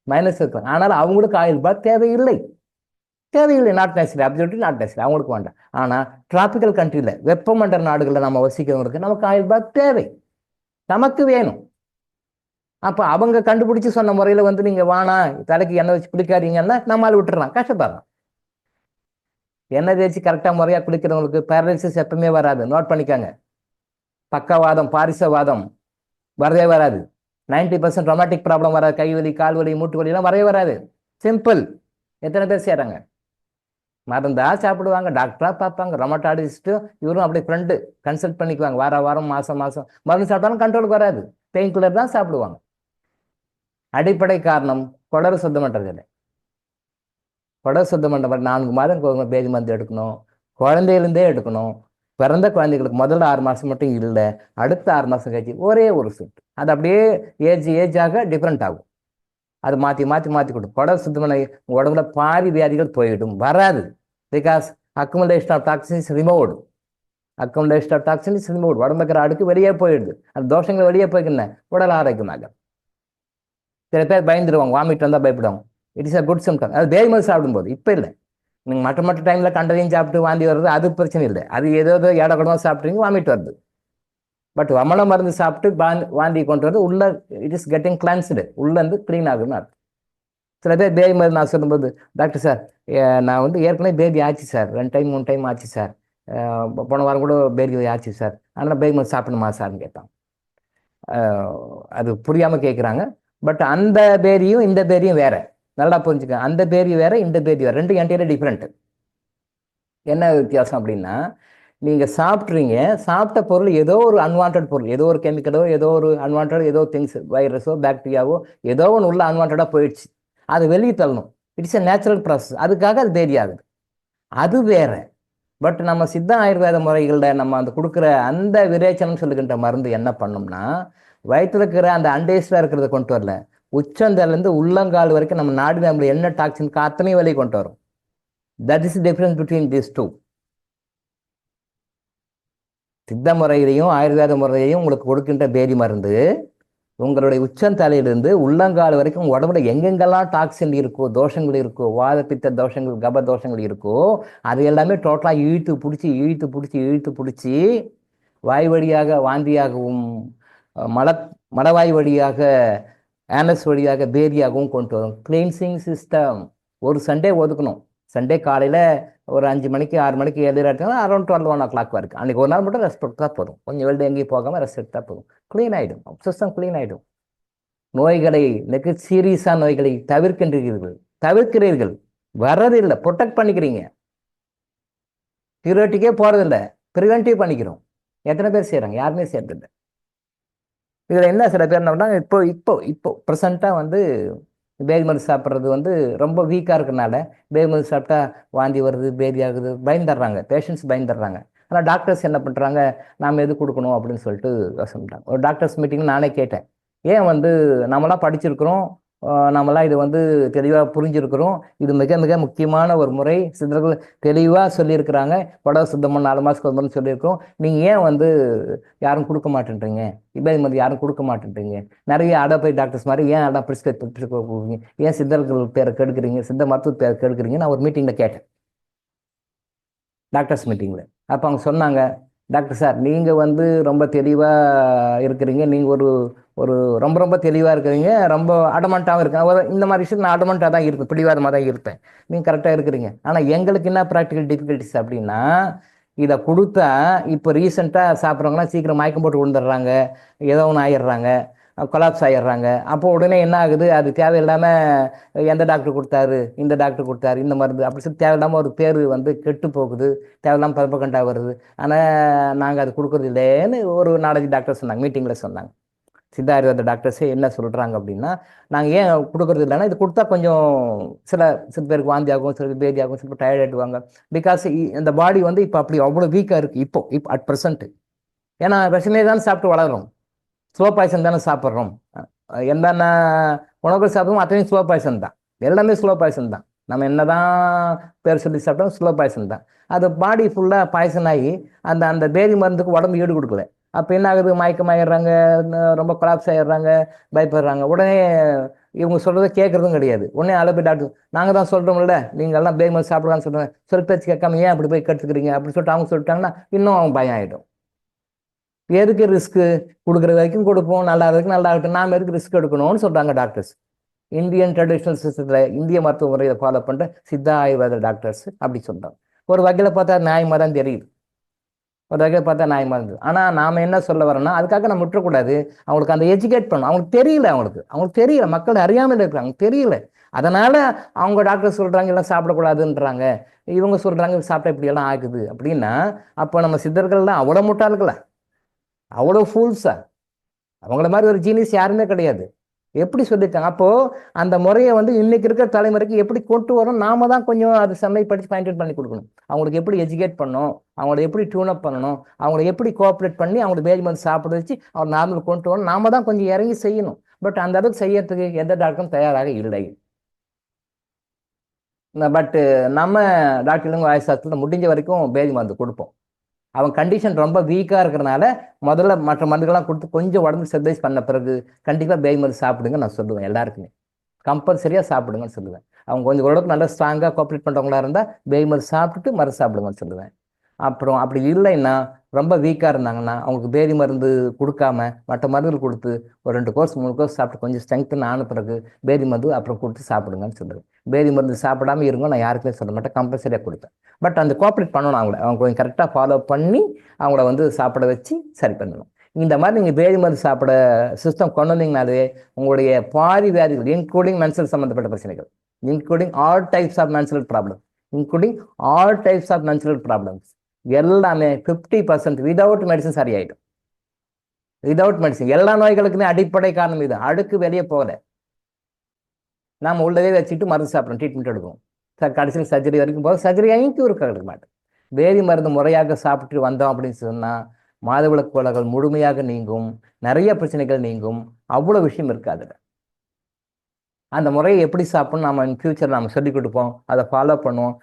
மைனஸ் இருக்காங்க. ஆனால் அவங்களுக்கு ஆயில் பாத் தேவையில்லை, not natural, absolutely not natural, அவங்களுக்கு வேண்டாம். ஆனால் டிராபிக்கல் கண்ட்ரியில் வெப்பமண்டல நாடுகளில் நம்ம வசிக்கிறவங்களுக்கு நமக்கு ஆயில் பாத் தேவை, நமக்கு வேணும். அப்போ அவங்க கண்டுபிடிச்சி சொன்ன முறையில் நீங்கள் வானா தலைக்கு எண்ணெய் வச்சு குளிக்காதீங்கன்னா நம்மளால் விட்டுறலாம், கஷ்டப்படுறோம். எண்ணெய் தேய்ச்சி கரெக்டாக முறையாக குளிக்கிறவங்களுக்கு பேரலிசிஸ் எப்பவுமே வராது, நோட் பண்ணிக்காங்க. பக்கவாதம், பாரிசவாதம் வரவே வராது. 90% ரொமாட்டிக் ப்ராப்ளம் வராது. கை வலி, கால் வலி, மூட்டு வலிலாம் வரவே வராது. சிம்பிள். எத்தனை பேர் செய்கிறாங்க? மருந்தா சாப்பிடுவாங்க, டாக்டராக பார்ப்பாங்க, ரொமட்டாலஜிஸ்ட்டு இவரும் அப்படியே ஃப்ரெண்டு கன்சல்ட் பண்ணிக்குவாங்க. வாரம் மாதம் மருந்து சாப்பிட்டாலும் கண்ட்ரோலுக்கு வராது. பெயின் கில்லர் தான் சாப்பிடுவாங்க. அடிப்படை காரணம் குடலை சுத்தம் பண்ணுறது இல்லை. குடலை சுத்தம் பண்ணுற 4 மாதம் பேதி மருந்து எடுக்கணும், குழந்தையிலேருந்தே எடுக்கணும். பிறந்த குழந்தைகளுக்கு முதல்ல 6 மாதம் மட்டும் இல்லை, அடுத்த 6 மாதம் கழிச்சு ஒரே ஒரு சுட்டு. அது அப்படியே ஏஜாக டிஃப்ரெண்ட் ஆகும். அது மாற்றி கொடுக்கும். குடல் சுத்தம் பண்ண உடம்புல பாதி வியாதிகள் போயிடும், வராது. Because accumulation of toxins removed. உடம்பு இருக்கிற அடுக்கு வெளியே போயிடுது. அந்த தோஷங்கள் வெளியே போய்க்குன்னு உடல் ஆரோக்கியமாக. சில பேர் பயந்துடுவாங்க, வாமிட் வந்தால் பயப்படுவாங்க. It is a good symptom. அது பேதி மருந்து சாப்பிடும்போது. இப்போ இல்லை, நீங்கள் மற்ற டைமில் கண்டதையும் சாப்பிட்டு வாந்தி வருது, அது பிரச்சனை இல்லை. அது ஏதோ ஏடக்கூடமாக சாப்பிட்றீங்க, வாமிட் வருது. பட் வமன மருந்து சாப்பிட்டு வாந்தி கொண்டு வரது உள்ள இட் இஸ் கெட்டிங் கிளான்ஸ்டு, உள்ளேருந்து க்ளீன் ஆகுதுன்னு அர்த்தம். சில பேர் பேபி மருந்து நான் சொல்லும்போது, டாக்டர் சார் நான் ஏற்கனவே பேபி ஆச்சு சார், 2 டைம் 3 டைம் ஆச்சு சார், போன வாரம் கூட பேபி ஆச்சு சார், அதனால் பேபி மருந்து சாப்பிடணுமா சார்னு கேட்டாங்க. அது புரியாமல் கேட்குறாங்க. பட் அந்த பேரியும் இந்த பேரியும் வேற, நல்லா புரிஞ்சுக்க. அந்த பேரி வேற, இந்த பேரி வேற, 2 என்டையராக டிஃப்ரெண்ட். என்ன வித்தியாசம் அப்படின்னா, நீங்கள் சாப்பிட்றீங்க, சாப்பிட்ட பொருள் ஏதோ ஒரு அன்வான்ட் பொருள், ஏதோ ஒரு கெமிக்கலோ, ஏதோ ஒரு அன்வான்ட் ஏதோ திங்ஸ், வைரஸோ பாக்டீரியாவோ ஏதோ ஒன்று உள்ள அன்வான்டாக போயிடுச்சு, அது வெளியே தள்ளணும். It's a natural process. அதுக்காக அது பேதி ஆகுது, அது வேற. பட் நம்ம சித்த ஆயுர்வேத முறைகளில் நம்ம அந்த கொடுக்குற அந்த விரேச்சனம் சொல்லுகின்ற மருந்து என்ன பண்ணும்னா, வயிற்றுல இருக்கிற அந்த அண்டேஸ்ல இருக்கிறத கொண்டு வரல, உச்சந்தலேருந்து உள்ளங்கால் வரைக்கும் நம்ம நாடி நம்மள என்ன டாக்ஸின் அத்தனையும் வெளியே கொண்டு வரும். That is difference between these two. Siddha முறையிலையும் ஆயுர்வேத முறையிலையும் உங்களுக்கு கொடுக்கின்ற பேதி மருந்து உங்களுடைய உச்சந்தலையிலிருந்து உள்ளங்கால் வரைக்கும் உடம்புல எங்கெங்கெல்லாம் டாக்ஸின் இருக்கோ, தோஷங்கள் இருக்கோ, வாத பித்த தோஷங்கள், கப தோஷங்கள் இருக்கோ, அது எல்லாமே டோட்டலாக இழுத்து பிடிச்சி வாய் வழியாக வாந்தியாகவும் மலவாய் வழியாக ஆனஸ் வழியாக பேதியாகவும் கொண்டு வரும். Cleansing system. ஒரு சண்டே ஒதுக்கணும். சண்டே காலையில் ஒரு 5 மணிக்கு 6 மணிக்கு எழுதிட்டாங்கன்னா அரௌண்ட் 12 1 o'clock வரைக்கும் அன்றைக்கி ஒரு நாள் மட்டும் ரெஸ்ட் எடுத்தால் போதும். கொஞ்சம் வெளில எங்கேயும் போகாமல் ரெஸ்ட் எடுத்தால் போதும். க்ளீன் ஆகிடும், சிஸ்டம் க்ளீன் ஆகிடும். நோய்களை மிக சீரியஸான நோய்களை தவிர்க்கிறீர்கள். வர்றதில்லை, ப்ரொடெக்ட் பண்ணிக்கிறீங்க. தியரட்டிக்கே போகிறதில்ல, ப்ரிவென்டிவ் பண்ணிக்கிறோம். எத்தனை பேர் செய்கிறாங்க? யாருமே செய்யறதில்லை. இதில் என்ன சில பேர் என்ன பண்ணாங்க, இப்போ ப்ரெசண்ட்டாக வந்து பேதி மருந்து சாப்பிட்றது வந்து ரொம்ப வீக்காக இருக்கிறனால பேதி மருந்து சாப்பிட்டா வாந்தி வருது, பேதி ஆகுது, பயந்துடுறாங்க. பேஷண்ட்ஸ் பயந்துடுறாங்க. ஆனால் டாக்டர்ஸ் என்ன பண்ணுறாங்க, நாம் எது கொடுக்கணும் அப்படின்னு சொல்லிட்டு யோசனை. ஒரு டாக்டர்ஸ் மீட்டிங் நானே கேட்டேன், ஏன் வந்து நம்மளாம் படிச்சிருக்கிறோம், நம்மளாம் இது வந்து தெளிவாக புரிஞ்சிருக்கிறோம், இது மிக மிக முக்கியமான ஒரு முறை, சித்தர்கள் தெளிவாக சொல்லியிருக்கிறாங்க, உடல் சுத்தமாக 4 மாதத்துக்கு ஒரு முறை சொல்லியிருக்கோம், நீங்கள் ஏன் வந்து யாரும் கொடுக்க மாட்டேன்றீங்க, பேதி மருந்து யாரும் கொடுக்க மாட்டேன்றீங்க, நிறைய அடப்பை டாக்டர்ஸ் மாதிரி ஏன் ப்ரிஸ்கிரைப் கொடுக்குறீங்க, ஏன் சித்தர்கள் பேரை கெடுக்குறீங்க, சித்த மருத்துவ பேரை கெடுக்குறீங்க, நான் ஒரு மீட்டிங்கில் கேட்டேன், டாக்டர்ஸ் மீட்டிங்கில். அப்போ அவங்க சொன்னாங்க, டாக்டர் சார் நீங்கள் வந்து ரொம்ப தெளிவாக இருக்கிறீங்க, நீங்கள் ஒரு ரொம்ப ரொம்ப தெளிவாக இருக்கிறீங்க, ரொம்ப அடமண்ட்டாகவும் இருக்கேன். இந்த மாதிரி விஷயம் நான் அடமண்ட்டாக தான் இருப்பேன், பிடிவாதமாக தான் இருப்பேன், நீங்கள் கரெக்டாக இருக்கிறீங்க. ஆனால் எங்களுக்கு என்ன ப்ராக்டிக்கல் டிஃபிகல்ட்டிஸ் அப்படின்னா, இதை கொடுத்தா இப்போ ரீசெண்டாக சாப்பிட்றவங்களாம் சீக்கிரம் மயக்கம் போட்டு விழுந்துடுறாங்க, ஏதோ ஒன்று ஆயிடுறாங்க, கொலாப்ஸ் ஆகிடுறாங்க. அப்போ உடனே என்ன ஆகுது, அது தேவையில்லாமல் எந்த டாக்டர் கொடுத்தாரு, இந்த டாக்டர் கொடுத்தாரு, இந்த மருந்து அப்படி சொல்லி தேவையில்லாமல் ஒரு பேர் வந்து கெட்டு போகுது, தேவையில்லாமல் பரப்பக்கண்டா வருது. ஆனால் நாங்கள் அது கொடுக்குறது இல்லைன்னு ஒரு 4-5 டாக்டர் சொன்னாங்க, மீட்டிங்கில் சொன்னாங்க. சித்த ஆயுர்வேத டாக்டர்ஸே என்ன சொல்கிறாங்க அப்படின்னா, நாங்கள் ஏன் கொடுக்குறது இல்லைன்னா, இது கொடுத்தா கொஞ்சம் சில பேருக்கு வாந்தி ஆகும், சில பேர் பேதி ஆகும், சில பேர் டயர்ட் ஆகிடுவாங்க. பிகாஸ் இந்த பாடி வந்து இப்போ அப்படி அவ்வளோ வீக்காக இருக்குது இப்போ அட் ப்ரெசென்ட். ஏன்னா விஷமே தான் சாப்பிட்டு வளரும், ஸ்லோ பாய்சன் தானே சாப்பிட்றோம். என்னென்ன உணவுகள் சாப்பிடுவோம் அத்தனையும் ஸ்லோ பாய்சன் தான், எல்லாமே ஸ்லோ பாய்சன் தான். நம்ம என்ன தான் பேர் சொல்லி சாப்பிட்டோம், ஸ்லோ பாய்சன் தான். அது பாடி ஃபுல்லாக பாய்சன் ஆகி அந்த பேதி மருந்துக்கு உடம்பு ஈடு கொடுக்கல. அப்போ என்ன ஆகுது, மயக்கமாயிடுறாங்க, ரொம்ப கொலாப்ஸ் ஆகிடுறாங்க, பயப்படுறாங்க. உடனே இவங்க சொல்கிறத கேட்குறதும் கிடையாது. உடனே அலப்பி டாக்டர் நாங்கள் தான் சொல்கிறோம்ல, நீங்கள் எல்லாம் பேதி மருந்து சாப்பிடலான்னு சொல்கிறேன், சொல் பேச்சு கேட்காம ஏன் அப்படி போய் கற்றுக்குறீங்க அப்படின்னு சொல்லிட்டு அவங்க சொல்லிட்டாங்கன்னா இன்னும் அவங்க பயம் ஆகிடும். எதுக்கு ரிஸ்க்கு, கொடுக்குற வரைக்கும் கொடுப்போம், நல்லா இருக்கு, நல்லா இருக்கு, நாம் எதுக்கு ரிஸ்க் எடுக்கணும்னு சொல்கிறாங்க டாக்டர்ஸ். இந்தியன் ட்ரெடிஷ்னல் சிஸ்டத்தில் இந்திய மருத்துவ முறையை ஃபாலோ பண்ணுற சித்தா ஆயுர்வேத டாக்டர்ஸ் அப்படி சொல்கிறாங்க. ஒரு வகையில் பார்த்தா நியாயமாக தான் தெரியுது, ஒரு வகையில் பார்த்தா நியாயமாக இருந்தது. ஆனால் நாம் என்ன சொல்ல வரோன்னா, அதுக்காக நம்ம விட்டுறக்கூடாது, அவங்களுக்கு அந்த எஜுகேட் பண்ணணும். அவங்களுக்கு தெரியல, மக்கள் அறியாமல் இருக்கிறாங்க, தெரியல. அதனால் அவங்க டாக்டர் சொல்கிறாங்க எல்லாம் சாப்பிடக்கூடாதுன்றாங்க, இவங்க சொல்கிறாங்க சாப்பிட்டா இப்படியெல்லாம் ஆகுது அப்படின்னா, அப்போ நம்ம சித்தர்கள்லாம் அவ்வளோ முட்டாள்களா, அவ்வளோ ஃபூல்ஸா? அவங்கள மாதிரி ஒரு ஜீனியஸ் யாருமே கிடையாது. எப்படி சொல்லியிருக்காங்க? அப்போது அந்த முறையை வந்து இன்னைக்கு இருக்கிற தலைமுறைக்கு எப்படி கொண்டு வரும், நாம தான் கொஞ்சம் அது செம்மைப்படுத்தி பாயிண்ட் பண்ணி கொடுக்கணும். அவங்களுக்கு எப்படி எஜுகேட் பண்ணணும், அவங்கள எப்படி டியூனப் பண்ணணும், அவங்கள எப்படி கோஆப்ரேட் பண்ணி அவங்களுக்கு பேதி மருந்து சாப்பிட வச்சு அவங்க நார்மல் கொண்டு வரணும், நாம தான் கொஞ்சம் இறங்கி செய்யணும். பட் அந்த அளவுக்கு செய்யறதுக்கு எந்த டாக்டரும் தயாராக இல்லை. பட்டு நம்ம டாக்டருங்க ஆயுசாஸ்திரத்தில் முடிஞ்ச வரைக்கும் பேதி மருந்து கொடுப்போம். அவன் கண்டிஷன் ரொம்ப வீக்காக இருக்கிறனால முதல்ல மற்ற மருந்துகள்லாம் கொடுத்து கொஞ்சம் உடம்பு ஸ்டெபிலைஸ் பண்ண பிறகு கண்டிப்பாக பேதி மருந்து சாப்பிடுங்க நான் சொல்லுவேன். எல்லாருக்குமே கம்பல்சரியாக சாப்பிடுங்கன்னு சொல்லுவேன். அவங்க கொஞ்சம் ஓரளவுக்கு நல்லா ஸ்ட்ராங்காக கோஆப்ரேட் பண்ணுறவங்களா இருந்தால் பேதி மருந்து சாப்பிட்டுட்டு மருந்து சாப்பிடுங்கன்னு சொல்லுவேன். அப்புறம் அப்படி இல்லைன்னா ரொம்ப வீக்காக இருந்தாங்கன்னா அவங்களுக்கு பேதி மருந்து கொடுக்காம மற்ற மருந்துகள் கொடுத்து ஒரு 2 கோர்ஸ் 3 கோர்ஸ் சாப்பிட்டு கொஞ்சம் ஸ்ட்ரென்த்து ஆன பிறகு பேதி மருந்து அப்புறம் கொடுத்து சாப்பிடுங்கன்னு சொல்லுவேன். பேதி மருந்து சாப்பிடாம இருங்க நான் யாருக்குமே சொல்ல மாட்டேன், கம்பல்சரியாக கொடுப்பேன். பட் அந்த கோஆப்ரேட் பண்ணணும், அவங்க கொஞ்சம் கரெக்டாக ஃபாலோ பண்ணி அவங்கள வந்து சாப்பிட வச்சு சரி பண்ணணும். இந்த மாதிரி நீங்கள் பேதி மருந்து சாப்பிட சிஸ்டம் கொண்டு வந்தீங்கனாலே உங்களுடைய பாதி வியாதிகள் இன்க்ளூடிங் மென்சல் சம்மந்தப்பட்ட பிரச்சனைகள், including all types of menstrual problems எல்லாமே 50% விதவுட் மெடிசன் சரியாயிடும். விதவுட் மெடிசன் எல்லா நோய்களுக்குமே அடிப்படை காரணம் இது. அடுக்கு வெளியே போகல, நாம் உள்ளதே வச்சுட்டு மருந்து சாப்பிட்றோம், ட்ரீட்மெண்ட் எடுக்கும். கடைசியில் சர்ஜரி வரைக்கும் போக சர்ஜரி ஆகியும் இருக்க மாட்டேன். பேதி மருந்து முறையாக சாப்பிட்டு வந்தோம் அப்படின்னு சொன்னால் மாதவிலக்கு கோளாறுகள் முழுமையாக நீங்கும், நிறைய பிரச்சனைகள் நீங்கும், அவ்வளோ விஷயம் இருக்காது. அந்த முறையை எப்படி சாப்பிடணும் நம்ம இன் ஃபியூச்சர் நம்ம சொல்லிக் கொடுப்போம், அதை ஃபாலோ பண்ணுவோம்.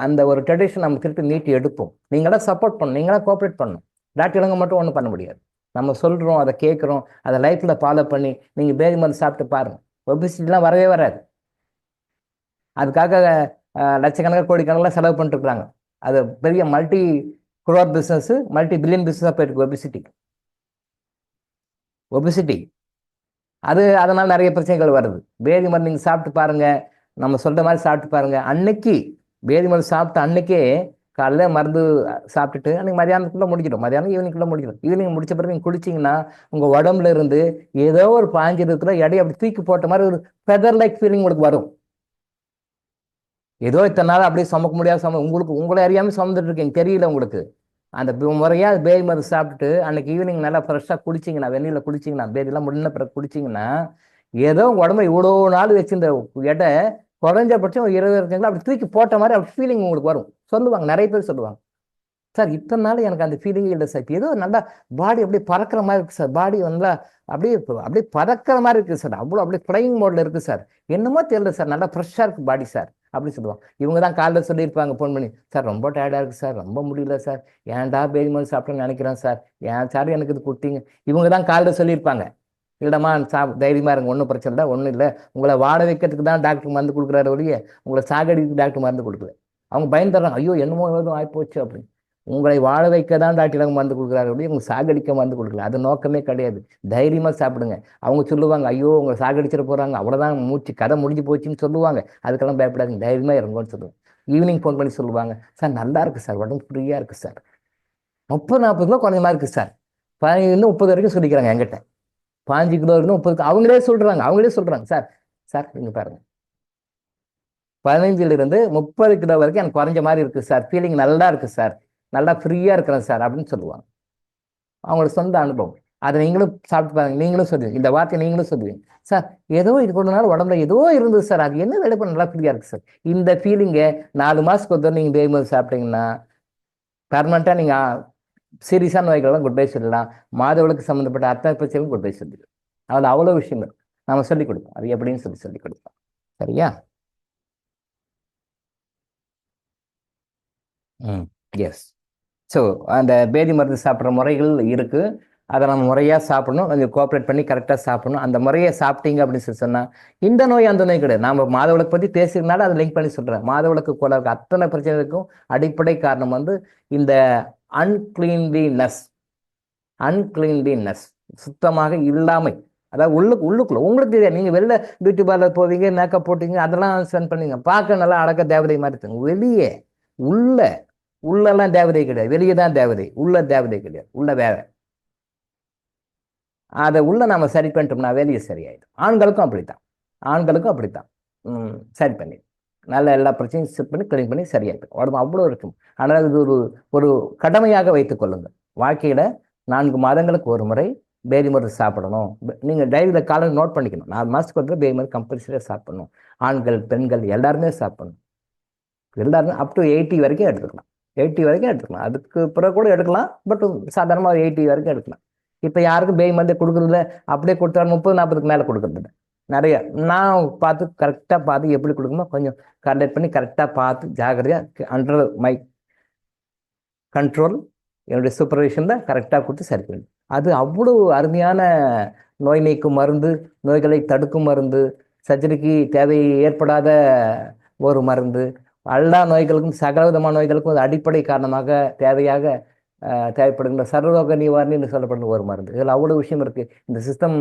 அந்த ஒரு ட்ரெடிஷன் நம்ம திருப்பி மீட்டி எடுப்போம். நீங்களாம் சப்போர்ட் பண்ணணும், நீங்களாம் கோஆப்ரேட் பண்ணணும். டாக்டருங்க மட்டும் ஒன்றும் பண்ண முடியாது. நம்ம சொல்கிறோம், அதை கேட்குறோம், அதை லைஃப்பில் ஃபாலோ பண்ணி நீங்கள் பேதி மருந்து சாப்பிட்டு பாருங்கள், ஒபிசிட்டிலாம் வரவே வராது. அதுக்காக லட்சக்கணக்காக கோடிக்கணக்கில் செலவு பண்ணிட்டுருக்குறாங்க. அது பெரிய multi crore business, multi billion பிஸ்னஸாக போயிருக்கு ஒபிசிட்டி. அதனால் நிறைய பிரச்சனைகள் வருது. பேதி மருந்து நீங்கள் சாப்பிட்டு பாருங்கள், நம்ம சொல்கிற மாதிரி சாப்பிட்டு பாருங்கள். அன்னைக்கு பேதி மருந்து சாப்பிட்ட அன்னைக்கே காலைல மருந்து சாப்பிட்டுட்டு அன்னைக்கு மதியானத்துக்குள்ள முடிச்சிடும், மதியானம் ஈவினிங்குள்ள முடிச்சிடும். ஈவினிங் முடிச்ச பிறகு நீங்கள் குடிச்சிங்கன்னா உங்கள் உடம்புல இருந்து ஏதோ ஒரு 5 கிலோ எடையை அப்படி தூக்கி போட்ட மாதிரி ஒரு ஃபெதர் லைக் ஃபீலிங் உங்களுக்கு வரும். ஏதோ இத்தனை நாள் அப்படியே சுமக்க முடியாது, உங்களுக்கு உங்களை அறியாமல் சுமந்துட்டு இருக்கீங்க, தெரியல உங்களுக்கு. அந்த முறையாக பேதி மருந்து சாப்பிட்டுட்டு அன்னைக்கு ஈவினிங் நல்லா ஃப்ரெஷ்ஷாக குடிச்சிங்கன்னா, வெந்நீரில் குடிச்சிங்கன்னா, பேதிலாம் முடிஞ்ச பிறகு குடிச்சிங்கன்னா ஏதோ உடம்பு இவ்வளோ நாள் வச்சிருந்த எடை குறைஞ்சபட்சம் 20 இருக்குங்களா அப்படி தூக்கி போட்ட மாதிரி அப்படி ஃபீலிங் உங்களுக்கு வரும். சொல்லுவாங்க, நிறைய பேர் சொல்லுவாங்க, சார் இத்தனை நாள் எனக்கு அந்த ஃபீலிங் இல்லை சார், ஏதோ நல்லா பாடி அப்படியே பறக்கிற மாதிரி இருக்குது சார், பாடி நல்லா அப்படியே அப்படியே பறக்கிற மாதிரி இருக்குது சார், அவ்வளோ அப்படியே ஃப்ளைங் மோடில் இருக்குது சார், என்னமோ தெரியல சார், நல்லா ஃப்ரெஷ்ஷாக இருக்குது பாடி சார் அப்படி சொல்லுவாங்க. இவங்க தான் காலையில் சொல்லியிருப்பாங்க ஃபோன் பண்ணி, சார் ரொம்ப டயர்டாக இருக்குது சார், ரொம்ப முடியல சார், ஏன்டா பேதி மருந்து சாப்பிட்டேன்னு நினைக்கிறேன் சார், ஏன் சார் எனக்கு இது கொடுத்தீங்க. இவங்க தான் காலையில் சொல்லியிருப்பாங்க, இல்லைம்மா தைரியமாக இருங்க, ஒன்றும் பிரச்சனை இல்லை, ஒன்றும் இல்லை, உங்களை வாட வைக்கிறதுக்கு தான் டாக்டர் மருந்து கொடுக்குறாரு ஒழிய உங்களை சாகடிக்கு டாக்டர் மருந்து கொடுக்கல. அவங்க பயந்துடுறாங்க, ஐயோ என்னமோ எதுவும் ஆகிப்போச்சு அப்படின்னு. உங்களை வாழ வைக்க தான் டாக்டர் மருந்து கொடுக்குறாரு ஒழிய உங்களை சாகடிக்க மருந்து கொடுக்கல, அது நோக்கமே கிடையாது. தைரியமாக சாப்பிடுங்க. அவங்க சொல்லுவாங்க, ஐயோ உங்களை சாகடிச்சிட போகிறாங்க, அவ்வளோதான் மூச்சு கதை முடிஞ்சு போச்சுன்னு சொல்லுவாங்க, அதுக்கெல்லாம் பயப்படாதுங்க, தைரியமாக இறங்குன்னு சொல்லுவாங்க. ஈவினிங் ஃபோன் பண்ணி சொல்லுவாங்க, சார் நல்லா இருக்குது சார், உடம்பு ஃப்ரீயாக இருக்குது சார், 30-40 கிலோ குறைஞ்சமாக இருக்குது சார், 15-30 வரைக்கும் சொல்லிக்கிறாங்க என்கிட்ட, 5 கிலோ இருந்து 30, அவங்களே சொல்றாங்க சார், சார் நீங்க பாருங்க 15 to 30 கிலோ வரைக்கும் எனக்கு குறைஞ்ச மாதிரி இருக்கு சார், ஃபீலிங் நல்லா இருக்கு சார், நல்லா ஃப்ரீயா இருக்கிறேன் சார் அப்படின்னு சொல்லுவாங்க. அவங்களோட சொந்த அனுபவம். அதை நீங்களும் சாப்பிட்டு பாருங்க, நீங்களும் சொல்லுவீங்க, இந்த வார்த்தையை நீங்களும் சொல்லுவீங்க, சார் ஏதோ இது கொஞ்ச நாள் உடம்புல ஏதோ இருந்தது சார், அது என்ன வேலை பண்ண நல்லா ஃப்ரீயா இருக்கு சார். இந்த ஃபீலிங்கை 4 மாசத்துக்கு ஒரு நீங்க பேதி மருந்து சாப்பிட்டீங்கன்னா பர்மனண்டா நீங்க சீரியஸான நோய்கள்லாம் குட் பை சொல்லலாம், மாதவிளக்கு சம்மந்தப்பட்ட அத்தனை பிரச்சனையும் குட் பை சொல்லிடலாம். அதில் அவ்வளோ விஷயங்கள் நம்ம சொல்லிக் கொடுப்போம், அது எப்படின்னு சொல்லிக் கொடுப்போம். சரியா? எஸ். ஸோ அந்த பேதி மருந்து சாப்பிட்ற முறைகள் இருக்கு, அதை நம்ம முறையாக சாப்பிடணும், கொஞ்சம் கோஆப்ரேட் பண்ணி கரெக்டாக சாப்பிடணும். அந்த முறையை சாப்பிட்டீங்க அப்படின்னு சொல்லி சொன்னால் இந்த நோய் அந்த நோய் கிடையாது. நம்ம மாதவிளக்கு பற்றி பேசுறதுனால அதை லிங்க் பண்ணி சொல்கிறேன். மாதவிளக்கு கோளாறுக்கு அத்தனை பிரச்சனைக்கும் அடிப்படை காரணம் வந்து இந்த அன்கிளீன்லினஸ், சுத்தமாக இல்லாமை. அதாவது உள்ளுக்குள்ள உங்களுக்கு தெரியாது, நீங்கள் வெளில பியூட்டி பார்லர் போவீங்க, மேக்கப் போட்டீங்க, அதெல்லாம் ஸ்பெண்ட் பண்ணீங்க, பார்க்க நல்லா அடக்க தேவதை மாதிரி இருக்குங்க. வெளியே உள்ளெல்லாம் தேவதை கிடையாது, வெளியே தான் தேவதை, உள்ள தேவதை கிடையாது, உள்ள வேற. அதை உள்ள நம்ம சரி பண்ணிட்டோம்னா வெளியே சரியாயிடும். ஆண்களுக்கும் அப்படித்தான் சரி பண்ணி நல்ல எல்லா பிரச்சனையும் செட் பண்ணி கிளீன் பண்ணி சரியாயிடும். உடம்பு அவ்வளோ இருக்கும். ஆனால் இது ஒரு கடமையாக வைத்துக் கொள்ளுங்கள். வாழ்க்கையில 4 மாதங்களுக்கு ஒரு முறை பேதி மருந்து சாப்பிடணும். நீங்கள் டைரியில் காலையில் நோட் பண்ணிக்கணும், 4 மாதத்துக்கு ஒரு பேதி மருந்து கம்பல்சரியாக சாப்பிடணும். ஆண்கள் பெண்கள் எல்லாருமே சாப்பிடணும். எல்லாருமே அப் டு 80 வரைக்கும் எடுத்துக்கலாம், 80 வரைக்கும் எடுத்துக்கலாம். அதுக்கு பிறகு கூட எடுக்கலாம், பட் சாதாரணமாக 80 வரைக்கும் எடுக்கலாம். இப்போ யாருக்கும் பேதி மருந்தே கொடுக்குறதில்ல, அப்படியே கொடுத்தாலும் 30-40க்கு மேலே கொடுக்குறதில்ல. நிறைய நான் பார்த்து கரெக்டாக பார்த்து எப்படி கொடுக்கணுமோ கொஞ்சம் கண்டக்ட் பண்ணி கரெக்டாக பார்த்து ஜாகிரதையாக அண்டர் மை கண்ட்ரோல், என்னுடைய சூப்பர்விஷனில் கரெக்டாக கொடுத்து சரி பண்ணி, அது அவ்வளோ அருமையான நோய் நீக்கும் மருந்து, நோய்களை தடுக்கும் மருந்து, சர்ஜரிக்கு தேவை ஏற்படாத ஒரு மருந்து, எல்லா நோய்களுக்கும் சகல விதமான நோய்களுக்கும் அது அடிப்படை காரணமாக தேவைப்படுகின்ற சர்வரோக நிவாரணி சொல்லப்படுற ஒரு மருந்து. இதில் அவ்வளோ விஷயம் இருக்குது. இந்த சிஸ்டம்,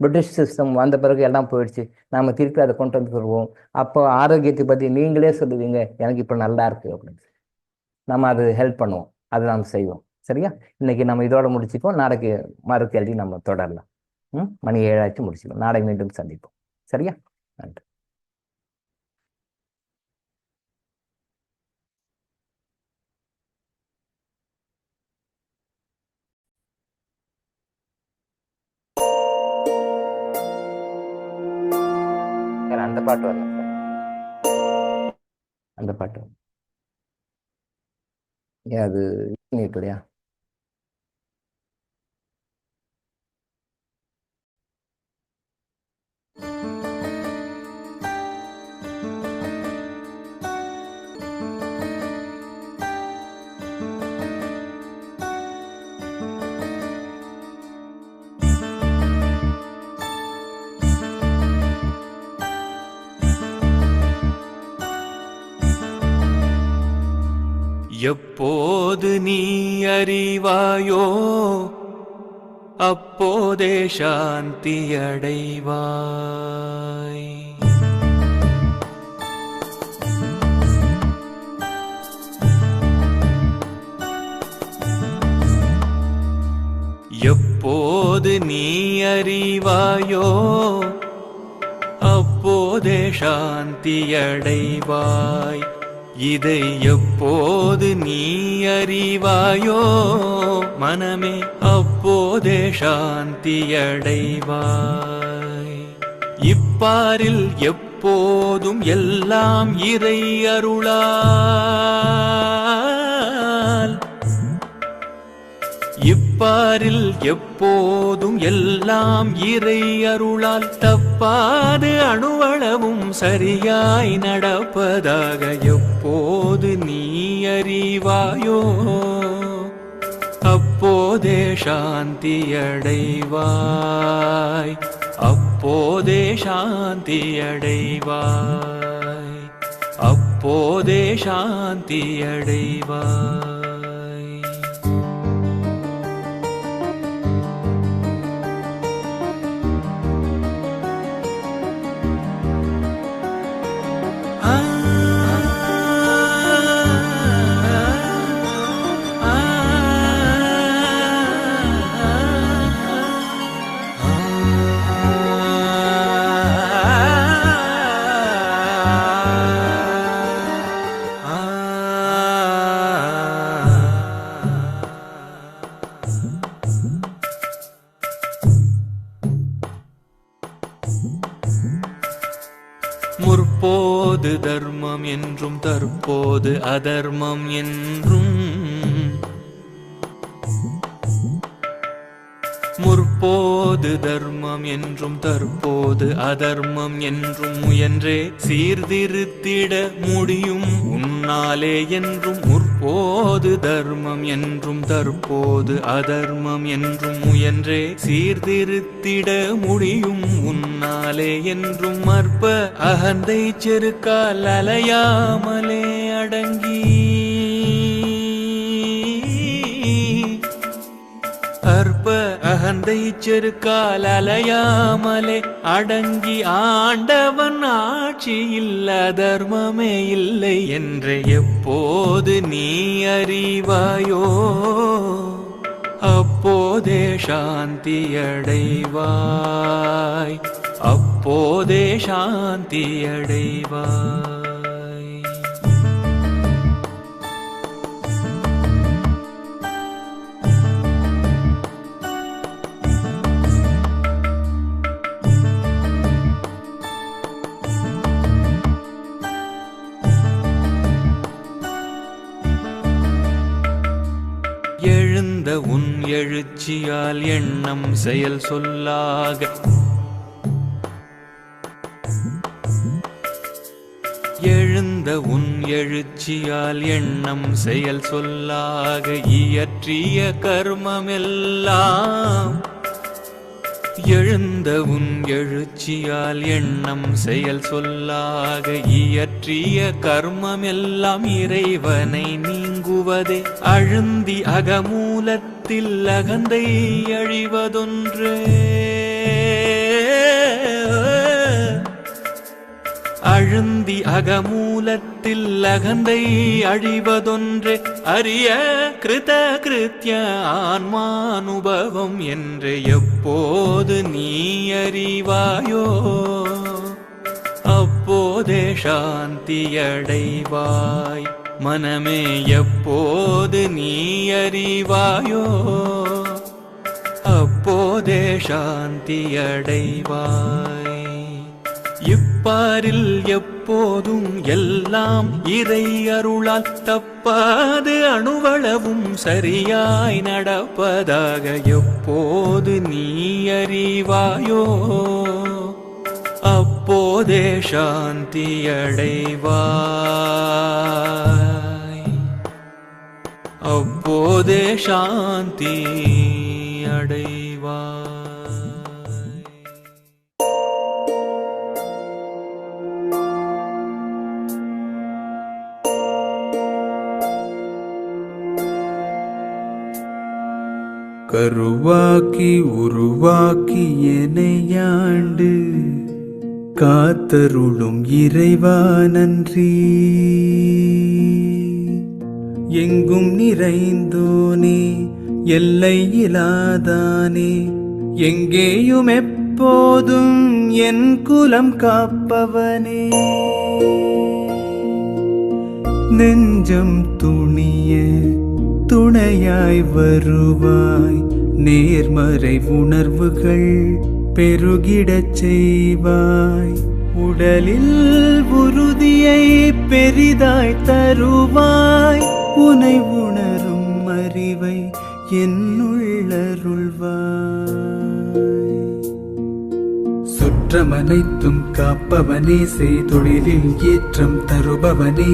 பிரிட்டிஷ் சிஸ்டம் வந்த பிறகு எல்லாம் போயிடுச்சு, நாம் திருப்பி அதை கொண்டு வந்து வருவோம். அப்போ ஆரோக்கியத்தை பற்றி நீங்களே சொல்லுவீங்க, எனக்கு இப்போ நல்லா இருக்குது அப்படின்னு. நம்ம அது ஹெல்ப் பண்ணுவோம், அது நாம் செய்வோம். சரியா? இன்னைக்கு நம்ம இதோட முடிச்சுப்போம். நாளைக்கு மறு கேள்வி நம்ம தொடரலாம். மணி 7 ஆச்சு, முடிச்சுப்போம். நாளை மீண்டும் சந்திப்போம். சரியா? நன்றி. அந்த பாட்டு வரல, அந்த பாட்டு அது இல்லையா? எப்போது நீ அறிவாயோ அப்போதே சாந்தி அடைவாய். எப்போது நீ அறிவாயோ அப்போதே சாந்தியடைவாய். இதை எப்போது நீ அறிவாயோ மனமே அப்போதே சாந்தியடைவாய். இப்பாரில் எப்போதும் எல்லாம் இறை அருளால், இப்பாரில் எப்போதும் எல்லாம் இறை அருளால் தப்பாது அணுவளவும் சரியாய் நடப்பதாக எப்போது நீ அறிவாயோ அப்போதே சாந்தியடைவாய். அப்போதே சாந்தியடைவாய். அப்போதே சாந்தியடைவாய். முற்போது தர்மம் என்றும் தற்போது அதர்மம் என்றும், முற்போது தர்மம் என்றும் தற்போது அதர்மம் என்றும் முயன்றே சீர்திருத்திட முடியும் உன்னாலே என்றும். முற்போது தர்மம் என்றும் தற்போது அதர்மம் என்றும் முயன்றே சீர்திருத்திட முடியும் உன்னாலே என்றும். மற்ப அகந்தை செருக்கால் அலையாமலே அடங்கி, அற்ப அகந்தை செருக்கால் அலையாமலே அடங்கி ஆண்டவன் ஆட்சியில் அதர்மமே இல்லை என்று எப்போது நீ அறிவாயோ அப்போதே சாந்தியடைவாய். அப்போதே சாந்தியடைவாய். எழுந்த உன் எழுச்சியால் எண்ணம் செயல் சொல்லாக, எழுந்த உன் எழுச்சியால் எண்ணம் செயல் சொல்லாக இயற்றிய கர்மமெல்லாம், எழுந்த உன் எழுச்சியால் எண்ணம் செயல் சொல்லாக இயற்றிய கர்மமெல்லாம் இறைவனை நீங்குவதே. அழுந்தி அகமூலத்தில் அகந்தை அழிவதொன்றே, அழுந்தி அகமூலத்தில் அகந்தை அழிவதொன்றே. அரிய கிருத கிருத்திய ஆன்மானுபவம் என்று எப்போது நீ அறிவாயோ அப்போதே சாந்தியடைவாய். மனமே எப்போது நீ அறிவாயோ அப்போதே சாந்தியடைவாய். இப்பாரில் எப்போதும் எல்லாம் இறை அருளால் தப்பாது அணுவளவும் சரியாய் நடப்பதாக எப்போது நீ அறிவாயோ அப்போதே சாந்தியடைவாய். அப்போதே சாந்தி அடைவாய். கருவாக்கி உருவாக்கி எனையாண்டு காத்தருளும் இறைவா நன்றி. எங்கும் நிறைந்தோனே எல்லையிலாதானே எங்கேயும் எப்போதும் என் குலம் காப்பவனே நெஞ்சம் துணிய துணையாய் வருவாய் நேர்மறை உணர்வுகள் பெருகிடச் செய்வாய் உடலில் உறுதியை பெரிதாய் தருவாய் உனை உணரும் அறிவை என்னுள்ளருள்வாய் சுற்றமனைத்தும் காப்பவனே செய்தொழிலில் ஏற்றம் தருபவனே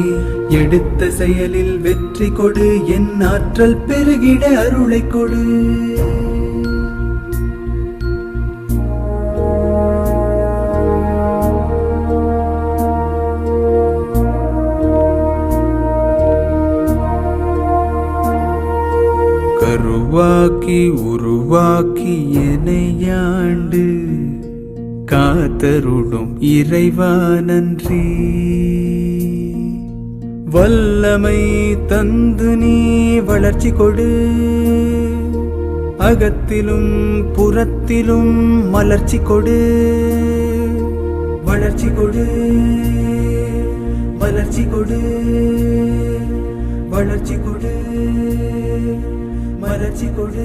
எடுத்த செயலில் வெற்றி கொடு என் ஆற்றல் பெருகிட அருளை கொடு கருவாக்கி உருவாக்கி எனையாண்டு காத்தருளும் இறைவா நன்றி வல்லமை தந்து நீ வளர்ச்சி கொடு அகத்திலும் புறத்திலும் மலர்ச்சி கொடு வளர்ச்சி கொடு வளர்ச்சி கொடு வளர்ச்சி கொடு மலர்ச்சி கொடு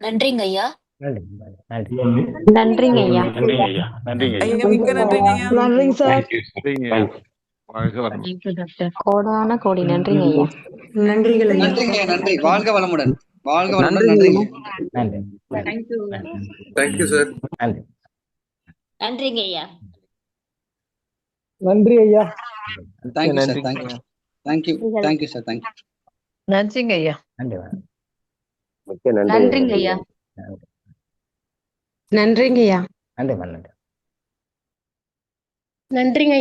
நன்றிங்க ஐயா. நன்றிங்க ஐயா. நன்றிங்க ஐயா. நன்றிங்க ஐயா. ஐயா மிக்க நன்றிங்க ஐயா. நன்றிங்க சார். வாழ்க வளமுடன். கோடான கோடி நன்றிங்க ஐயா. நன்றிகள் ஐயா. நன்றிங்க, நன்றி. வாழ்க வளமுடன். வாழ்க வளமுடன். நன்றிங்க. Thank you sir. நன்றிங்க ஐயா. நன்றி ஐயா. Thank you sir. Thank you. Thank you. Thank you sir. Thank you. நன்றிங்க ஐயா. நன்றிங்க ஐயா. நன்றிங்க ஐயா. நன்றி. நன்றிங்க ஐயா.